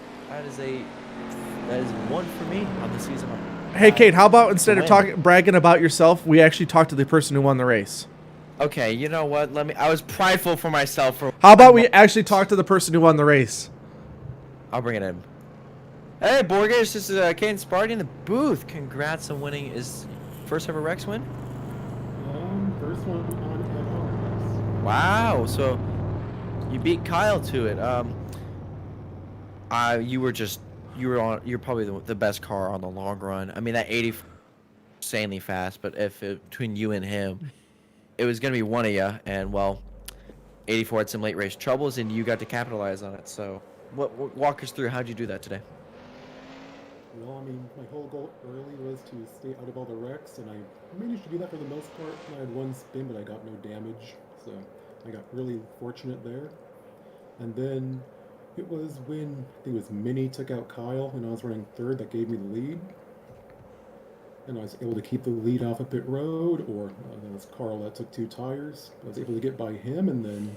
Speaker 3: is 1 for me on the season.
Speaker 2: Hey, Kate, how about instead of
Speaker 3: win.
Speaker 2: bragging about yourself, we actually talk to the person who won the race?
Speaker 3: Okay, you know what? I was prideful for myself.
Speaker 2: How about we actually talk to the person who won the race?
Speaker 3: I'll bring it in. Hey, Borges, this is Kane Sparty in the booth. Congrats on winning his first ever Rex win.
Speaker 4: First one on
Speaker 3: Wow, so you beat Kyle to it. You're probably the best car on the long run. I mean, that 80 insanely fast, but between you and him, it was gonna be one of you, and well, 84 had some late race troubles, and you got to capitalize on it. So, walk us through how'd you do that today?
Speaker 4: Well, I mean, my whole goal early was to stay out of all the wrecks, and I managed to do that for the most part. I had one spin, but I got no damage, so I got really fortunate there. And then it was when, I think it was Minnie took out Kyle, and I was running third, that gave me the lead. And I was able to keep the lead off of pit road, or that was Carl that took 2 tires. I was able to get by him, and then,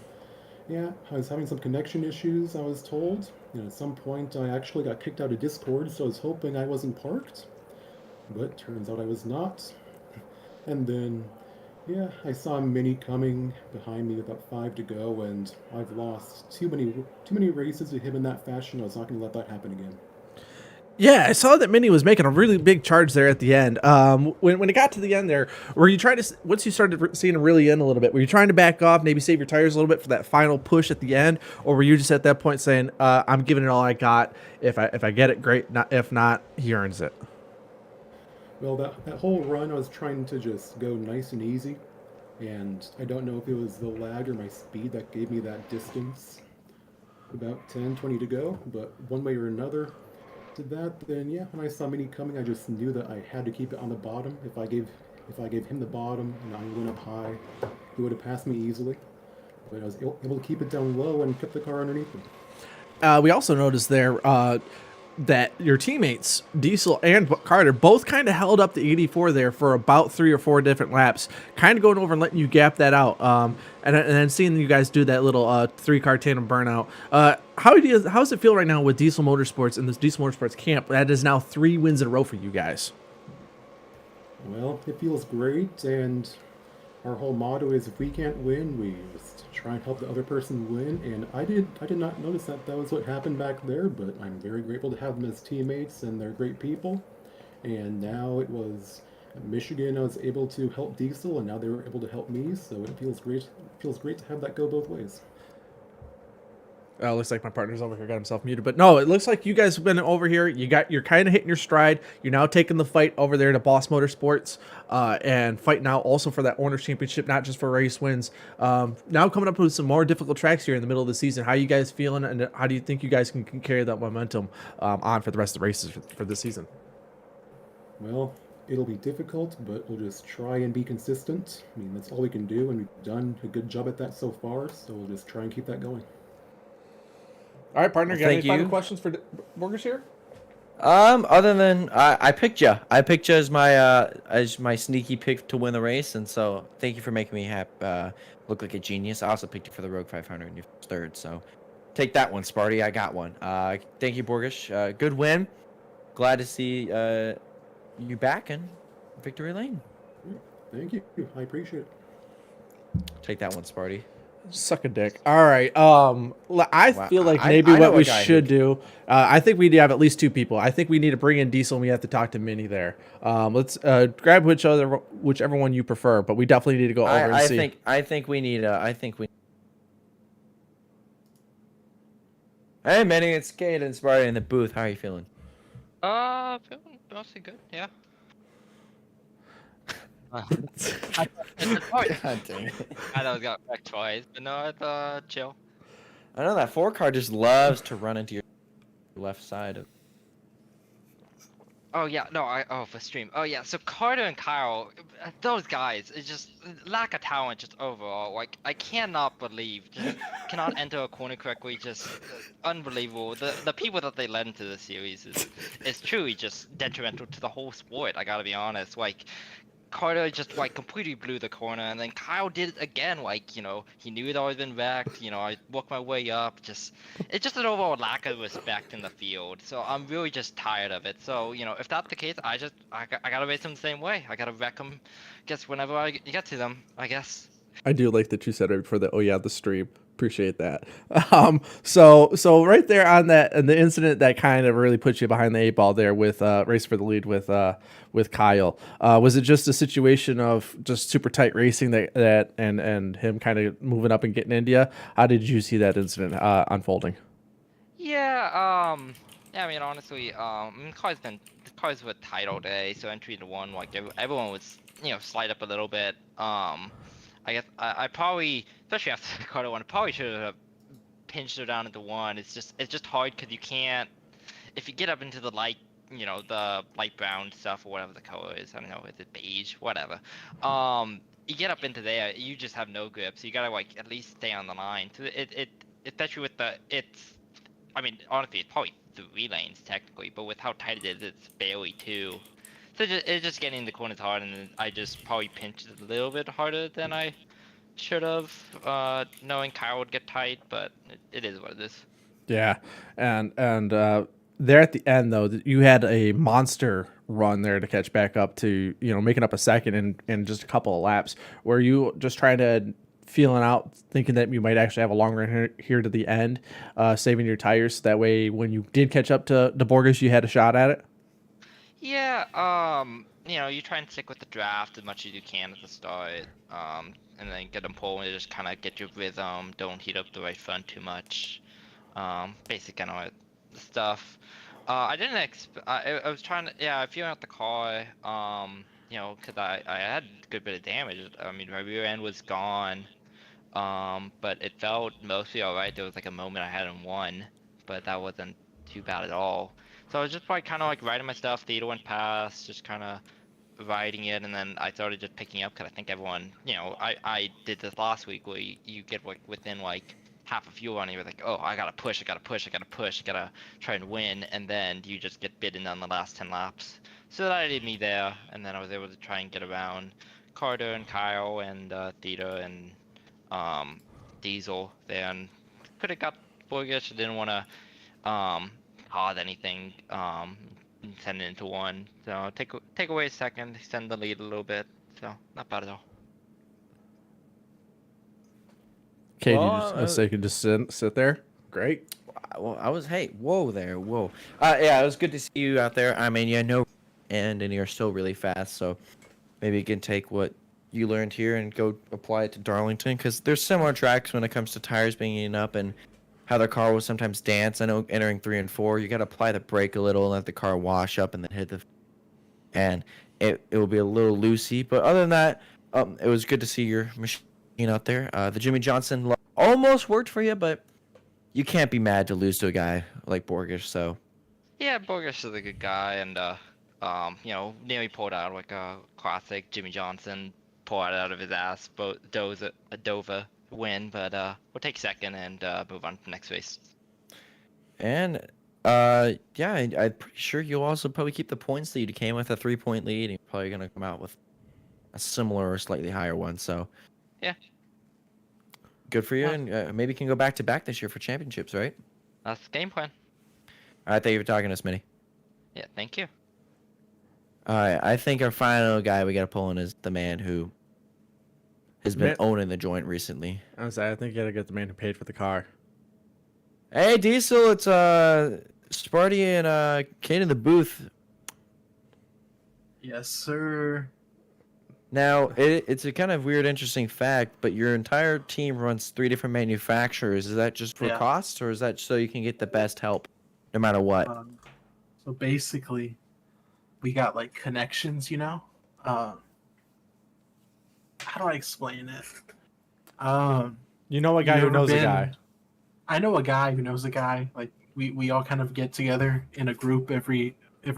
Speaker 4: yeah, I was having some connection issues, I was told. You know, at some point I actually got kicked out of Discord, so I was hoping I wasn't parked. But turns out I was not. And then, yeah, I saw Minnie coming behind me with about 5 to go, and I've lost too many races with him in that fashion. I was not going to let that happen again.
Speaker 2: Yeah, I saw that Minnie was making a really big charge there at the end. When it got to the end there, were you trying to, once you started seeing it really in a little bit, were you trying to back off, maybe save your tires a little bit for that final push at the end, or were you just at that point saying, I'm giving it all I got. If I get it, great. If not, he earns it.
Speaker 4: Well, that whole run I was trying to just go nice and easy, and I don't know if it was the lag or my speed that gave me that distance. About 10, 20 to go, but one way or another, did that, then yeah, when I saw Minnie coming, I just knew that I had to keep it on the bottom. If I gave him the bottom and I went up high, he would have passed me easily. But I was able to keep it down low and kept the car underneath him.
Speaker 2: We also noticed there that your teammates, Diesel and Carter, both kind of held up the 84 there for about 3 or 4 different laps, kind of going over and letting you gap that out. And then seeing you guys do that little 3-car tandem burnout. How does it feel right now with Diesel Motorsports in this Diesel Motorsports camp? That is now 3 wins in a row for you guys.
Speaker 4: Well, it feels great, and our whole motto is if we can't win, we just try and help the other person win. And I did not notice that that was what happened back there, but I'm very grateful to have them as teammates, and they're great people. And now it was Michigan. I was able to help Diesel, and now they were able to help me. So it feels great. It feels great to have that go both ways.
Speaker 2: Oh, looks like my partner's over here got himself muted. But no, it looks like you guys have been over here. You're kind of hitting your stride. You're now taking the fight over there to Boss Motorsports, and fighting out also for that Owners Championship, not just for race wins. Now coming up with some more difficult tracks here in the middle of the season. How you guys feeling, and how do you think you guys can carry that momentum on for the rest of the races for this season?
Speaker 4: Well, it'll be difficult, but we'll just try and be consistent. I mean, that's all we can do, and we've done a good job at that so far. So we'll just try and keep that going.
Speaker 2: All right, partner,
Speaker 3: Well,
Speaker 2: got any
Speaker 3: thank
Speaker 2: final
Speaker 3: you.
Speaker 2: questions for Borges here?
Speaker 3: Other than I picked you. I picked you as my sneaky pick to win the race, and so thank you for making me look like a genius. I also picked you for the Rogue 500 and you third, so take that one, Sparty. I got one. Thank you, Borgish. Good win. Glad to see you back in victory lane.
Speaker 4: Thank you. I appreciate it.
Speaker 3: Take that one, Sparty.
Speaker 2: Suck a dick. All right. I
Speaker 3: Wow,
Speaker 2: feel like
Speaker 3: I
Speaker 2: maybe
Speaker 3: know
Speaker 2: what
Speaker 3: a
Speaker 2: we
Speaker 3: guy
Speaker 2: should
Speaker 3: who-
Speaker 2: do. I think we need to have at least two people. I think we need to bring in Diesel, and we have to talk to Minnie there. Let's grab whichever one you prefer, but we definitely need to go over and
Speaker 3: I
Speaker 2: see.
Speaker 3: think we need I think we. Hey, Manny, it's Kate and Sparty in the booth. How are you feeling?
Speaker 7: Feeling mostly good, yeah. Oh,
Speaker 3: God dang it.
Speaker 7: I know I got wrecked twice, but no, it's chill.
Speaker 3: I know that 4 car just loves to run into your left side of.
Speaker 7: Oh yeah, no, for stream. Oh yeah, so Carter and Kyle, those guys, it's just lack of talent just overall. Like I cannot believe, just cannot enter a corner correctly. Just unbelievable. The people that they led into the series is truly just detrimental to the whole sport. I gotta be honest. Like Carter just like completely blew the corner, and then Kyle did it again. Like he knew it always been wrecked. I worked my way up. It's just an overall lack of respect in the field. So I'm really just tired of it. So if that's the case, I gotta race them the same way. I gotta wreck them, guess whenever I get to them. I guess.
Speaker 2: I do like that you said right before that. Oh yeah, the stream. Appreciate that. So right there on that, and the incident that kind of really put you behind the eight ball there with race for the lead with Kyle. Was it just a situation of just super tight racing that and him kind of moving up and getting India? How did you see that incident unfolding?
Speaker 7: Yeah. Yeah. I mean, honestly, the cars were tight all day. So entry to one, like everyone was, slide up a little bit. I guess I probably, especially after the Carter one, I probably should have pinched her down into one. It's just hard because you can't. If you get up into the light, the light brown stuff or whatever the color is, I don't know, is it beige, whatever. You get up into there, you just have no grip, so you gotta like at least stay on the line. So especially with I mean, honestly, it's probably 3 lanes technically, but with how tight it is, it's barely 2. So it's just getting the corners hard, and then I just probably pinched it a little bit harder than I should have, knowing Kyle would get tight, but it is what it is.
Speaker 2: Yeah, and there at the end though, you had a monster run there to catch back up to making up a second in just a couple of laps. Were you just trying to feeling out, thinking that you might actually have a long run here to the end, saving your tires that way when you did catch up to Borges, you had a shot at it?
Speaker 7: Yeah, you try and stick with the draft as much as you can at the start, and then get them pulling to just kind of get your rhythm, don't heat up the right front too much, basic kind of stuff. I didn't I was trying to, yeah, feeling out the car, because I had a good bit of damage. I mean, my rear end was gone, but it felt mostly alright. There was like a moment I had in one, but that wasn't too bad at all. So I was just like kind of like riding my stuff. The Ada went past, just kind of riding it, and then I started just picking up because I think everyone, I did this last week where you get like within like half a fuel run, and you're like, oh, I gotta push, I gotta push, I gotta push, I gotta try and win, and then you just get bitten on the last 10 laps. So that did me there, and then I was able to try and get around Carter and Kyle and Theta and Diesel there, and could have got Borges. Didn't want to cause anything, send it into one. So take away a second, extend the lead a little bit. So not bad at all.
Speaker 2: Katie,
Speaker 3: Well,
Speaker 2: so you can just sit there. Great.
Speaker 3: Well, I was. Hey, whoa there, whoa. Yeah, it was good to see you out there. I mean, yeah, no, and you're still really fast, so maybe you can take what you learned here and go apply it to Darlington, because there's similar tracks when it comes to tires being eaten up and how the car will sometimes dance. I know entering 3 and 4, you got to apply the brake a little and let the car wash up and then hit the, and it will be a little loosey. But other than that, it was good to see your machine out there. The Jimmy Johnson almost worked for you, but you can't be mad to lose to a guy like Borgish. So
Speaker 7: Yeah, Bogus is a good guy, and nearly pulled out like a classic Jimmy Johnson pull it out of his ass, a Dover win, but we'll take second and move on to the next race.
Speaker 3: and yeah, I'm pretty sure you'll also probably keep the points lead. You came with a 3-point lead, and you're probably gonna come out with a similar or slightly higher one. So
Speaker 7: Yeah.
Speaker 3: good for you,
Speaker 7: Yeah.
Speaker 3: and maybe you can go back to back this year for championships, right?
Speaker 7: That's the game plan.
Speaker 3: All right, thank you for talking to us, Smitty.
Speaker 7: Yeah, thank you.
Speaker 3: All right, I think our final guy we got to pull in is the man who has been
Speaker 2: Man-
Speaker 3: owning the joint recently.
Speaker 2: I think you gotta get the man who paid for the car.
Speaker 3: Hey, Diesel, it's Sparty and Kate in the booth.
Speaker 6: Yes, sir.
Speaker 3: Now, it's a kind of weird, interesting fact, but your entire team runs 3 different manufacturers. Is that just for
Speaker 6: Yeah.
Speaker 3: cost, or is that so you can get the best help, no matter what?
Speaker 6: So basically, we got like connections, you know. How do I explain it?
Speaker 2: You know a guy
Speaker 6: You
Speaker 2: who
Speaker 6: ever
Speaker 2: knows a
Speaker 6: been-
Speaker 2: guy.
Speaker 6: I know a guy who knows a guy. Like we all kind of get together in a group every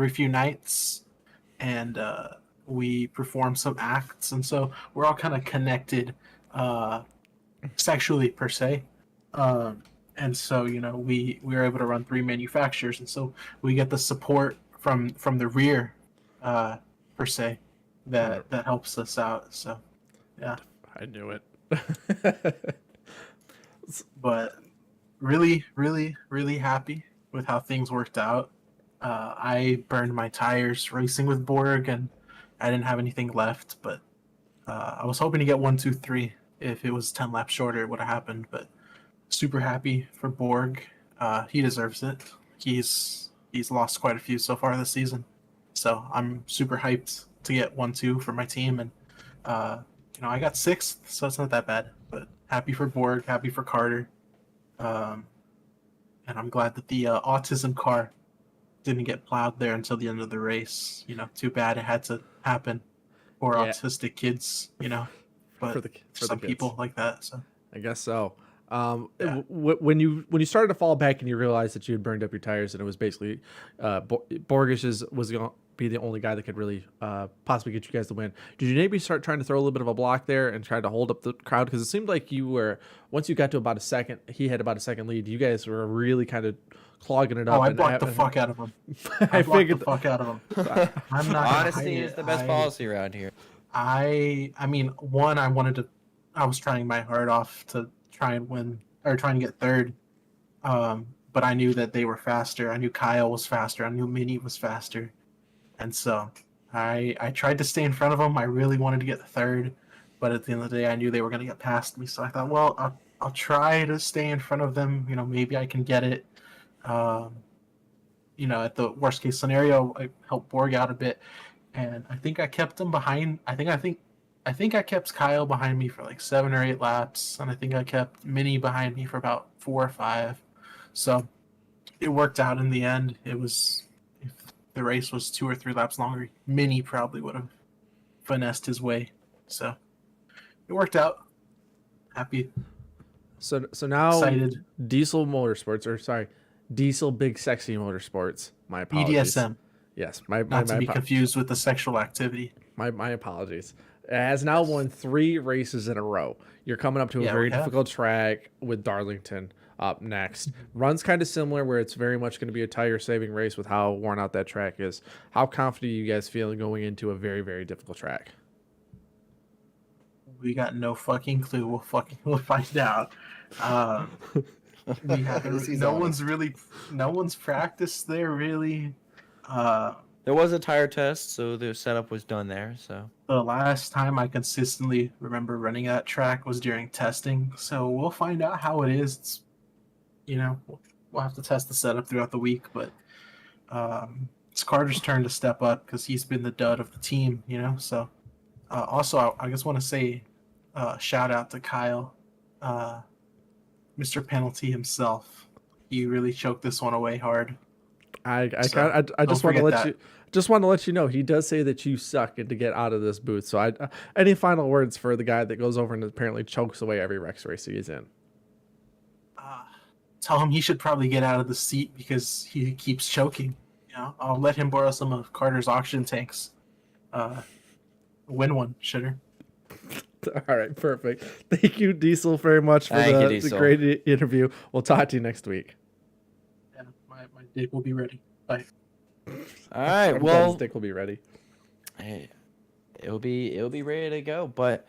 Speaker 6: few nights, and we perform some acts, and so we're all kind of connected, sexually per se. And so we were able to run 3 manufacturers, and so we get the support from the rear, per se, that helps us out. So yeah.
Speaker 2: I knew it.
Speaker 6: But really, really, really happy with how things worked out. I burned my tires racing with Borg, and I didn't have anything left. But I was hoping to get 1, 2, 3. If it was 10 laps shorter, it would have happened. But super happy for Borg. He deserves it. He's lost quite a few so far this season, so I'm super hyped to get 1, 2 for my team. And I got 6th, so it's not that bad. But happy for Borg, happy for Carter. And I'm glad that the autism car didn't get plowed there until the end of the race. Too bad it had to happen for
Speaker 2: Yeah.
Speaker 6: autistic kids, but
Speaker 2: For the
Speaker 6: some
Speaker 2: kids.
Speaker 6: people like that. So
Speaker 2: I guess so.
Speaker 6: Yeah.
Speaker 2: When you started to fall back and you realized that you had burned up your tires and it was basically Borgish was going to be the only guy that could really possibly get you guys to win. Did you maybe start trying to throw a little bit of a block there and try to hold up the crowd? Because it seemed like you were, once you got to about a second, he had about a second lead. You guys were really kind of clogging it up.
Speaker 6: I blocked the fuck out of him.
Speaker 2: I
Speaker 6: I blocked
Speaker 2: figured
Speaker 6: the fuck out of him. I'm not gonna
Speaker 3: Honesty
Speaker 6: hide
Speaker 3: is
Speaker 6: it.
Speaker 3: the best policy around here.
Speaker 6: I mean, one, I was trying my heart off to try and win, or trying to get third. But I knew that they were faster. I knew Kyle was faster. I knew Minnie was faster. And so I tried to stay in front of them. I really wanted to get third. But at the end of the day, I knew they were going to get past me. So I thought, well, I'll try to stay in front of them. Maybe I can get it. At the worst case scenario, I helped Borg out a bit. And I think I kept him behind. I think I kept Kyle behind me for like 7 or 8 laps, and I think I kept Minnie behind me for about 4 or 5. So it worked out in the end. It was, if the race was 2 or 3 laps longer, Minnie probably would have finessed his way. So it worked out. Happy,
Speaker 2: So now
Speaker 6: excited.
Speaker 2: Diesel Big Sexy Motorsports. My apologies.
Speaker 6: BDSM,
Speaker 2: Yes,
Speaker 6: not to be confused with the sexual activity.
Speaker 2: my apologies. It has now won 3 races in a row. You're coming up to a
Speaker 6: Yeah,
Speaker 2: very
Speaker 6: we have.
Speaker 2: difficult track with Darlington up next. Runs kind of similar, where it's very much going to be a tire saving race with how worn out that track is. How confident are you guys feeling going into a very, very difficult track?
Speaker 6: We got no fucking clue. We'll find out. We haven't.
Speaker 5: He's
Speaker 6: No
Speaker 5: honest.
Speaker 6: one's practiced there really.
Speaker 3: there was a tire test, so the setup was done there. So
Speaker 6: The last time I consistently remember running that track was during testing, so we'll find out how it is. It's, we'll have to test the setup throughout the week, but it's Carter's turn to step up because he's been the dud of the team, So also, I just want to say shout out to Kyle, Mr. Penalty himself. He really choked this one away hard.
Speaker 2: I just
Speaker 6: don't
Speaker 2: want to
Speaker 6: forget
Speaker 2: let
Speaker 6: that.
Speaker 2: you know he does say that you suck and to get out of this booth. So any final words for the guy that goes over and apparently chokes away every Rex race he's in?
Speaker 6: Tell him he should probably get out of the seat because he keeps choking. I'll let him borrow some of Carter's auction tanks. Win one, shitter.
Speaker 2: All right, perfect. Thank you, Diesel, very much for
Speaker 3: Thank you,
Speaker 2: the
Speaker 3: Diesel.
Speaker 2: great interview. We'll talk to you next week.
Speaker 6: Yeah, my dick will be ready. Bye.
Speaker 3: all right,
Speaker 2: I'm glad
Speaker 3: well,
Speaker 2: his dick will be ready.
Speaker 3: hey, it'll be ready to go. But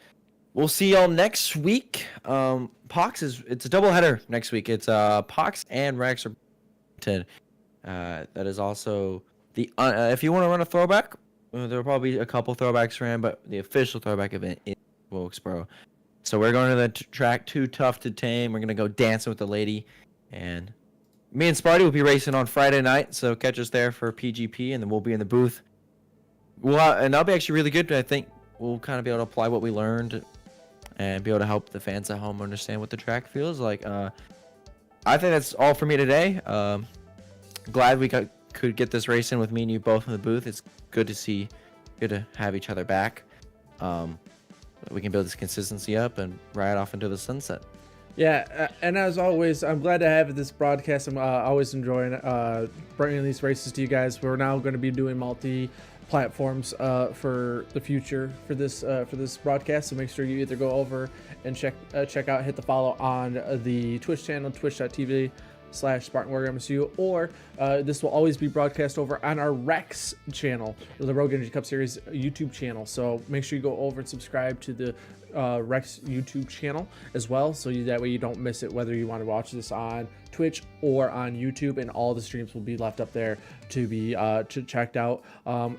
Speaker 3: we'll see y'all next week. It's a doubleheader next week. It's Pox and Rex are that is also the if you want to run a throwback, there'll probably be a couple throwbacks ran, but the official throwback event is Wilkesboro. So we're going to the track Too Tough to Tame. We're gonna go dancing with the lady, and me and Sparty will be racing on Friday night. So catch us there for PGP, and then we'll be in the booth. And that'll be actually really good. I think we'll kind of be able to apply what we learned and be able to help the fans at home understand what the track feels like. I think that's all for me today. Glad we could get this race in with me and you both in the booth. It's good to have each other back. We can build this consistency up and ride off into the sunset.
Speaker 2: Yeah, and as always, I'm glad to have this broadcast. I'm always enjoying bringing these races to you guys. We're now going to be doing multi-platforms for the future for this broadcast. So make sure you either go over and check out, hit the follow on the Twitch channel, twitch.tv/Spartan Warrior MSU, or this will always be broadcast over on our Rex channel, the Rogue Energy Cup Series YouTube channel. So make sure you go over and subscribe to the Rex YouTube channel as well, so that way you don't miss it, whether you want to watch this on Twitch or on YouTube, and all the streams will be left up there to be checked out.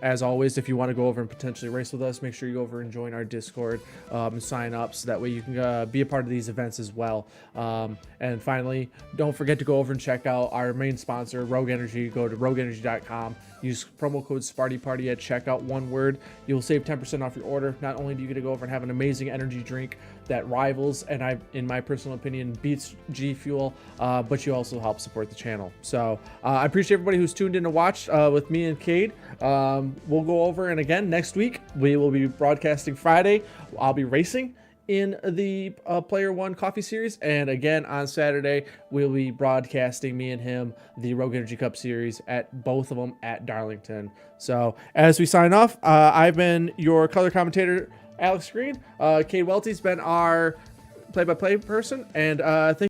Speaker 2: As always, if you want to go over and potentially race with us, make sure you go over and join our Discord and sign up, so that way you can be a part of these events as well. And finally, don't forget to go over and check out our main sponsor, Rogue Energy. Go to rogueenergy.com. Use promo code SpartyParty at checkout, one word. You'll save 10% off your order. Not only do you get to go over and have an amazing energy drink that rivals, and in my personal opinion, beats G Fuel, but you also help support the channel. So I appreciate everybody who's tuned in to watch with me and Cade. We'll go over, and again, next week, we will be broadcasting Friday. I'll be racing in the Player One Coffee Series, and again on Saturday we'll be broadcasting, me and him, the Rogue Energy Cup Series at both of them at Darlington. So as we sign off, I've been your color commentator, Alex Green. Cade Welty's been our play-by-play person, and thank